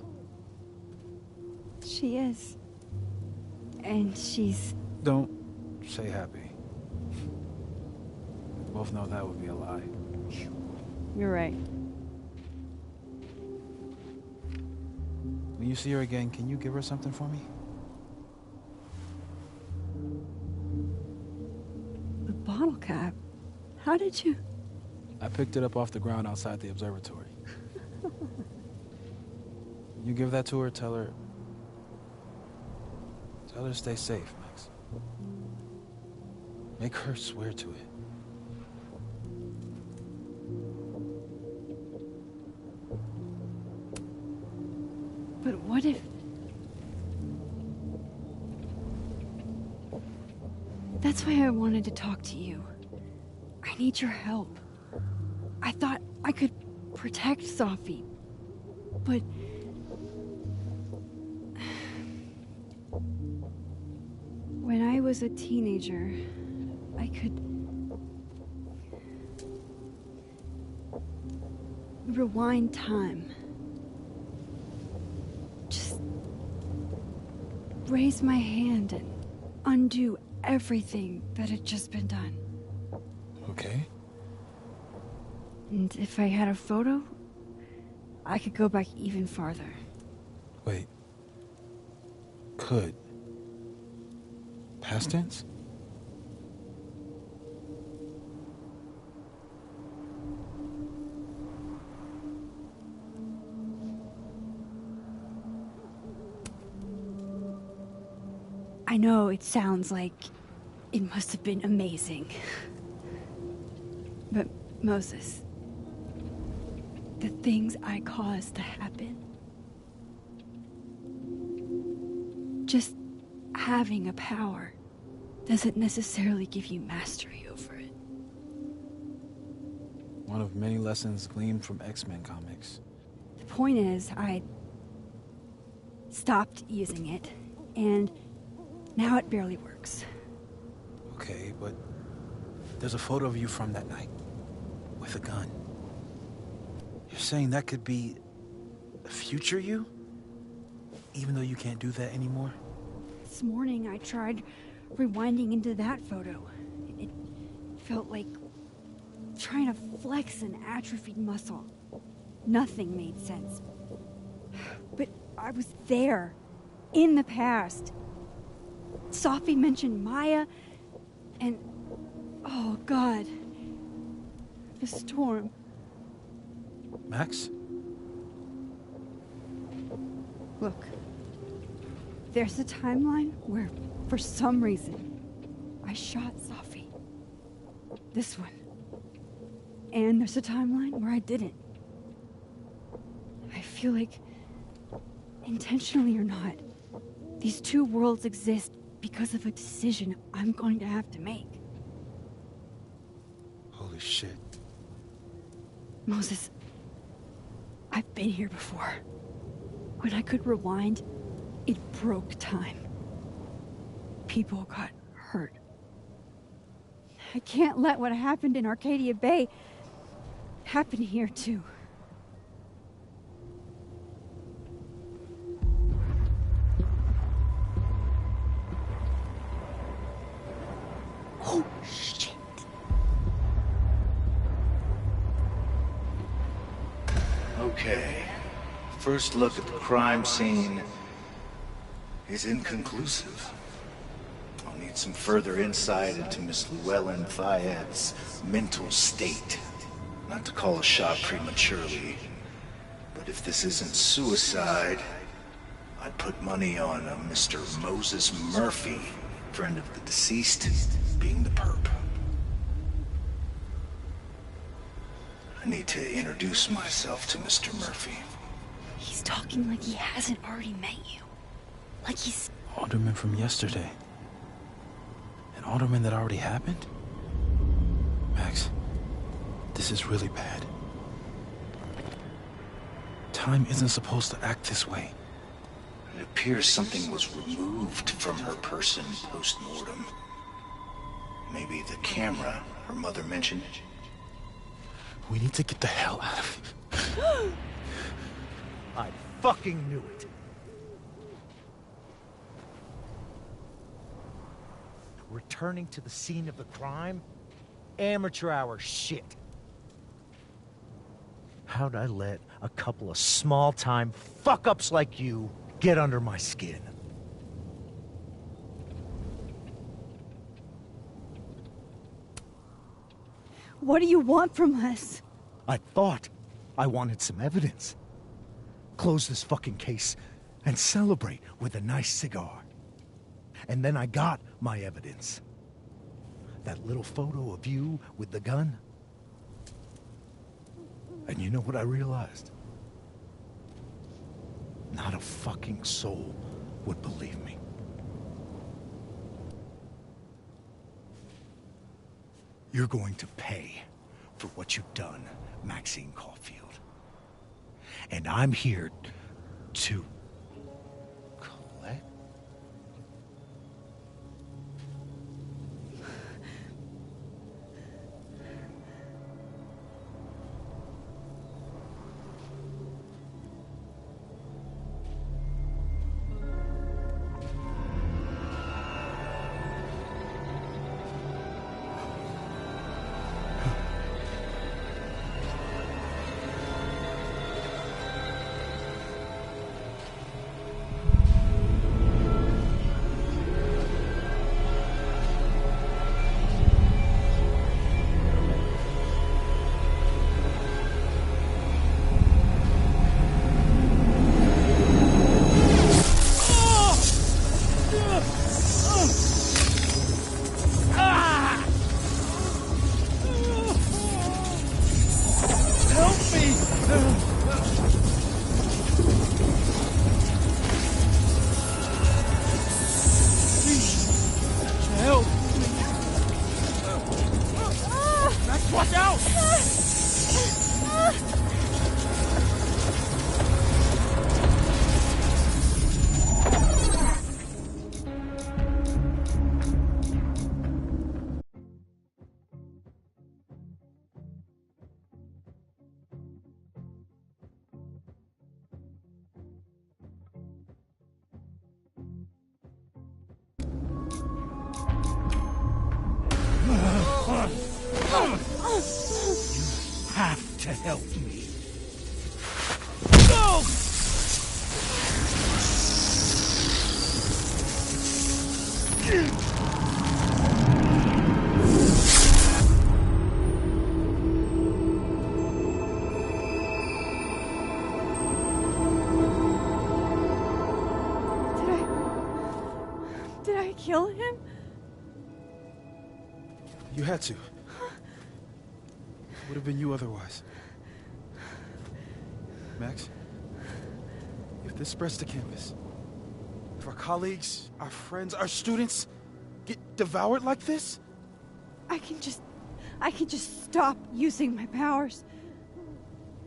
She is. And she's... Don't say happy. We both know that would be a lie. You're right. We When you see her again, can you give her something for me? The bottle cap? How did you... I picked it up off the ground outside the observatory. You give that to her, tell her to stay safe, Max. Make her swear to it. But what if... That's why I wanted to talk to you. I need your help. I thought I could protect Safi, but... When I was a teenager, I could... rewind time. Just... raise my hand and undo everything that had just been done. Okay. And if I had a photo, I could go back even farther. Wait. Could. Past tense? I know it sounds like it must have been amazing. But Moses, the things I caused to happen, just having a power doesn't necessarily give you mastery over it. One of many lessons gleaned from X-Men comics. The point is, I stopped using it, and now it barely works. Okay, but there's a photo of you from that night with a gun. You're saying that could be a future you? Even though you can't do that anymore? This morning I tried rewinding into that photo. It felt like trying to flex an atrophied muscle. Nothing made sense. But I was there, in the past. Safi mentioned Maya, and... oh, God. The storm. Max? Look. There's a timeline where, for some reason, I shot Safi. This one. And there's a timeline where I didn't. I feel like, intentionally or not, these two worlds exist because of a decision I'm going to have to make. Holy shit. Moses, I've been here before. When I could rewind, it broke time. People got hurt. I can't let what happened in Arcadia Bay happen here, too. Oh, shit. Okay. First look at the crime scene is inconclusive. I'll need some further insight into Miss Llewellyn Fayette's mental state. Not to call a shot prematurely, but if this isn't suicide, I'd put money on a Mr. Moses Murphy, friend of the deceased, being the perp. I need to introduce myself to Mr. Murphy. He's talking like he hasn't already met you. Like he's... Alderman from yesterday. An alderman that already happened? Max, this is really bad. Time isn't supposed to act this way. It appears something was removed from her person post-mortem. Maybe the camera her mother mentioned. We need to get the hell out of here. I fucking knew it. Returning to the scene of the crime? Amateur hour shit. How'd I let a couple of small-time fuck-ups like you get under my skin? What do you want from us? I thought I wanted some evidence. Close this fucking case and celebrate with a nice cigar. And then I got my evidence. That little photo of you with the gun. And you know what I realized? Not a fucking soul would believe me. You're going to pay for what you've done, Maxine Caulfield. And I'm here to collect. Have to help me. Go! Did I kill him? You had to. Would have been you otherwise. Max, if this spreads to campus, if our colleagues, our friends, our students get devoured like this, I can just stop using my powers.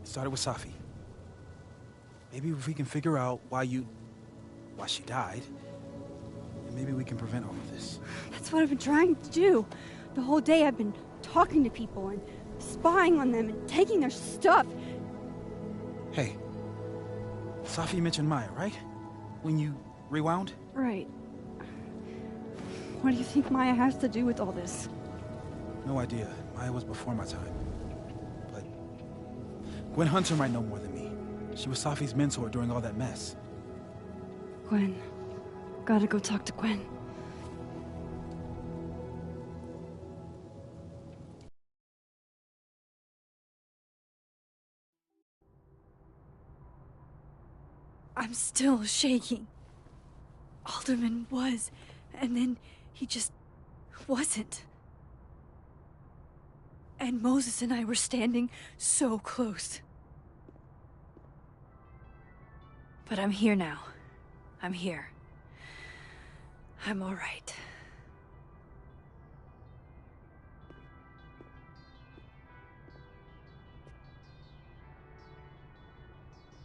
it started with Safi. Maybe if we can figure out why she died, and maybe we can prevent all of this. That's what I've been trying to do. The whole day I've been talking to people and spying on them and taking their stuff. Hey, Safi mentioned Maya, right? When you rewound? Right. What do you think Maya has to do with all this? No idea. Maya was before my time. But Gwen Hunter might know more than me. She was Safi's mentor during all that mess. Gwen. Gotta go talk to Gwen. I'm still shaking. Alderman was, and then he just wasn't. And Moses and I were standing so close. But I'm here now. I'm here. I'm all right.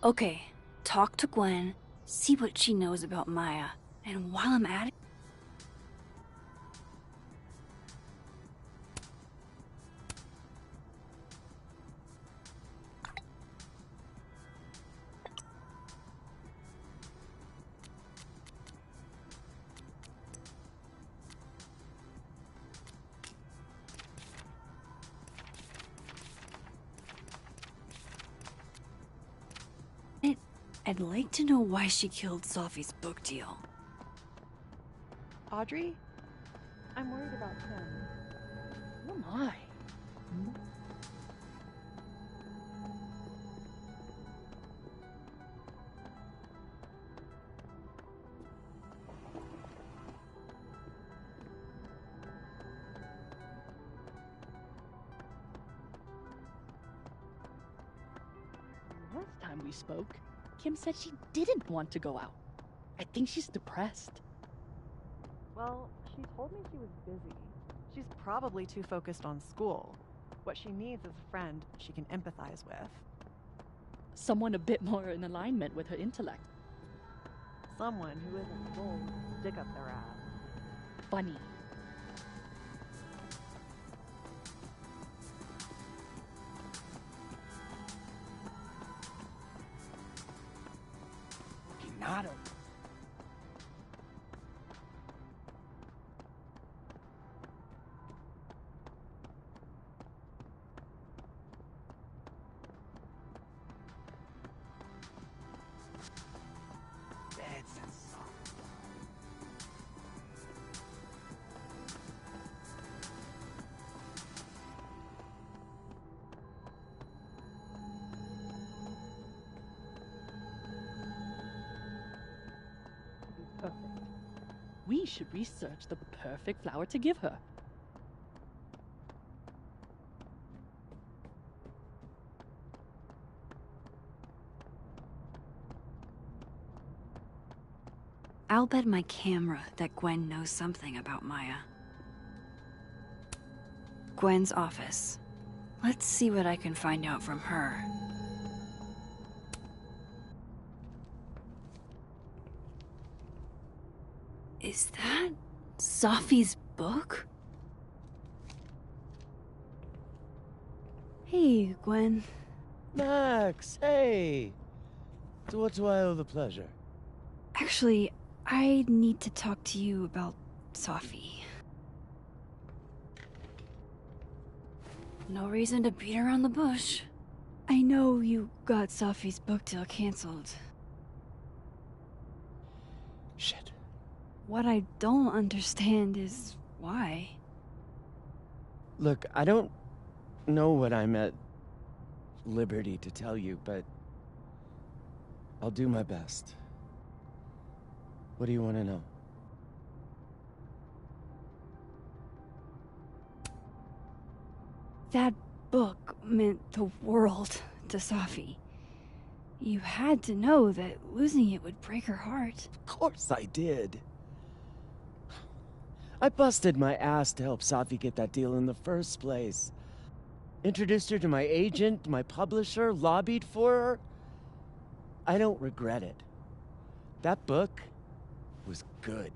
Okay, talk to Gwen, see what she knows about Maya, and while I'm at it... I'd like to know why she killed Sophie's book deal. Audrey? I'm worried about Tim. Who am I? Last time we spoke, Kim said she didn't want to go out. I think she's depressed. Well, she told me she was busy. She's probably too focused on school. What she needs is a friend she can empathize with. Someone a bit more in alignment with her intellect. Someone who isn't full stick up their ass. Funny. Not Perfect. We should research the perfect flower to give her. I'll bet my camera that Gwen knows something about Maya. Gwen's office. Let's see what I can find out from her. Is that Sophie's book? Hey, Gwen. Max, hey! To what do I owe the pleasure? Actually, I need to talk to you about Sophie. No reason to beat around the bush. I know you got Sophie's book deal canceled. Shit. What I don't understand is why. Look, I don't know what I'm at liberty to tell you, but I'll do my best. What do you want to know? That book meant the world to Sophie. You had to know that losing it would break her heart. Of course I did. I busted my ass to help Sophie get that deal in the first place. Introduced her to my agent, my publisher, lobbied for her. I don't regret it. That book was good.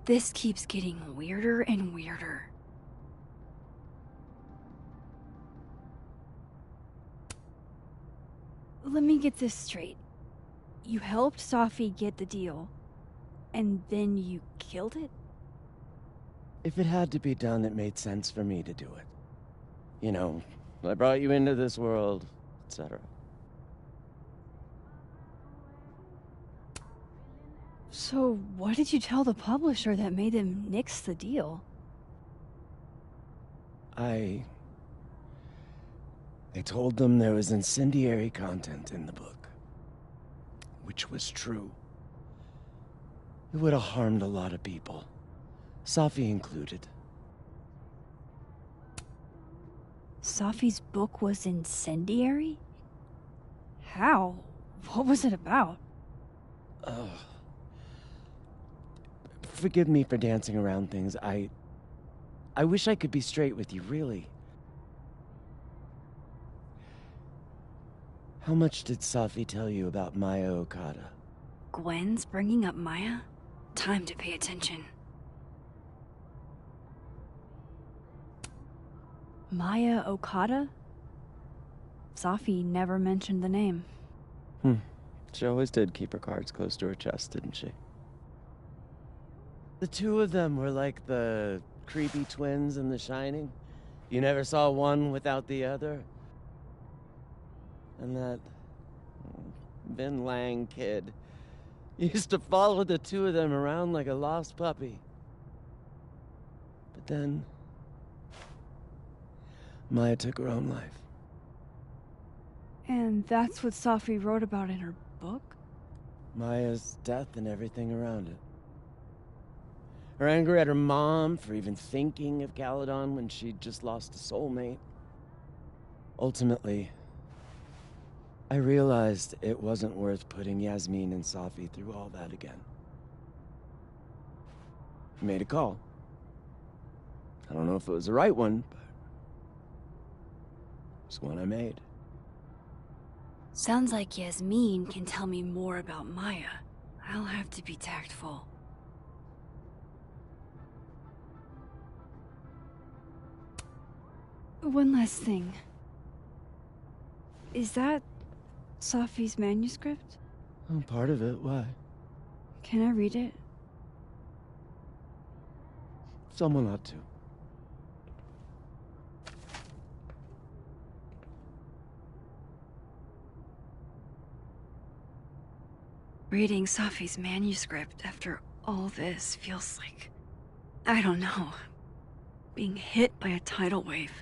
This keeps getting weirder and weirder. Let me get this straight. You helped Sophie get the deal, and then you killed it? If it had to be done, it made sense for me to do it. You know, I brought you into this world, etc. So, what did you tell the publisher that made them nix the deal? I told them there was incendiary content in the book. Which was true. It would have harmed a lot of people. Sophie included. Sophie's book was incendiary? How? What was it about? Ugh. Forgive me for dancing around things. I wish I could be straight with you, really. How much did Sophie tell you about Maya Okada? Gwen's bringing up Maya? Time to pay attention. Maya Okada? Sophie never mentioned the name. She always did keep her cards close to her chest, didn't she? The two of them were like the creepy twins in The Shining. You never saw one without the other. And that Vin Lang kid. Used to follow the two of them around like a lost puppy. But then, Maya took her own life. And that's what Safi wrote about in her book? Maya's death and everything around it. Her anger at her mom for even thinking of Caledon when she'd just lost a soulmate. Ultimately, I realized it wasn't worth putting Yasmin and Safi through all that again. I made a call. I don't know if it was the right one, but it's one I made. Sounds like Yasmin can tell me more about Maya. I'll have to be tactful. One last thing. Is that Safi's manuscript? Oh, part of it. Why? Can I read it? Someone ought to. Reading Safi's manuscript after all this feels like, I don't know, being hit by a tidal wave.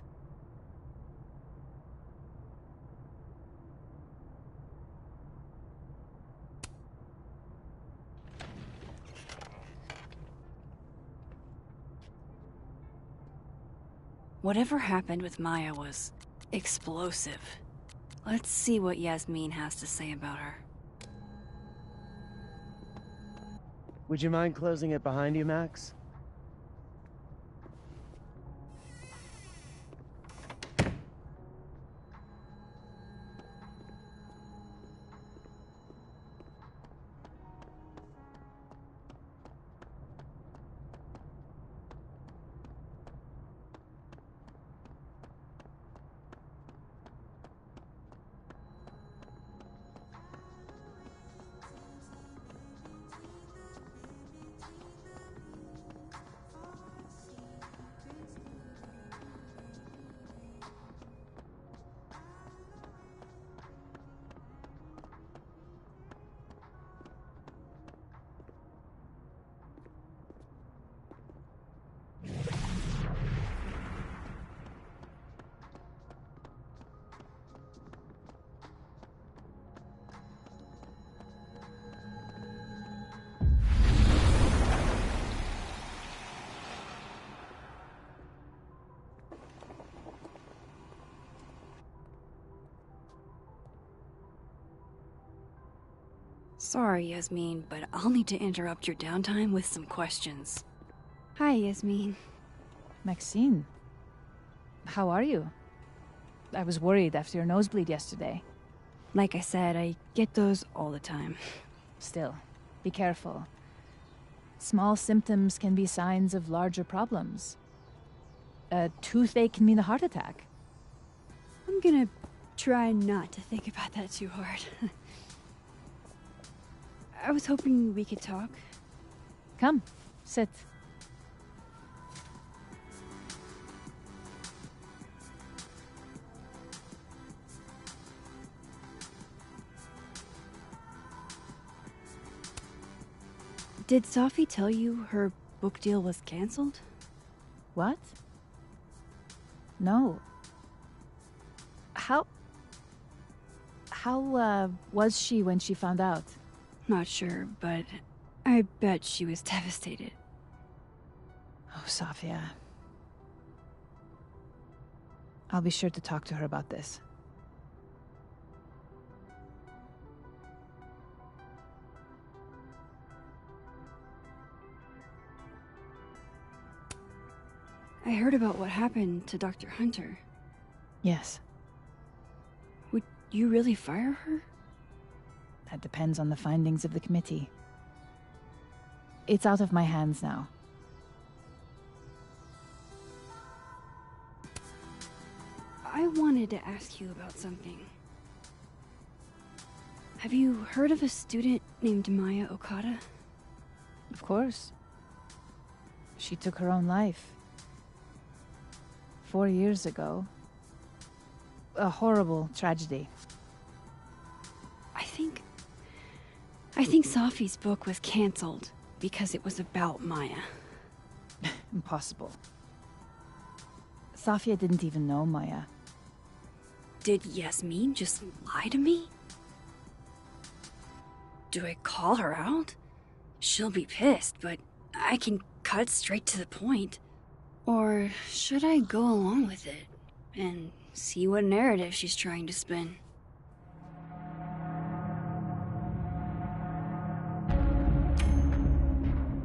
Whatever happened with Maya was explosive. Let's see what Yasmin has to say about her. Would you mind closing it behind you, Max? Sorry, Yasmin, but I'll need to interrupt your downtime with some questions. Hi, Yasmin. Maxine. How are you? I was worried after your nosebleed yesterday. Like I said, I get those all the time. Still, be careful. Small symptoms can be signs of larger problems. A toothache can mean a heart attack. I'm gonna try not to think about that too hard. I was hoping we could talk. Come, sit. Did Safi tell you her book deal was canceled? What? No. How was she when she found out? Not sure, but I bet she was devastated. Oh, Safia. I'll be sure to talk to her about this. I heard about what happened to Dr. Hunter. Yes. Would you really fire her? That depends on the findings of the committee. It's out of my hands now. I wanted to ask you about something. Have you heard of a student named Maya Okada? Of course. She took her own life. 4 years ago. A horrible tragedy. I think I think Safi's book was cancelled because it was about Maya. Impossible. Safia didn't even know Maya. Did Yasmin just lie to me? Do I call her out? She'll be pissed, but I can cut straight to the point. Or should I go along with it and see what narrative she's trying to spin?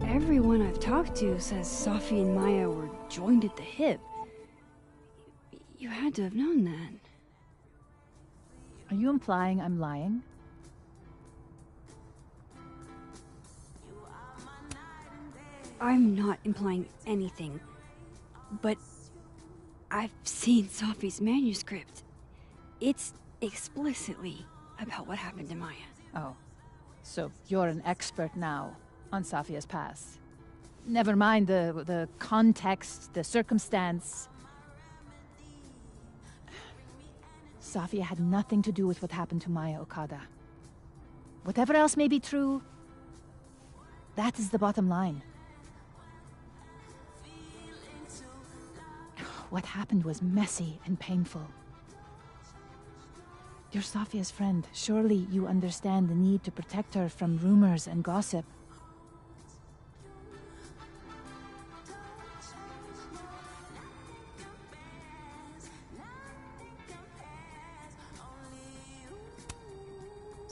Everyone I've talked to says Safi and Maya were joined at the hip. You had to have known that. Are you implying I'm lying? I'm not implying anything, but I've seen Safi's manuscript. It's explicitly about what happened to Maya. Oh, so you're an expert now on Safia's past. Never mind the context, the circumstance. Safia had nothing to do with what happened to Maya Okada. Whatever else may be true, that is the bottom line. What happened was messy and painful. You're Safia's friend. Surely you understand the need to protect her from rumors and gossip.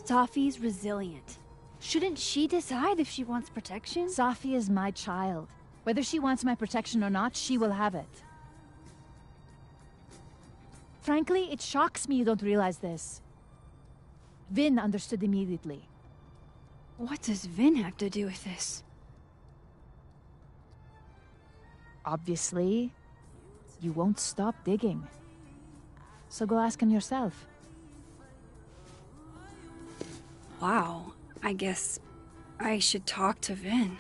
Safi's resilient. Shouldn't she decide if she wants protection? Safi is my child. Whether she wants my protection or not, she will have it. Frankly, it shocks me you don't realize this. Vin understood immediately. What does Vin have to do with this? Obviously, you won't stop digging. So go ask him yourself. Wow, I guess I should talk to Vin.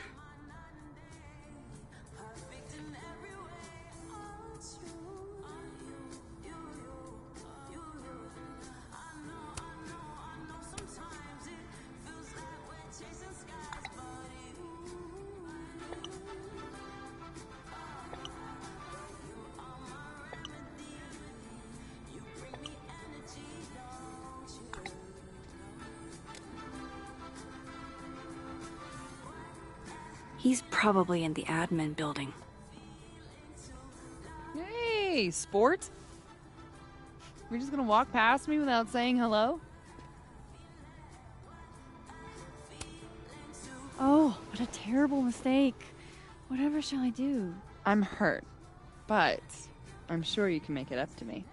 He's probably in the admin building. Hey, sport? You're just gonna walk past me without saying hello? Oh, what a terrible mistake. Whatever shall I do? I'm hurt, but I'm sure you can make it up to me.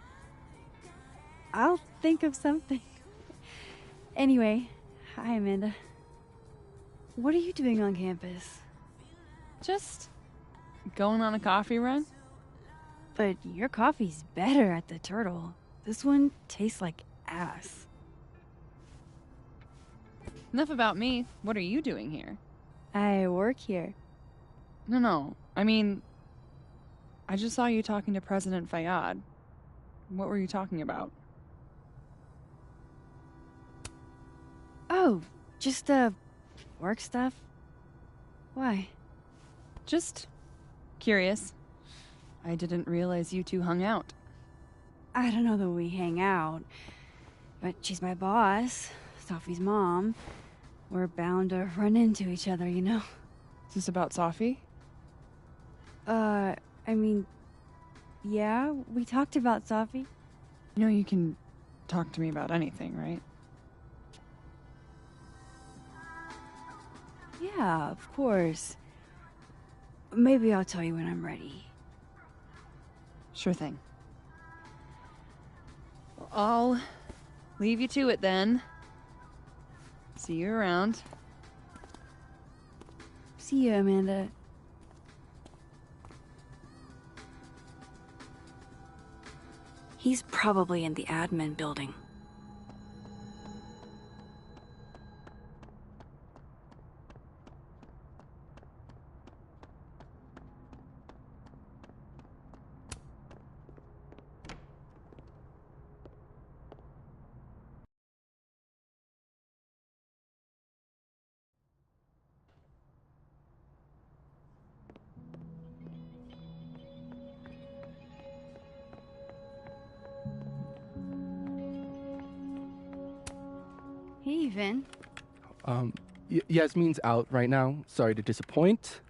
I'll think of something. Anyway, hi Amanda. What are you doing on campus? Just going on a coffee run? But your coffee's better at the Turtle. This one tastes like ass. Enough about me. What are you doing here? I work here. No. I mean, I just saw you talking to President Fayyad. What were you talking about? Oh, just, work stuff? Why? Just curious. I didn't realize you two hung out. I don't know that we hang out, but she's my boss, Safi's mom. We're bound to run into each other, you know? Is this about Safi? I mean, yeah, we talked about Safi. You know you can talk to me about anything, right? Yeah, of course. Maybe I'll tell you when I'm ready. Sure thing. Well, I'll leave you to it then. See you around. See you, Amanda. He's probably in the admin building. Hey, Vin. Yasmin's out right now. Sorry to disappoint.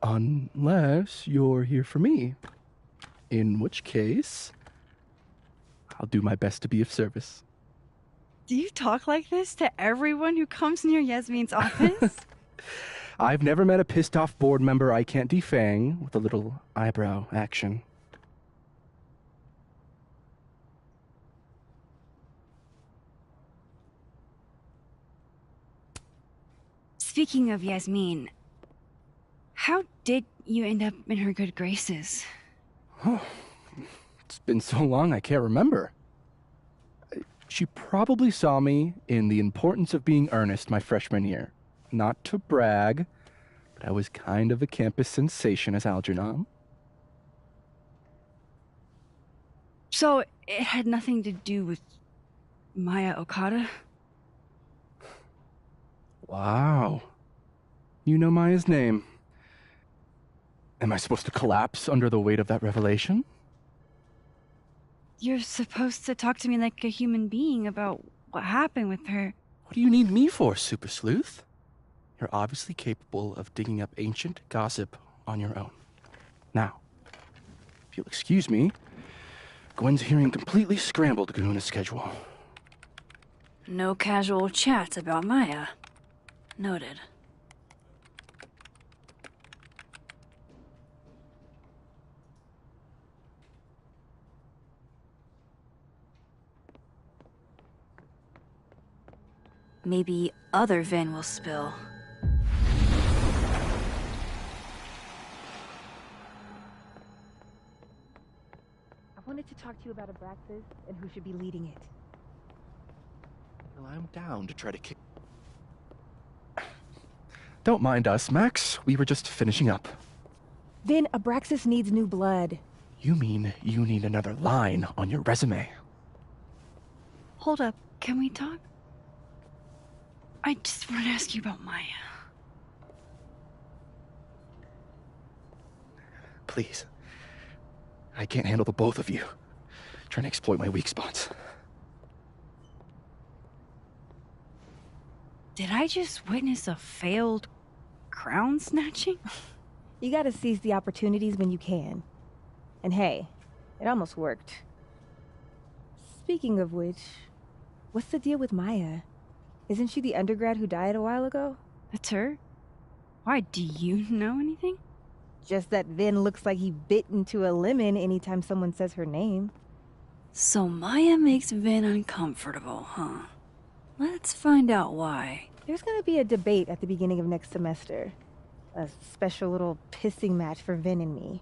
Unless you're here for me. In which case, I'll do my best to be of service. Do you talk like this to everyone who comes near Yasmin's office? I've never met a pissed off board member I can't defang with a little eyebrow action. Speaking of Yasmin, how did you end up in her good graces? Oh, it's been so long I can't remember. She probably saw me in The Importance of Being Earnest my freshman year. Not to brag, but I was kind of a campus sensation as Algernon. So it had nothing to do with Maya Okada? Wow. You know Maya's name. Am I supposed to collapse under the weight of that revelation? You're supposed to talk to me like a human being about what happened with her. What do you need me for, Super Sleuth? You're obviously capable of digging up ancient gossip on your own. Now, if you'll excuse me, Gwen's hearing completely scrambled Kahuna schedule. No casual chats about Maya. Noted. Maybe other Vin will spill. I wanted to talk to you about Abraxas and who should be leading it. Well, I'm down to try to kick... Don't mind us, Max. We were just finishing up. Vin, Abraxas needs new blood. You mean you need another line on your resume? Hold up, can we talk? I just want to ask you about Maya. Please. I can't handle the both of you trying to exploit my weak spots. Did I just witness a failed crown snatching? You gotta seize the opportunities when you can. And hey, it almost worked. Speaking of which, what's the deal with Maya? Isn't she the undergrad who died a while ago? That's her? Why, do you know anything? Just that Vin looks like he bit into a lemon anytime someone says her name. So Maya makes Vin uncomfortable, huh? Let's find out why. There's gonna be a debate at the beginning of next semester. A special little pissing match for Vin and me.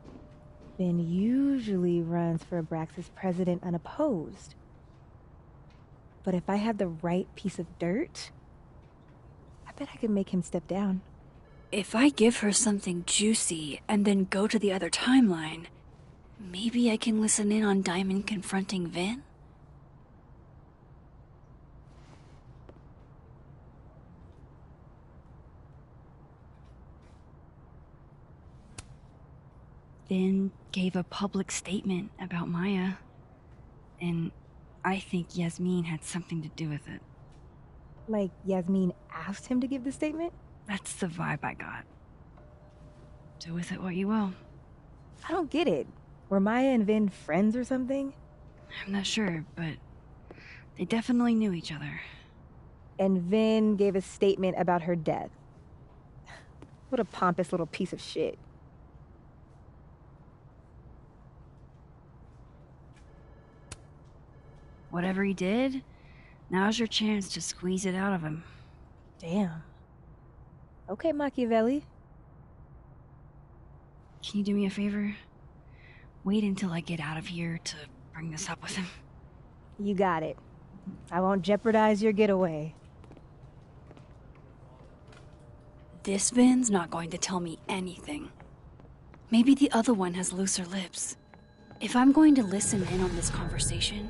Vin usually runs for Abraxas president unopposed. But if I had the right piece of dirt, I bet I could make him step down. If I give her something juicy and then go to the other timeline, maybe I can listen in on Diamond confronting Vin? Vin gave a public statement about Maya, and I think Yasmin had something to do with it. Like Yasmin asked him to give the statement? That's the vibe I got. Do with it what you will. I don't get it. Were Maya and Vin friends or something? I'm not sure, but they definitely knew each other. And Vin gave a statement about her death. What a pompous little piece of shit. Whatever he did, now's your chance to squeeze it out of him. Damn. Okay, Machiavelli. Can you do me a favor? Wait until I get out of here to bring this up with him. You got it. I won't jeopardize your getaway. This Vin's not going to tell me anything. Maybe the other one has looser lips. If I'm going to listen in on this conversation,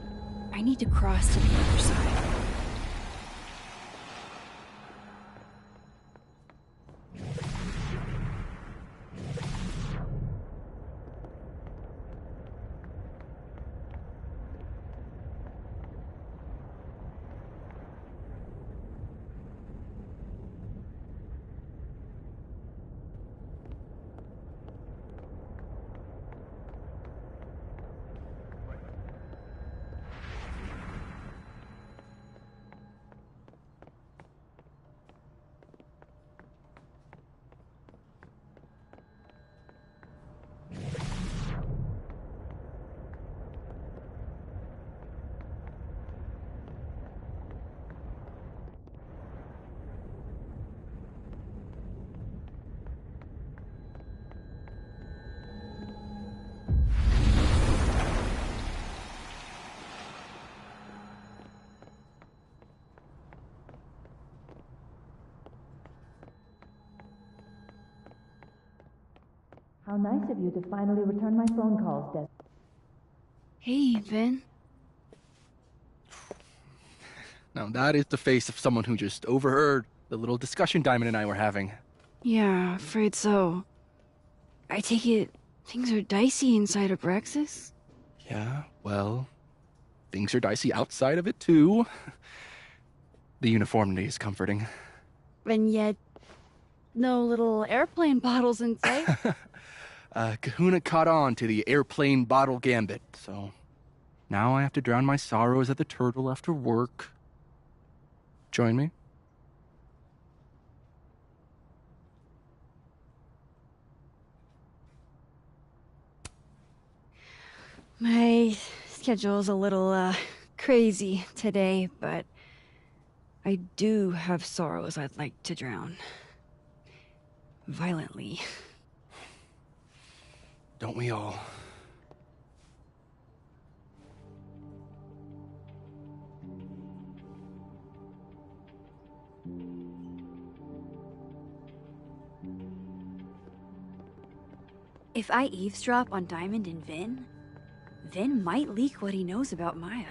I need to cross to the other side. How nice of you to finally return my phone calls, Des. Hey, Vin. Now that is the face of someone who just overheard the little discussion Diamond and I were having. Yeah, afraid so. I take it things are dicey inside of Abraxas? Yeah, well, things are dicey outside of it too. The uniformity is comforting. And yet, no little airplane bottles in sight. Kahuna caught on to the airplane bottle gambit, so now I have to drown my sorrows at the Turtle after work. Join me? My schedule's a little, crazy today, but I do have sorrows I'd like to drown. Violently. Don't we all? If I eavesdrop on Diamond and Vin, Vin might leak what he knows about Maya.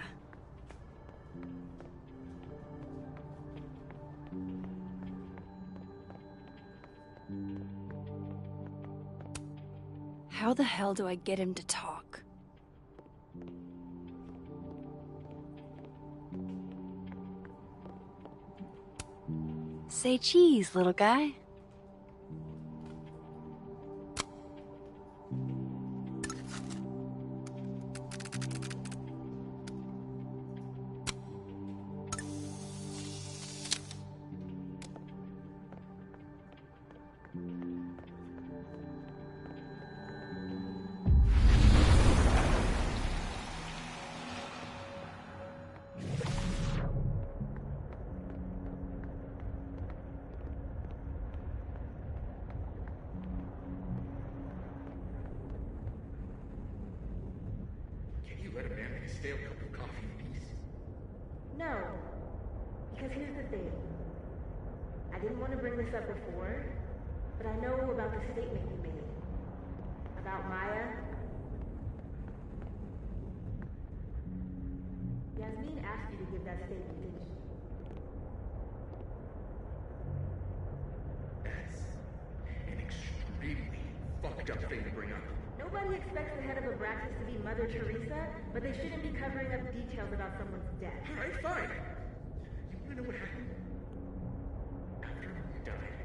How the hell do I get him to talk? Say cheese, little guy. Let a man make a stale cup of coffee in peace? No. Because here's the thing. I didn't want to bring this up before, but I know about the statement you made. About Maya. Yasmin asked you to give that statement, didn't she? That's an extremely fucked up thing to bring up. Nobody expects the head of Abraxas to be Mother Teresa, but they shouldn't be covering up details about someone's death. Alright, fine. You wanna know what happened? After you died,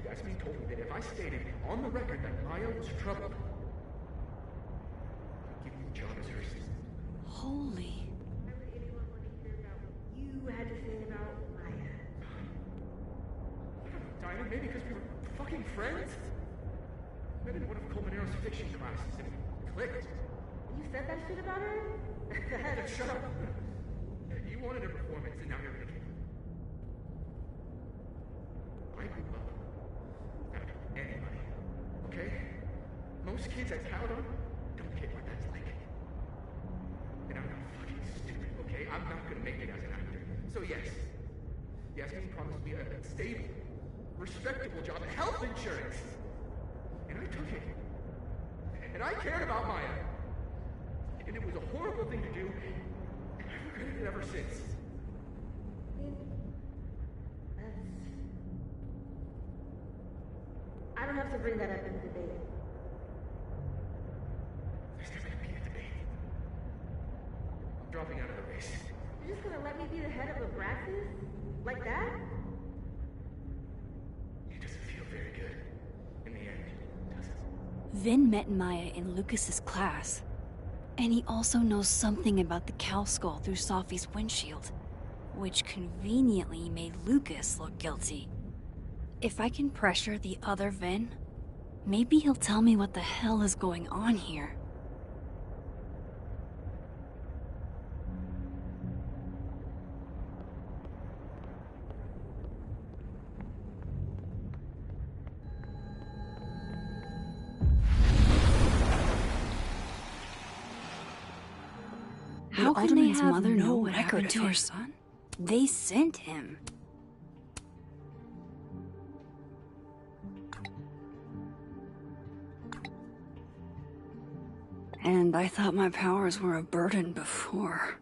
Yasmin told me that if I stated on the record that Maya was troubled, I'd give you a job as her assistant. Holy. Why would anyone want to hear about what you had to say about Maya? I don't know, Diamond, maybe because we were fucking friends? I didn't want to Colmenaro's fiction classes, and it clicked. You said that shit about her? Shut up. You wanted a performance, and now you're gonna get it. I grew up without anybody, okay? Most kids I count on don't get what that's like. And I'm not fucking stupid, okay? I'm not gonna make it as an actor. So yes, Yasmin promised me a stable, respectable job, health insurance. And I took it. And I cared about Maya. And it was a horrible thing to do, and I've regretted it ever since. I don't have to bring that up in the debate. There's never gonna be a debate. I'm dropping out of the race. You're just gonna let me be the head of Abraxas? Like that? It doesn't feel very good. In the end, does it? Vin met Maya in Lucas's class. And he also knows something about the cow skull through Sophie's windshield, which conveniently made Lucas look guilty. If I can pressure the other Vin, maybe he'll tell me what the hell is going on here. How can Alderman's mother know what happened to her son? They sent him. And I thought my powers were a burden before.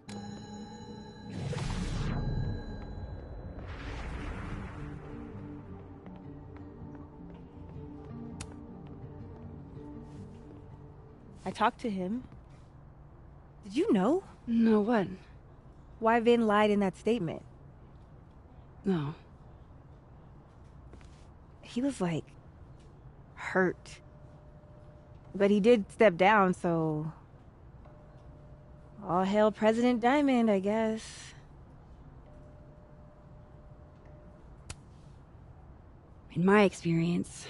I talked to him. Did you know? No, what? Why Vin lied in that statement. No. He was like hurt. But he did step down, so all hail President Diamond, I guess. In my experience,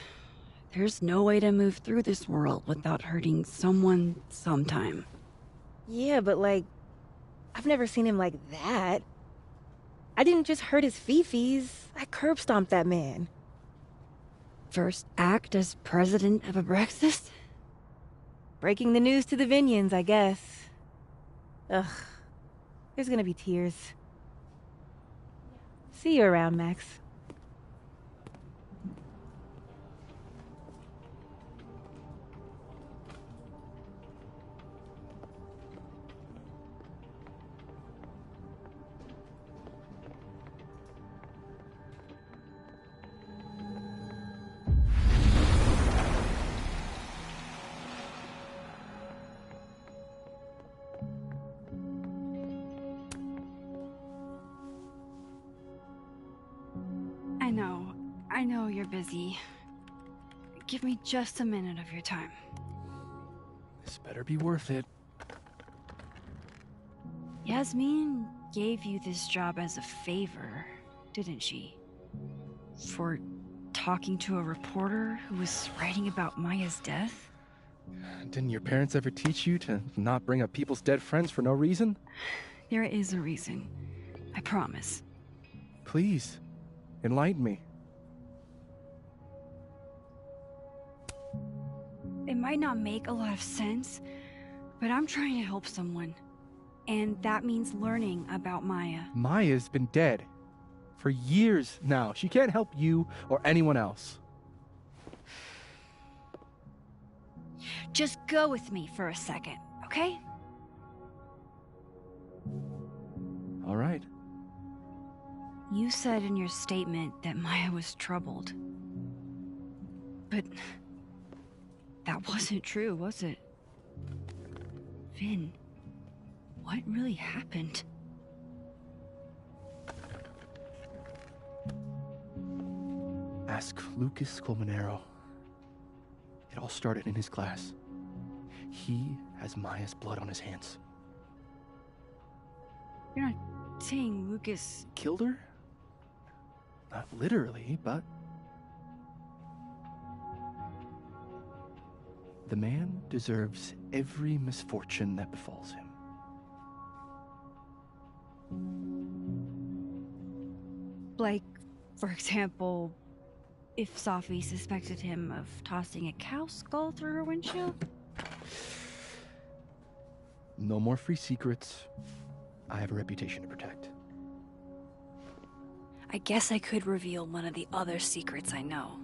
there's no way to move through this world without hurting someone sometime. Yeah, but like, I've never seen him like that. I didn't just hurt his fifis. I curb stomped that man. First act as president of Abraxas? Breaking the news to the Vinians, I guess. Ugh. There's gonna be tears. See you around, Max. I know you're busy. Give me just a minute of your time. This better be worth it. Yasmin gave you this job as a favor, didn't she? For talking to a reporter who was writing about Maya's death? Didn't your parents ever teach you to not bring up people's dead friends for no reason? There is a reason. I promise. Please, enlighten me. It might not make a lot of sense, but I'm trying to help someone. And that means learning about Maya. Maya's been dead for years now. She can't help you or anyone else. Just go with me for a second, okay? All right. You said in your statement that Maya was troubled. But that wasn't true, was it? Vin, what really happened? Ask Lucas Colmenero. It all started in his class. He has Maya's blood on his hands. You're not saying Lucas killed her? Not literally, but... The man deserves every misfortune that befalls him. Like, for example, if Safi suspected him of tossing a cow skull through her windshield? No more free secrets. I have a reputation to protect. I guess I could reveal one of the other secrets I know.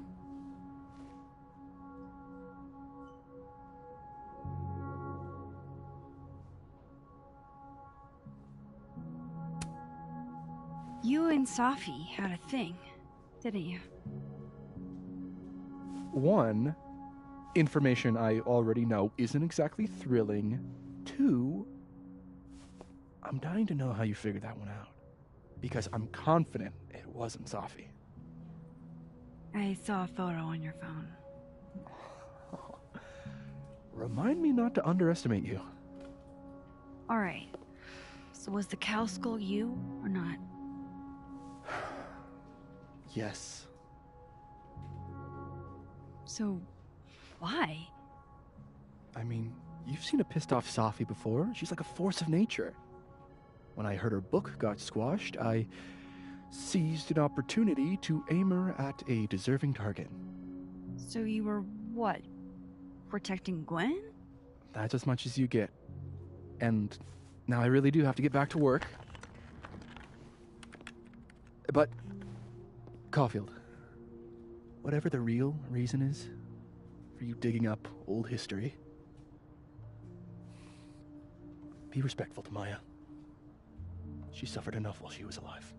You and Safi had a thing, didn't you? One, information I already know isn't exactly thrilling. Two, I'm dying to know how you figured that one out. Because I'm confident it wasn't Safi. I saw a photo on your phone. Remind me not to underestimate you. Alright. So was the cow skull you, or not? Yes. So, why? I mean, you've seen a pissed off Safi before. She's like a force of nature. When I heard her book got squashed, I seized an opportunity to aim her at a deserving target. So you were, what, protecting Gwen? That's as much as you get. And now I really do have to get back to work. But, Caulfield, whatever the real reason is for you digging up old history, Be respectful to Maya. She suffered enough while she was alive.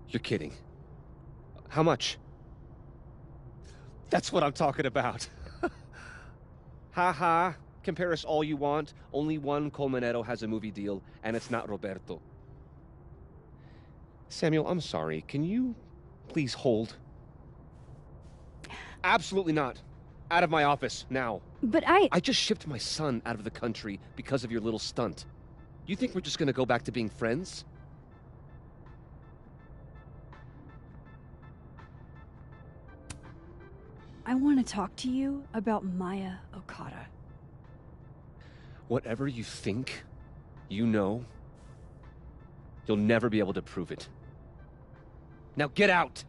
You're kidding. How much? That's what I'm talking about. Ha ha. Compare us all you want. Only one Colmenero has a movie deal, and it's not Roberto. Samuel, I'm sorry. Can you please hold? Absolutely not. Out of my office, now. But I just shipped my son out of the country because of your little stunt. You think we're just gonna go back to being friends? I want to talk to you about Maya Okada. Whatever you think, you know, you'll never be able to prove it. Now get out!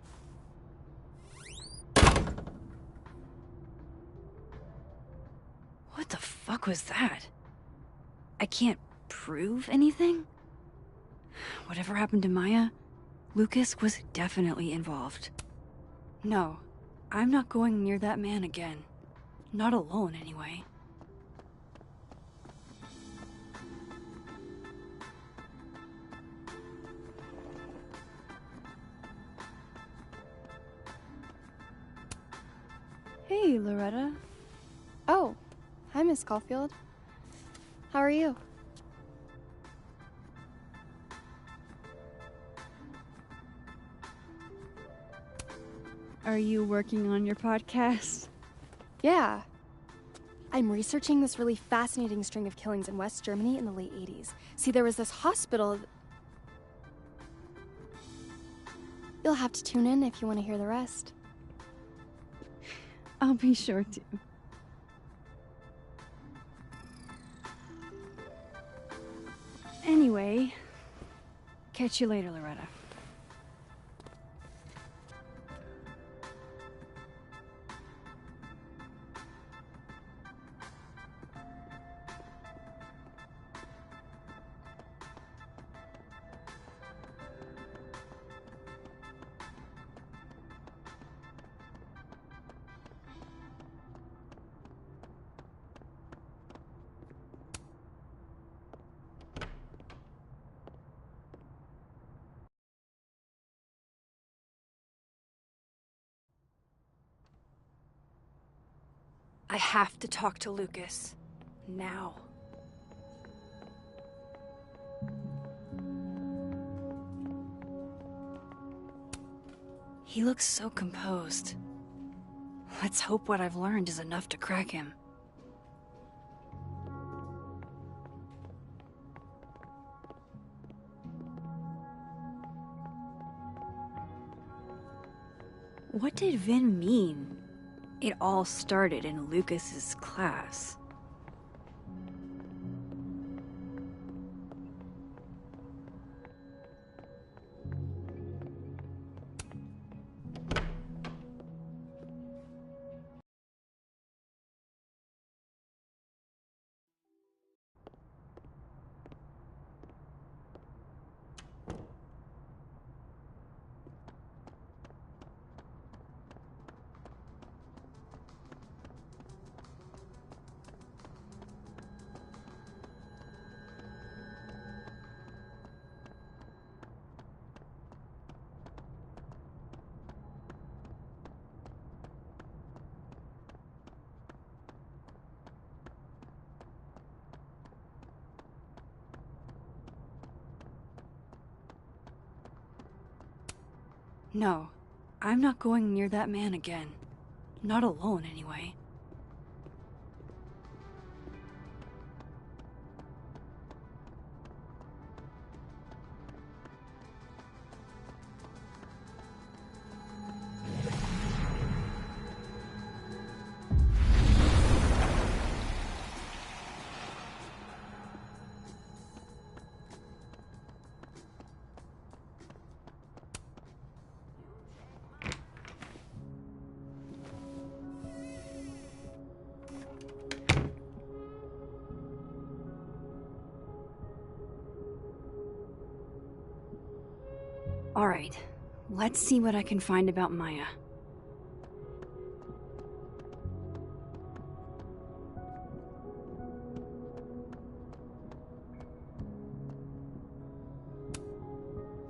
What the fuck was that? I can't prove anything? Whatever happened to Maya, Lucas was definitely involved. No, I'm not going near that man again. Not alone, anyway. Hey, Loretta. Oh, hi, Miss Caulfield. How are you? Are you working on your podcast? Yeah. I'm researching this really fascinating string of killings in West Germany in the late 80s. See, there was this hospital... You'll have to tune in if you want to hear the rest. I'll be sure to. Anyway, catch you later, Loretta. I have to talk to Lucas. Now. He looks so composed. Let's hope what I've learned is enough to crack him. What did Vin mean? It all started in Lucas's class. No, I'm not going near that man again. Not alone, anyway. All right, let's see what I can find about Maya.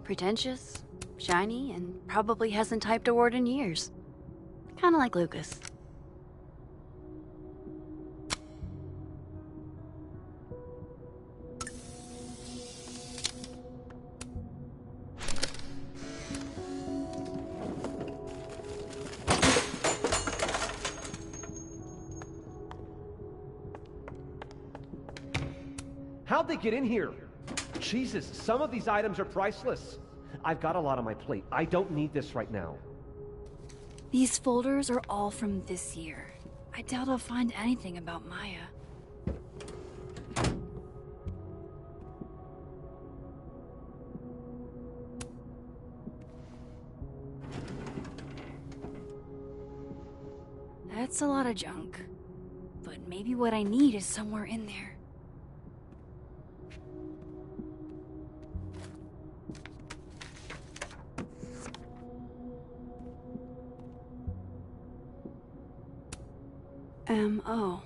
Pretentious, shiny, and probably hasn't typed a word in years. Kinda like Lucas. How'd they get in here? Jesus, some of these items are priceless. I've got a lot on my plate. I don't need this right now. These folders are all from this year. I doubt I'll find anything about Maya. That's a lot of junk. But maybe what I need is somewhere in there. Oh.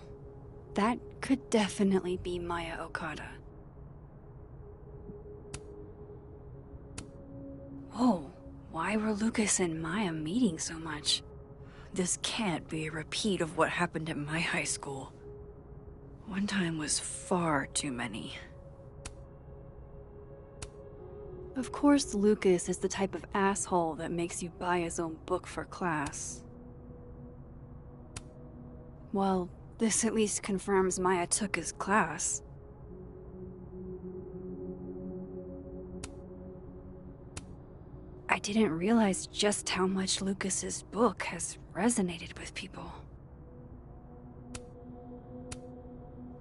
That could definitely be Maya Okada. Whoa, why were Lucas and Maya meeting so much? This can't be a repeat of what happened at my high school. One time was far too many. Of course, Lucas is the type of asshole that makes you buy his own book for class. Well, this at least confirms Maya took his class. I didn't realize just how much Lucas's book has resonated with people.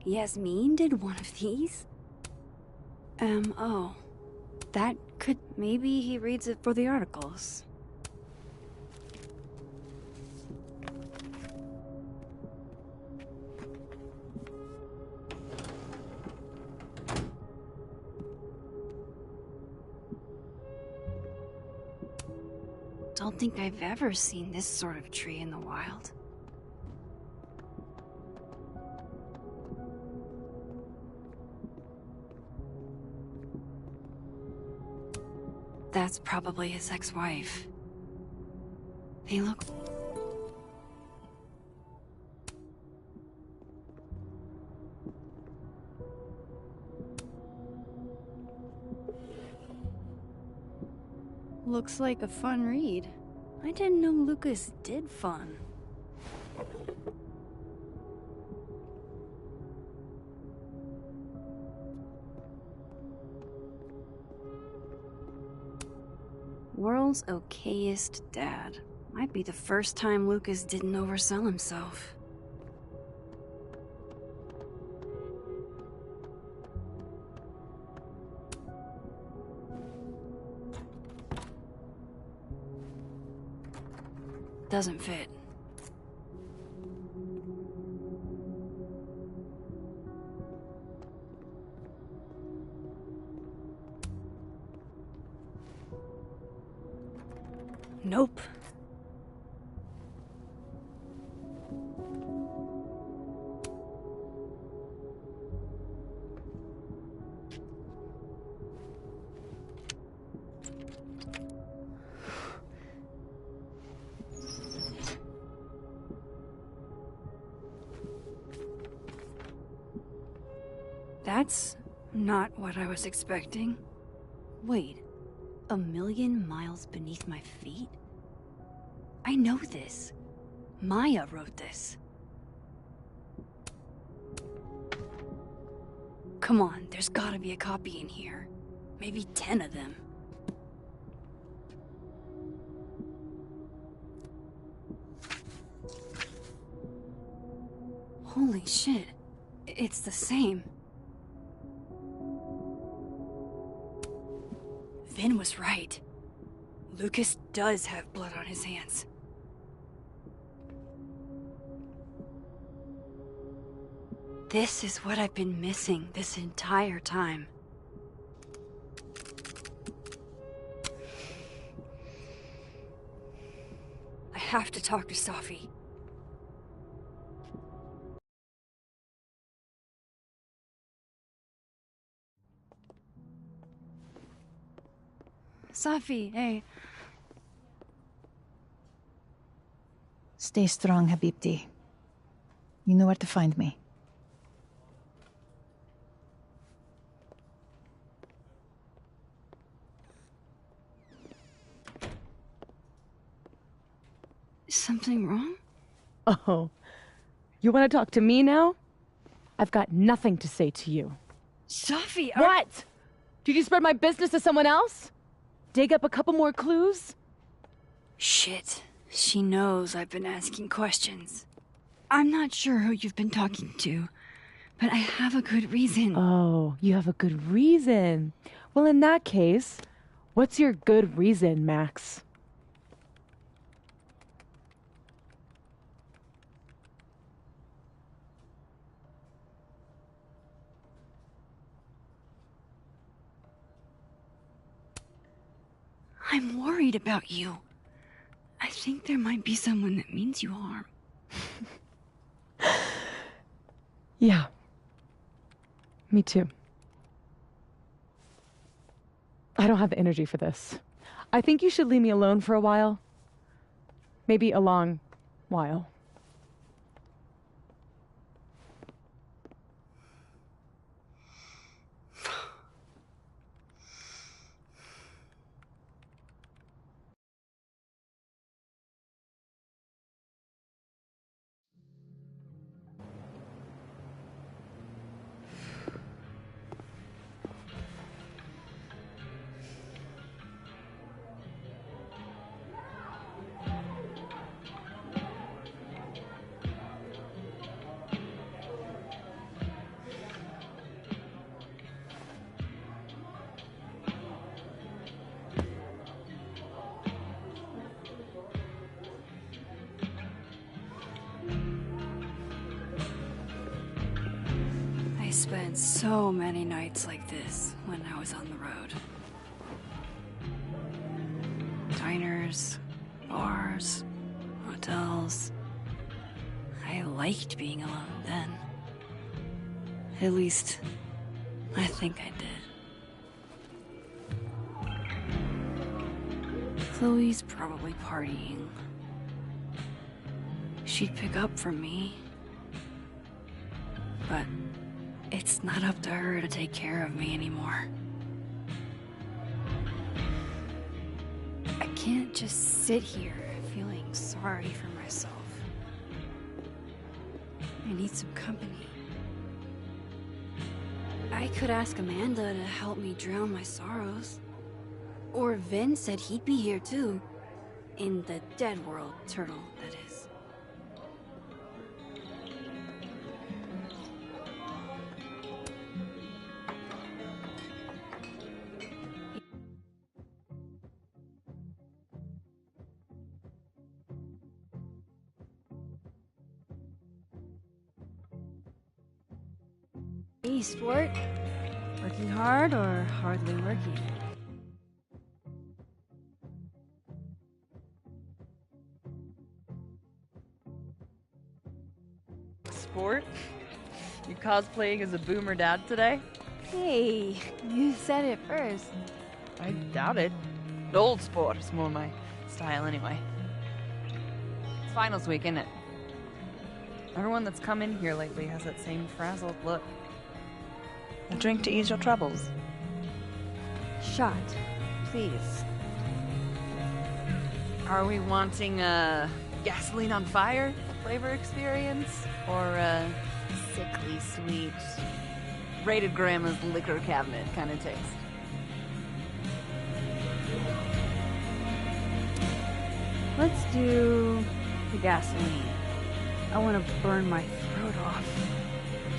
Yasmin did one of these? Oh. That could... maybe he reads it for the articles. Don't think I've ever seen this sort of tree in the wild. That's probably his ex-wife. They look... Looks like a fun read. I didn't know Lucas did fun. World's okayest dad. Might be the first time Lucas didn't oversell himself. Doesn't fit. Nope. That's not what I was expecting. Wait, 1,000,000 miles beneath my feet? I know this. Maya wrote this. Come on, there's gotta be a copy in here. Maybe 10 of them. Holy shit. It's the same. Vin was right. Lucas does have blood on his hands. This is what I've been missing this entire time. have to talk to Safi. Safi, hey. Stay strong, Habibti. You know where to find me. Is something wrong? Oh, you want to talk to me now? I've got nothing to say to you. Safi, What? Did you spread my business to someone else? Dig up a couple more clues? Shit. She knows I've been asking questions. I'm not sure who you've been talking to, but I have a good reason. Oh, you have a good reason. Well, in that case, what's your good reason, Max? I'm worried about you. I think there might be someone that means you harm. Yeah. Me too. I don't have the energy for this. I think you should leave me alone for a while. Maybe a long while. I spent so many nights like this when I was on the road. Diners, bars, hotels. I liked being alone then. At least, I think I did. Chloe's probably partying. She'd pick up for me. But it's not up to her to take care of me anymore. I can't just sit here feeling sorry for myself. I need some company. I could ask Amanda to help me drown my sorrows. Or Vin said he'd be here too. In the dead world, Turtle, that is. Hey, Sport. Working hard or hardly working? Sport? You cosplaying as a boomer dad today? Hey, you said it first. I doubt it. Old Sport is more my style anyway. It's finals week, isn't it? Everyone that's come in here lately has that same frazzled look. A drink to ease your troubles. Shot, please. Are we wanting a gasoline on fire flavor experience? Or a sickly sweet, rated grandma's liquor cabinet kind of taste? Let's do the gasoline. I want to burn my throat off.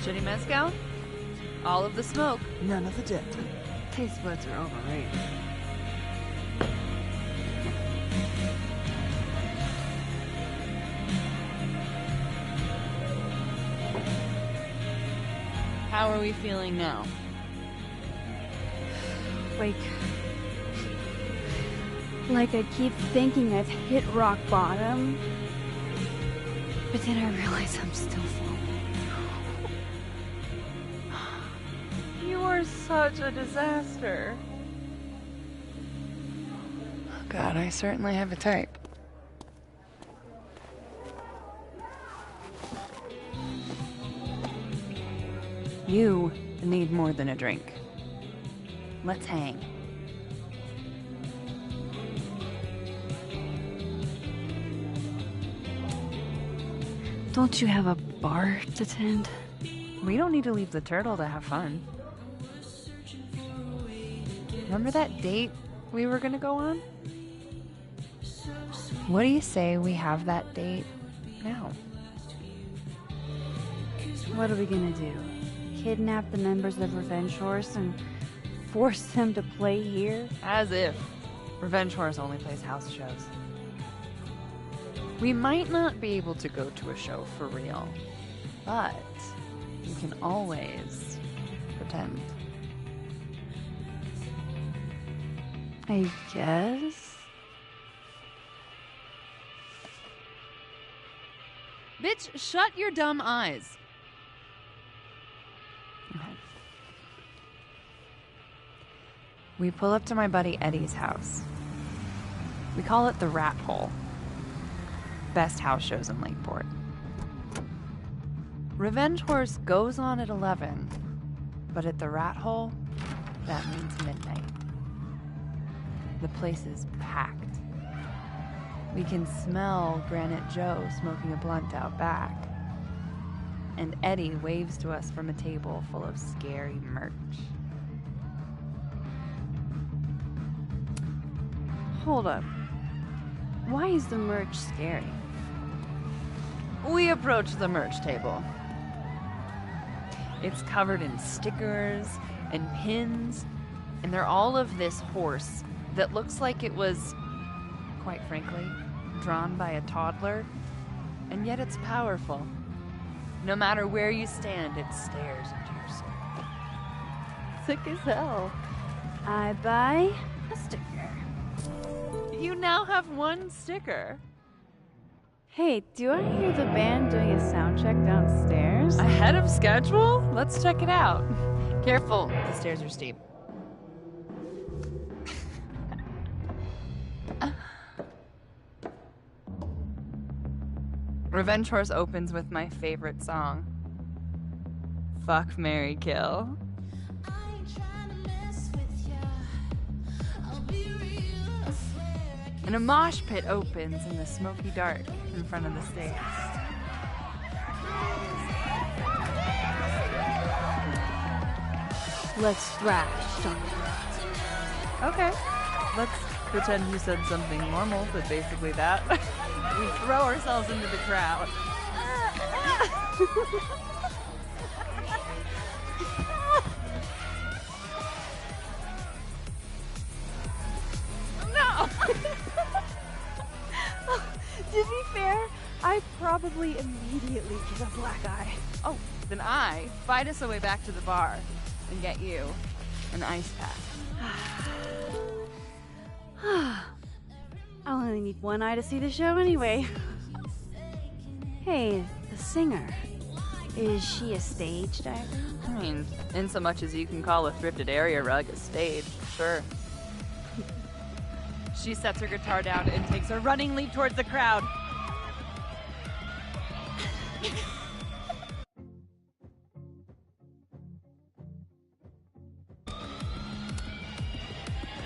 Shitty mezcal? All of the smoke. None of the debt. Taste buds are overrated. How are we feeling now? Like I keep thinking I've hit rock bottom. But then I realize I'm still falling. You are such a disaster. Oh God, I certainly have a type. You need more than a drink. Let's hang. Don't you have a bar to tend? We don't need to leave the turtle to have fun. Remember that date we were gonna go on? What do you say we have that date now? What are we gonna do? Kidnap the members of Revenge Horse and force them to play here? As if. Revenge Horse only plays house shows. We might not be able to go to a show for real, but you can always pretend. I guess. Bitch, shut your dumb eyes. Okay. We pull up to my buddy Eddie's house. We call it the Rat Hole. Best house shows in Lakeport. Revenge Horse goes on at 11, but at the Rat Hole, that means midnight. The place is packed. We can smell Granite Joe smoking a blunt out back. And Eddie waves to us from a table full of scary merch. Hold up. Why is the merch scary? We approach the merch table. It's covered in stickers and pins, and they're all of this horse that looks like it was, quite frankly, drawn by a toddler, and yet it's powerful. No matter where you stand, it stares into your soul. Sick as hell. I buy a sticker. You now have one sticker. Hey, do I hear the band doing a sound check downstairs? Ahead of schedule? Let's check it out. Careful, the stairs are steep. Revenge Horse opens with my favorite song. Fuck, Marry, Kill. And a mosh pit opens in the smoky dark in front of the stage. Let's thrash something. Okay. Let's pretend you said something normal, but basically that. We throw ourselves into the crowd. No! To be fair, I probably immediately get a black eye. Oh, then I fight us a way back to the bar and get you an ice pack. I only need one eye to see the show anyway. Hey, the singer. Is she a stage diver? I mean, in so much as you can call a thrifted area rug a stage, sure. She sets her guitar down and takes a running leap towards the crowd.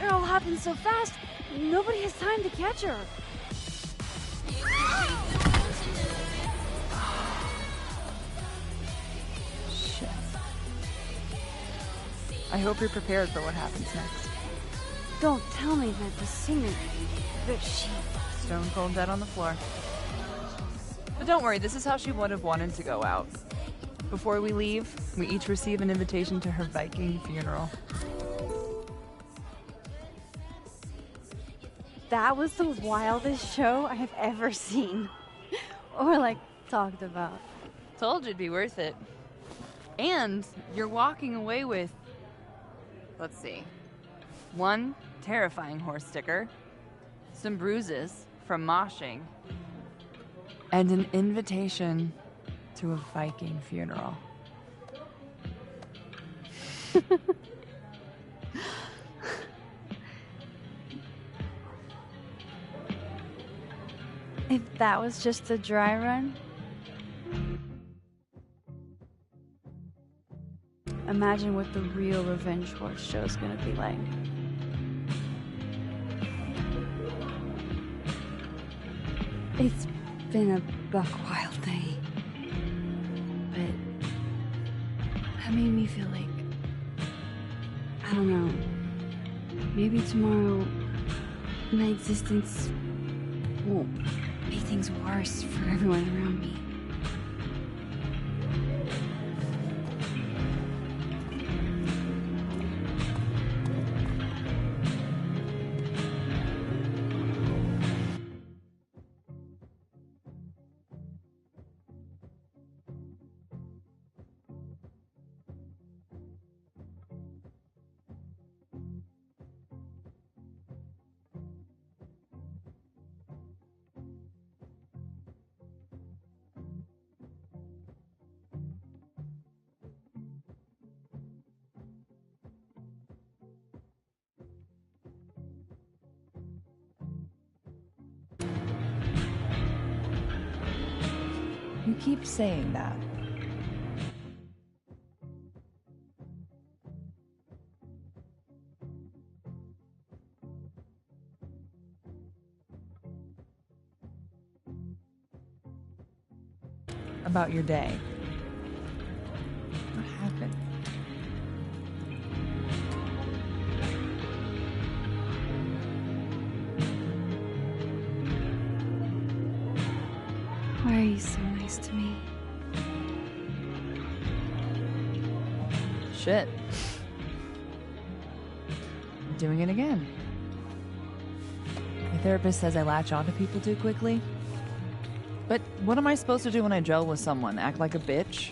It all happens so fast, nobody has time to catch her. Shit. I hope you're prepared for what happens next. Don't tell me that the singer, that she... Stone cold dead on the floor. But don't worry, this is how she would have wanted to go out. Before we leave, we each receive an invitation to her Viking funeral. That was the wildest show I have ever seen. Or, like, talked about. Told you it'd be worth it. And you're walking away with, let's see, one terrifying horse sticker, some bruises from moshing, and an invitation to a Viking funeral. If that was just a dry run, imagine what the real Revenge Horse show is gonna be like. It's been a buck wild day, but that made me feel like, I don't know, maybe tomorrow my existence won't make things worse for everyone around me. You keep saying that. About your day. What happened? Why are you so nice to me? Shit. I'm doing it again. My therapist says I latch onto people too quickly. But what am I supposed to do when I gel with someone? Act like a bitch?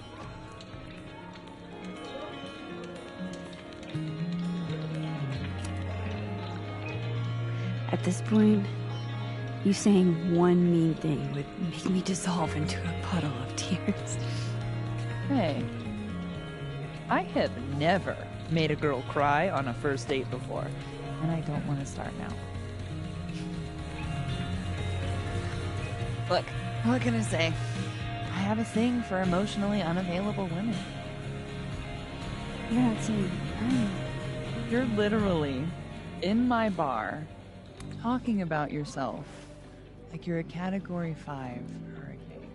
At this point, you saying one mean thing would make me dissolve into a puddle of tears. Hey, I have never made a girl cry on a first date before, and I don't want to start now. Look, what can I say? I have a thing for emotionally unavailable women. You're not saying crying. You're literally in my bar talking about yourself like you're a Category 5 hurricane.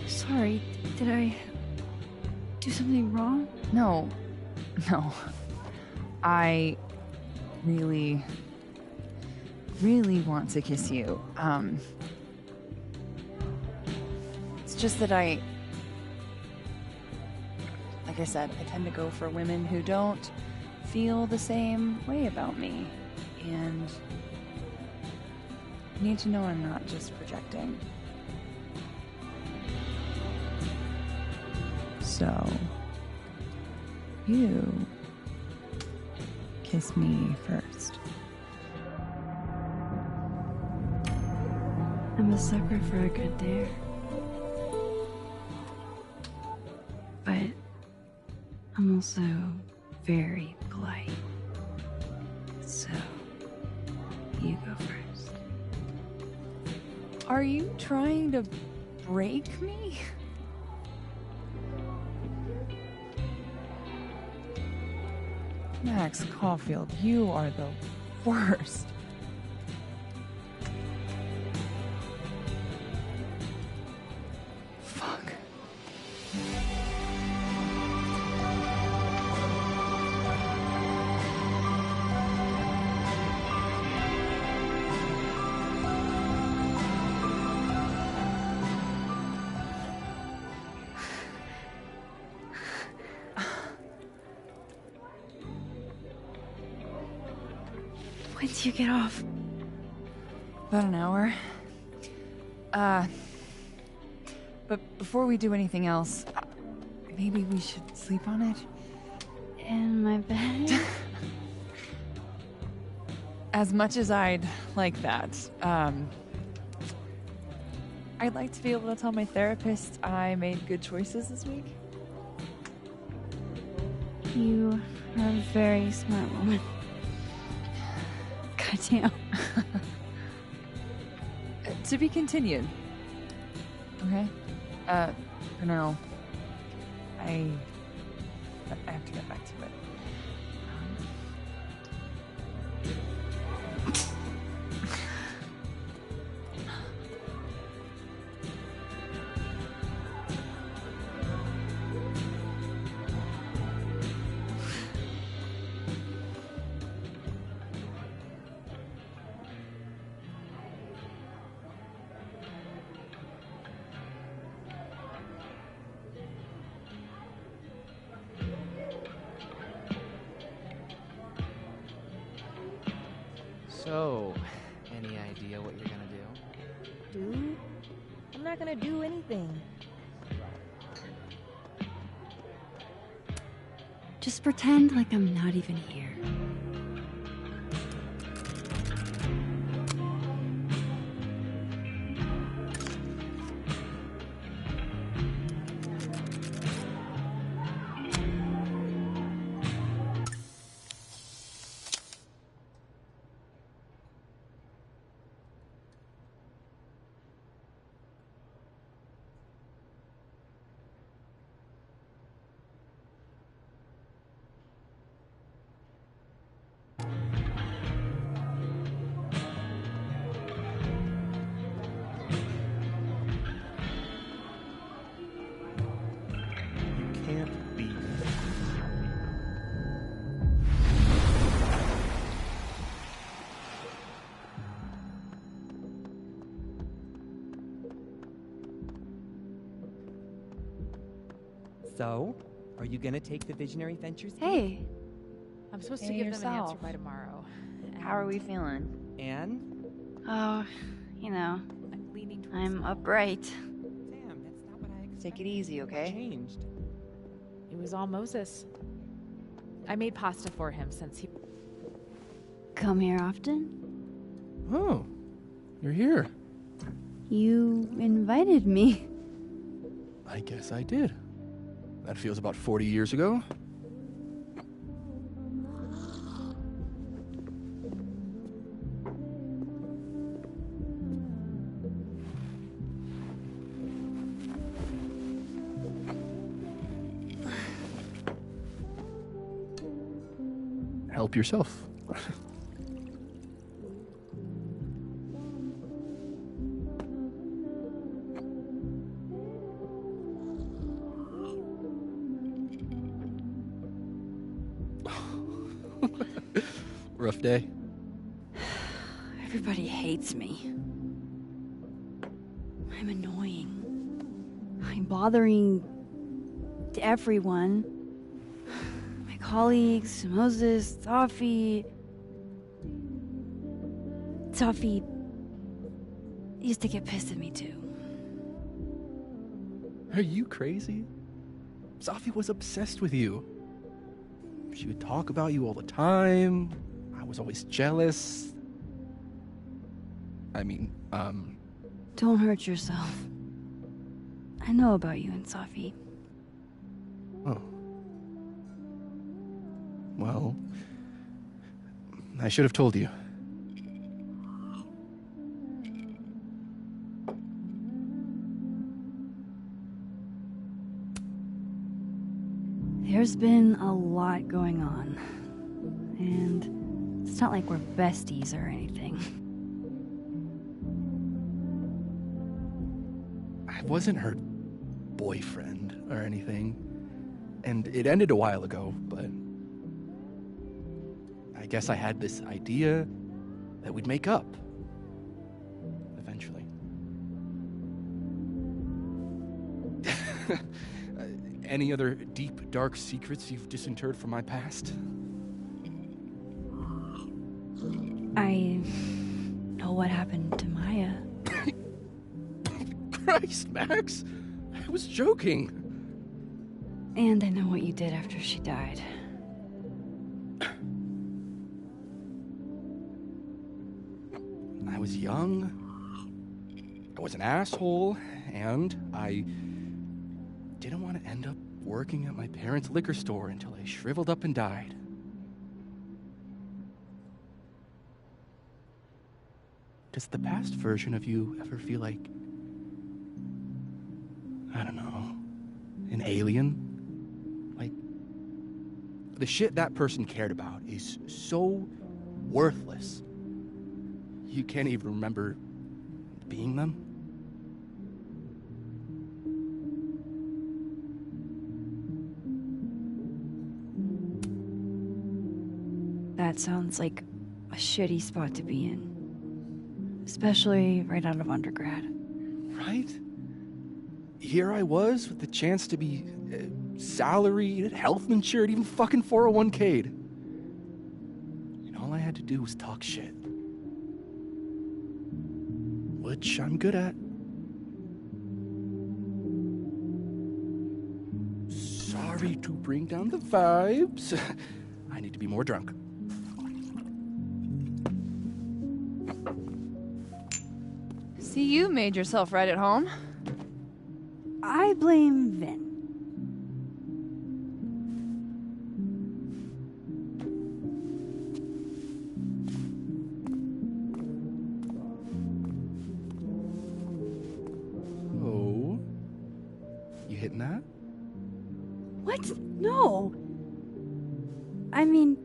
Sorry, did I do something wrong? No. I really want to kiss you. It's just that like I said, I tend to go for women who don't feel the same way about me. And you need to know I'm not just projecting. So, you kiss me first. I'm a sucker for a good dare. But I'm also very polite. So, you go first. Are you trying to break me? Max Caulfield, you are the worst. Fuck. When do you get off? About an hour. But before we do anything else, maybe we should sleep on it? In my bed? As much as I'd like that, I'd like to be able to tell my therapist I made good choices this week. You are a very smart woman. Goddamn. To be continued. Okay? For now, I have to get back to it. So, any idea what you're gonna do? Do? I'm not gonna do anything. Just pretend like I'm not even here. Can't be. So, are you gonna take the Visionary Ventures? Hey. I'm supposed to Hey, give them an answer yourself. by tomorrow. How are we feeling? Anne? Oh, you know, I'm leaning towards I'm upright. Damn, that's not what I expected. Take it easy, What okay? changed? It was all Moses. I made pasta for him since he. Come here often? Oh, you're here. You invited me. I guess I did. That feels about 40 years ago. Help yourself. Rough day. Everybody hates me. I'm annoying. I'm bothering everyone. My colleagues, Moses, Safi. Safi used to get pissed at me too. Are you crazy? Safi was obsessed with you. She would talk about you all the time. I was always jealous. I mean, Don't hurt yourself. I know about you and Safi. Oh. Well, I should have told you. There's been a lot going on. And it's not like we're besties or anything. I wasn't her boyfriend or anything. And it ended a while ago, but I guess I had this idea that we'd make up. Eventually. Any other deep, dark secrets you've disinterred from my past? I know what happened to Maya. Christ, Max! I was joking. And I know what you did after she died. I was young. I was an asshole, and I didn't want to end up working at my parents' liquor store until I shriveled up and died. Does the past version of you ever feel like, I don't know, an alien? Like, the shit that person cared about is so worthless. You can't even remember being them? That sounds like a shitty spot to be in. Especially right out of undergrad. Right? Here I was with the chance to be salaried, health insured, even fucking 401k'd. And all I had to do was talk shit. Which I'm good at. Sorry to bring down the vibes. I need to be more drunk. See, you made yourself right at home. I blame Vin. Oh? You hitting that? What? No. I mean,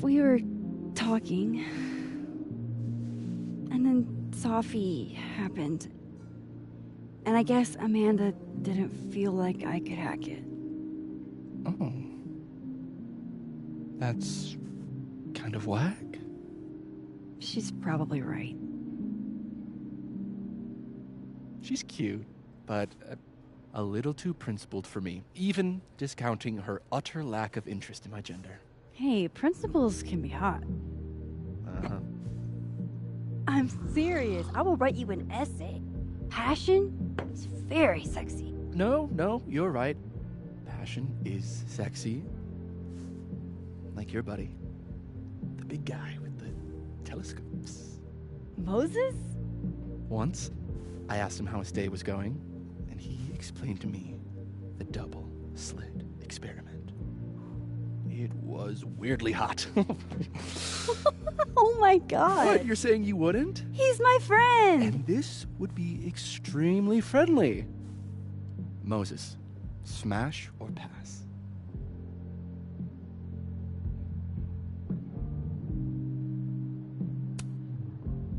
we were talking, and then Sophie happened. And I guess Amanda didn't feel like I could hack it. Oh. That's kind of whack. She's probably right. She's cute, but a little too principled for me, even discounting her utter lack of interest in my gender. Hey, principals can be hot. Uh-huh. I'm serious. I will write you an essay. Passion is very sexy. No, you're right. Passion is sexy. Like your buddy. The big guy with the telescopes. Moses? Once, I asked him how his day was going, and he explained to me the double slit experiment. It was weirdly hot. Oh my god. What? You're saying you wouldn't? He's my friend. And this would be extremely friendly. Moses, smash or pass?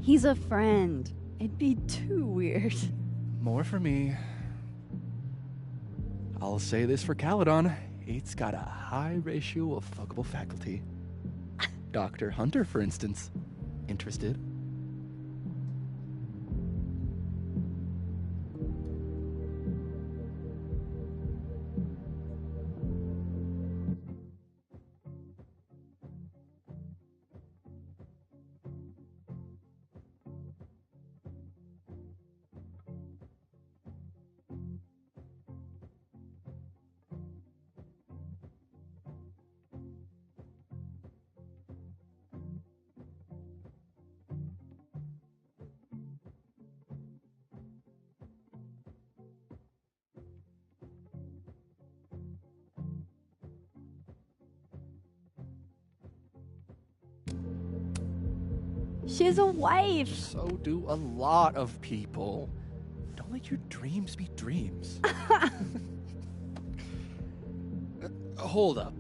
He's a friend. It'd be too weird. More for me. I'll say this for Caledon. It's got a high ratio of fuckable faculty. Dr. Hunter, for instance. Interested? She has a wife. So do a lot of people. Don't let your dreams be dreams. Hold up.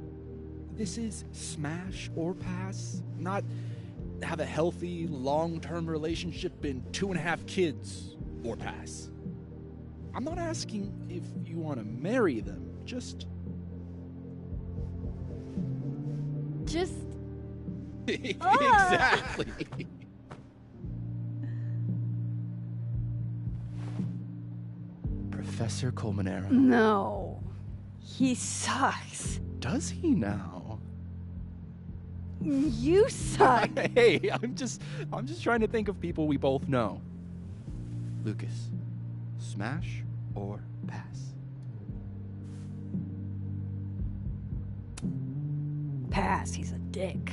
This is smash or pass, not have a healthy, long-term relationship and 2.5 kids or pass. I'm not asking if you want to marry them, just... Exactly. Professor Colmenero. No. He sucks. Does he now? You suck. Hey, I'm just trying to think of people we both know. Lucas, Smash or pass? Pass, he's a dick.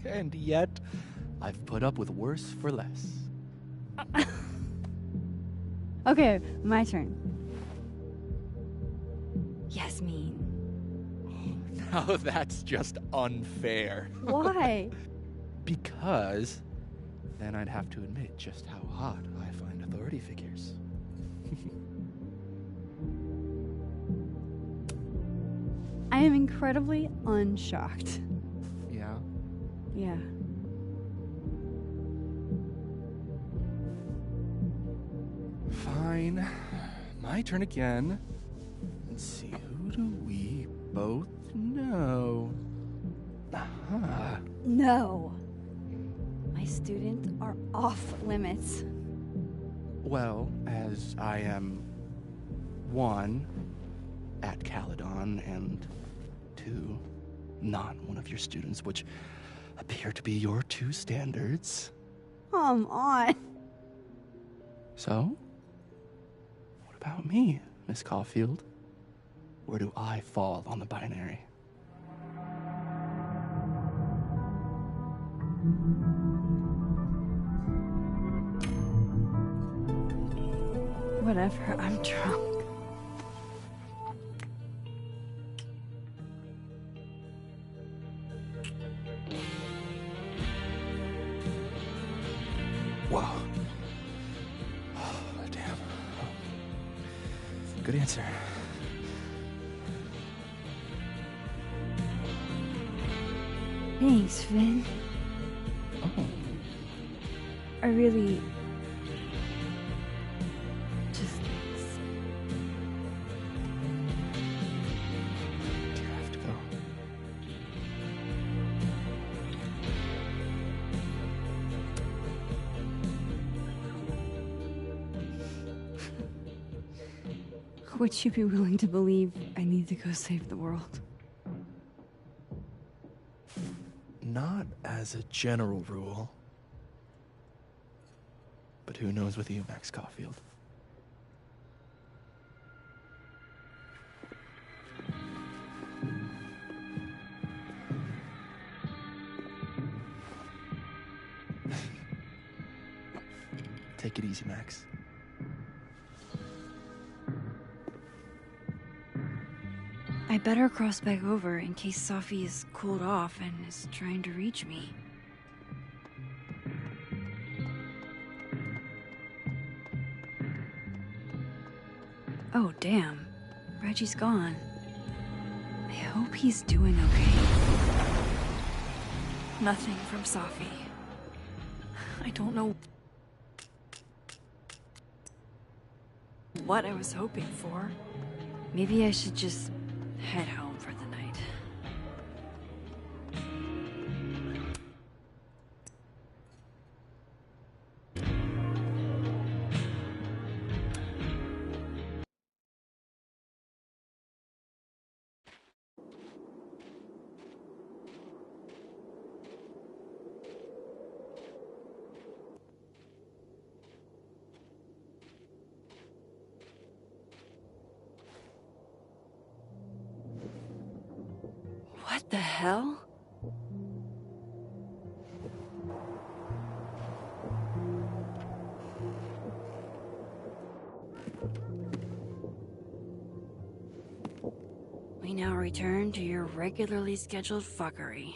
And yet, I've put up with worse for less. Okay, my turn. Yasmin. Now that's just unfair. Why? Because then I'd have to admit just how hot I find authority figures. I am incredibly unshocked. Yeah? Yeah. Fine. My turn again. Let's see, who do we both know? Aha. No. My students are off limits. Well, as I am 1, at Caledon, and 2, not one of your students, which appear to be your 2 standards. Come on. So, what about me, Miss Caulfield? Where do I fall on the binary? Whatever, I'm drunk. Whoa. Oh, damn. Good answer. Thanks, Finn. Oh. I really... just... Do you have to go? Would you be willing to believe I need to go save the world? Not as a general rule. But who knows with you, Max Caulfield? Take it easy, Max. I better cross back over in case Safi is cooled off and is trying to reach me. Oh, damn. Reggie's gone. I hope he's doing okay. Nothing from Safi. I don't know what I was hoping for. Maybe I should just head home for the night. What the hell? We now return to your regularly scheduled fuckery.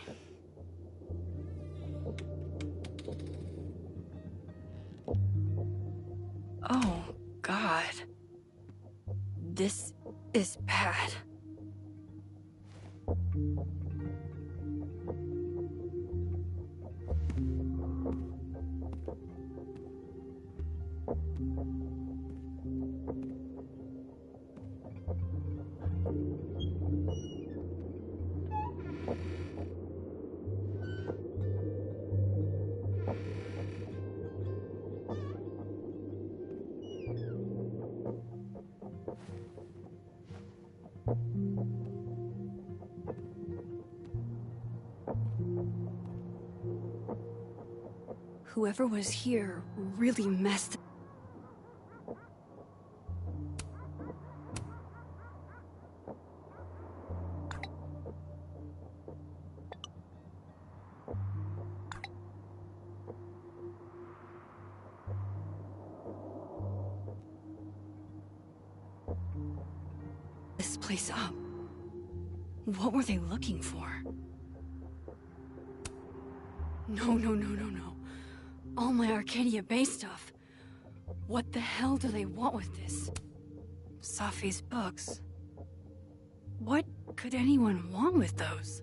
Oh, God. This is bad. Whoever was here really messed. place up. What were they looking for? No. All my Arcadia Bay stuff. What the hell do they want with this? Safi's books. What could anyone want with those?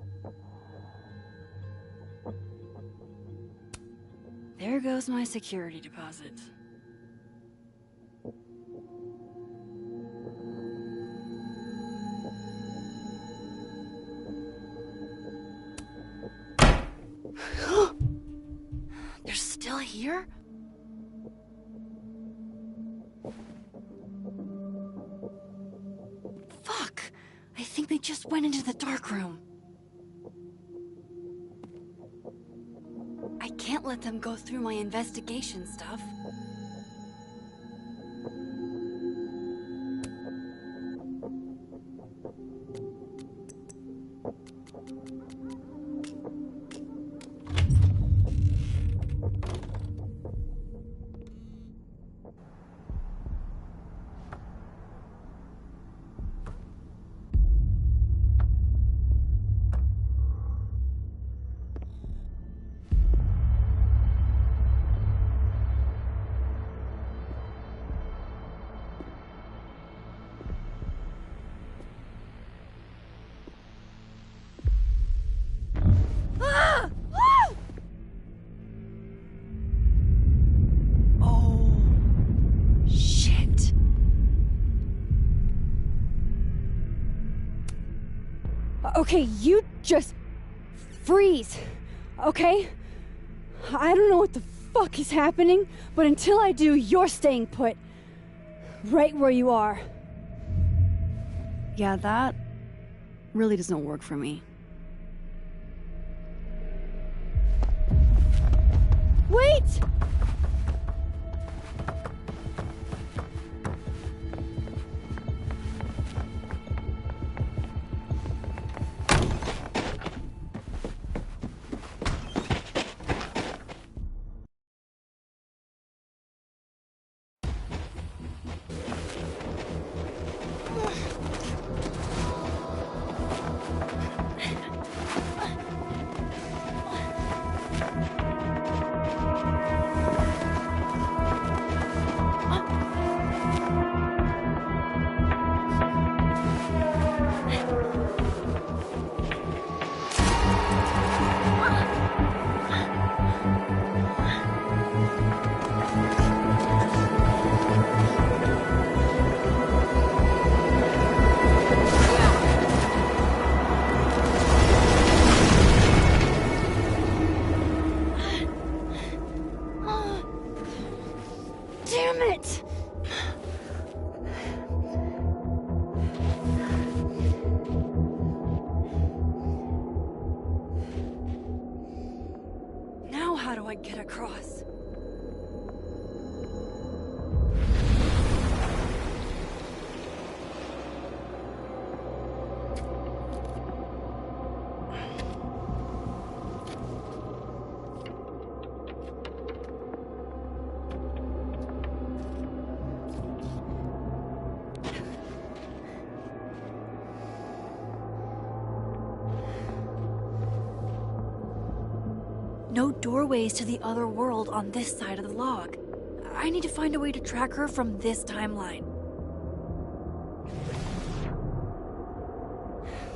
There goes my security deposit. They're still here? Fuck! I think they just went into the dark room. I can't let them go through my investigation stuff. Okay, you just freeze, okay? I don't know what the fuck is happening, but until I do, you're staying put. Right where you are. Yeah, that really doesn't work for me. Wait! Damn it! Now how do I get across? No doorways to the other world on this side of the log. I need to find a way to track her from this timeline.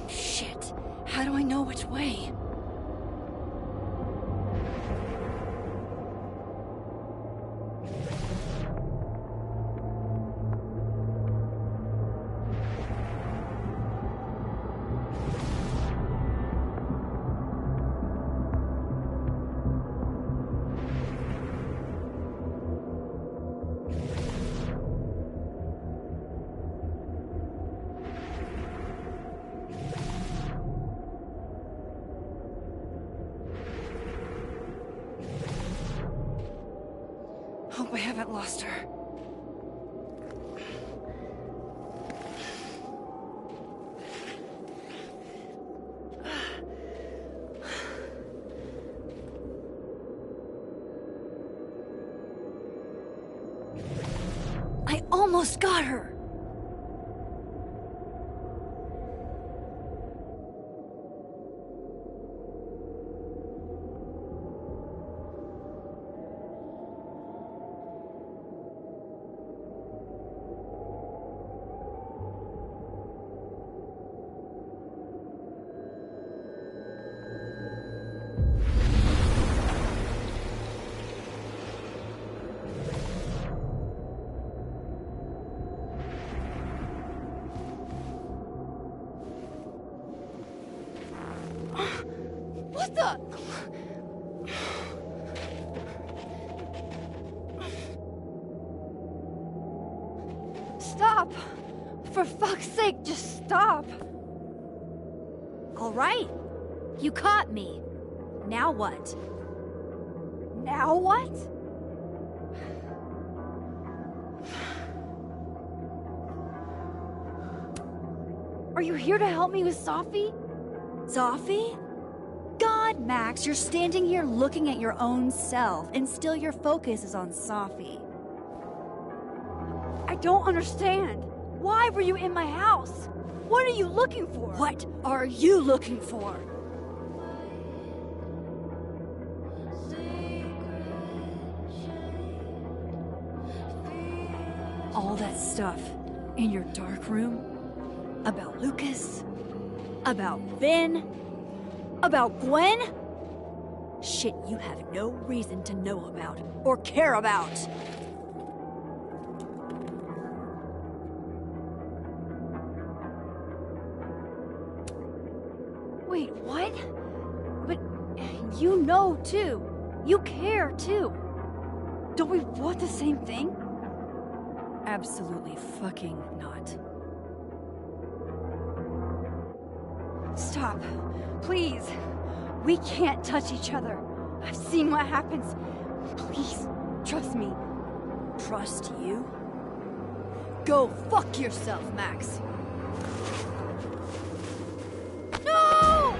Shit. How do I know which way? Hope I haven't lost her. I almost got her! What the? Stop! For fuck's sake, just stop! All right. You caught me. Now what? Now what? Are you here to help me with Safi? Safi? God, Max, you're standing here looking at your own self, and still your focus is on Safi. I don't understand. Why were you in my house? What are you looking for? What are you looking for? All that stuff in your dark room about Lucas, about Vin, about Gwen? Shit you have no reason to know about or care about. Wait, what? But you know too. You care too. Don't we want the same thing? Absolutely fucking not. Stop. Please. We can't touch each other. I've seen what happens. Please, trust me. Trust you? Go fuck yourself, Max. No!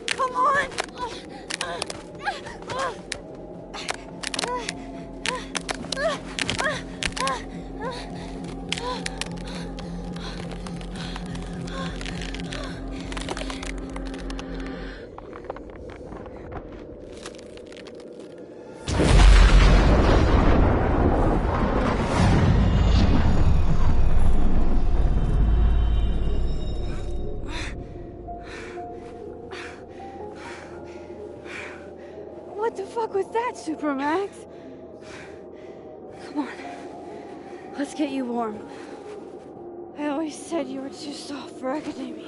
Come on! What the fuck was that, Supermax? Come on. Let's get you warm. I always said you were too soft for academia.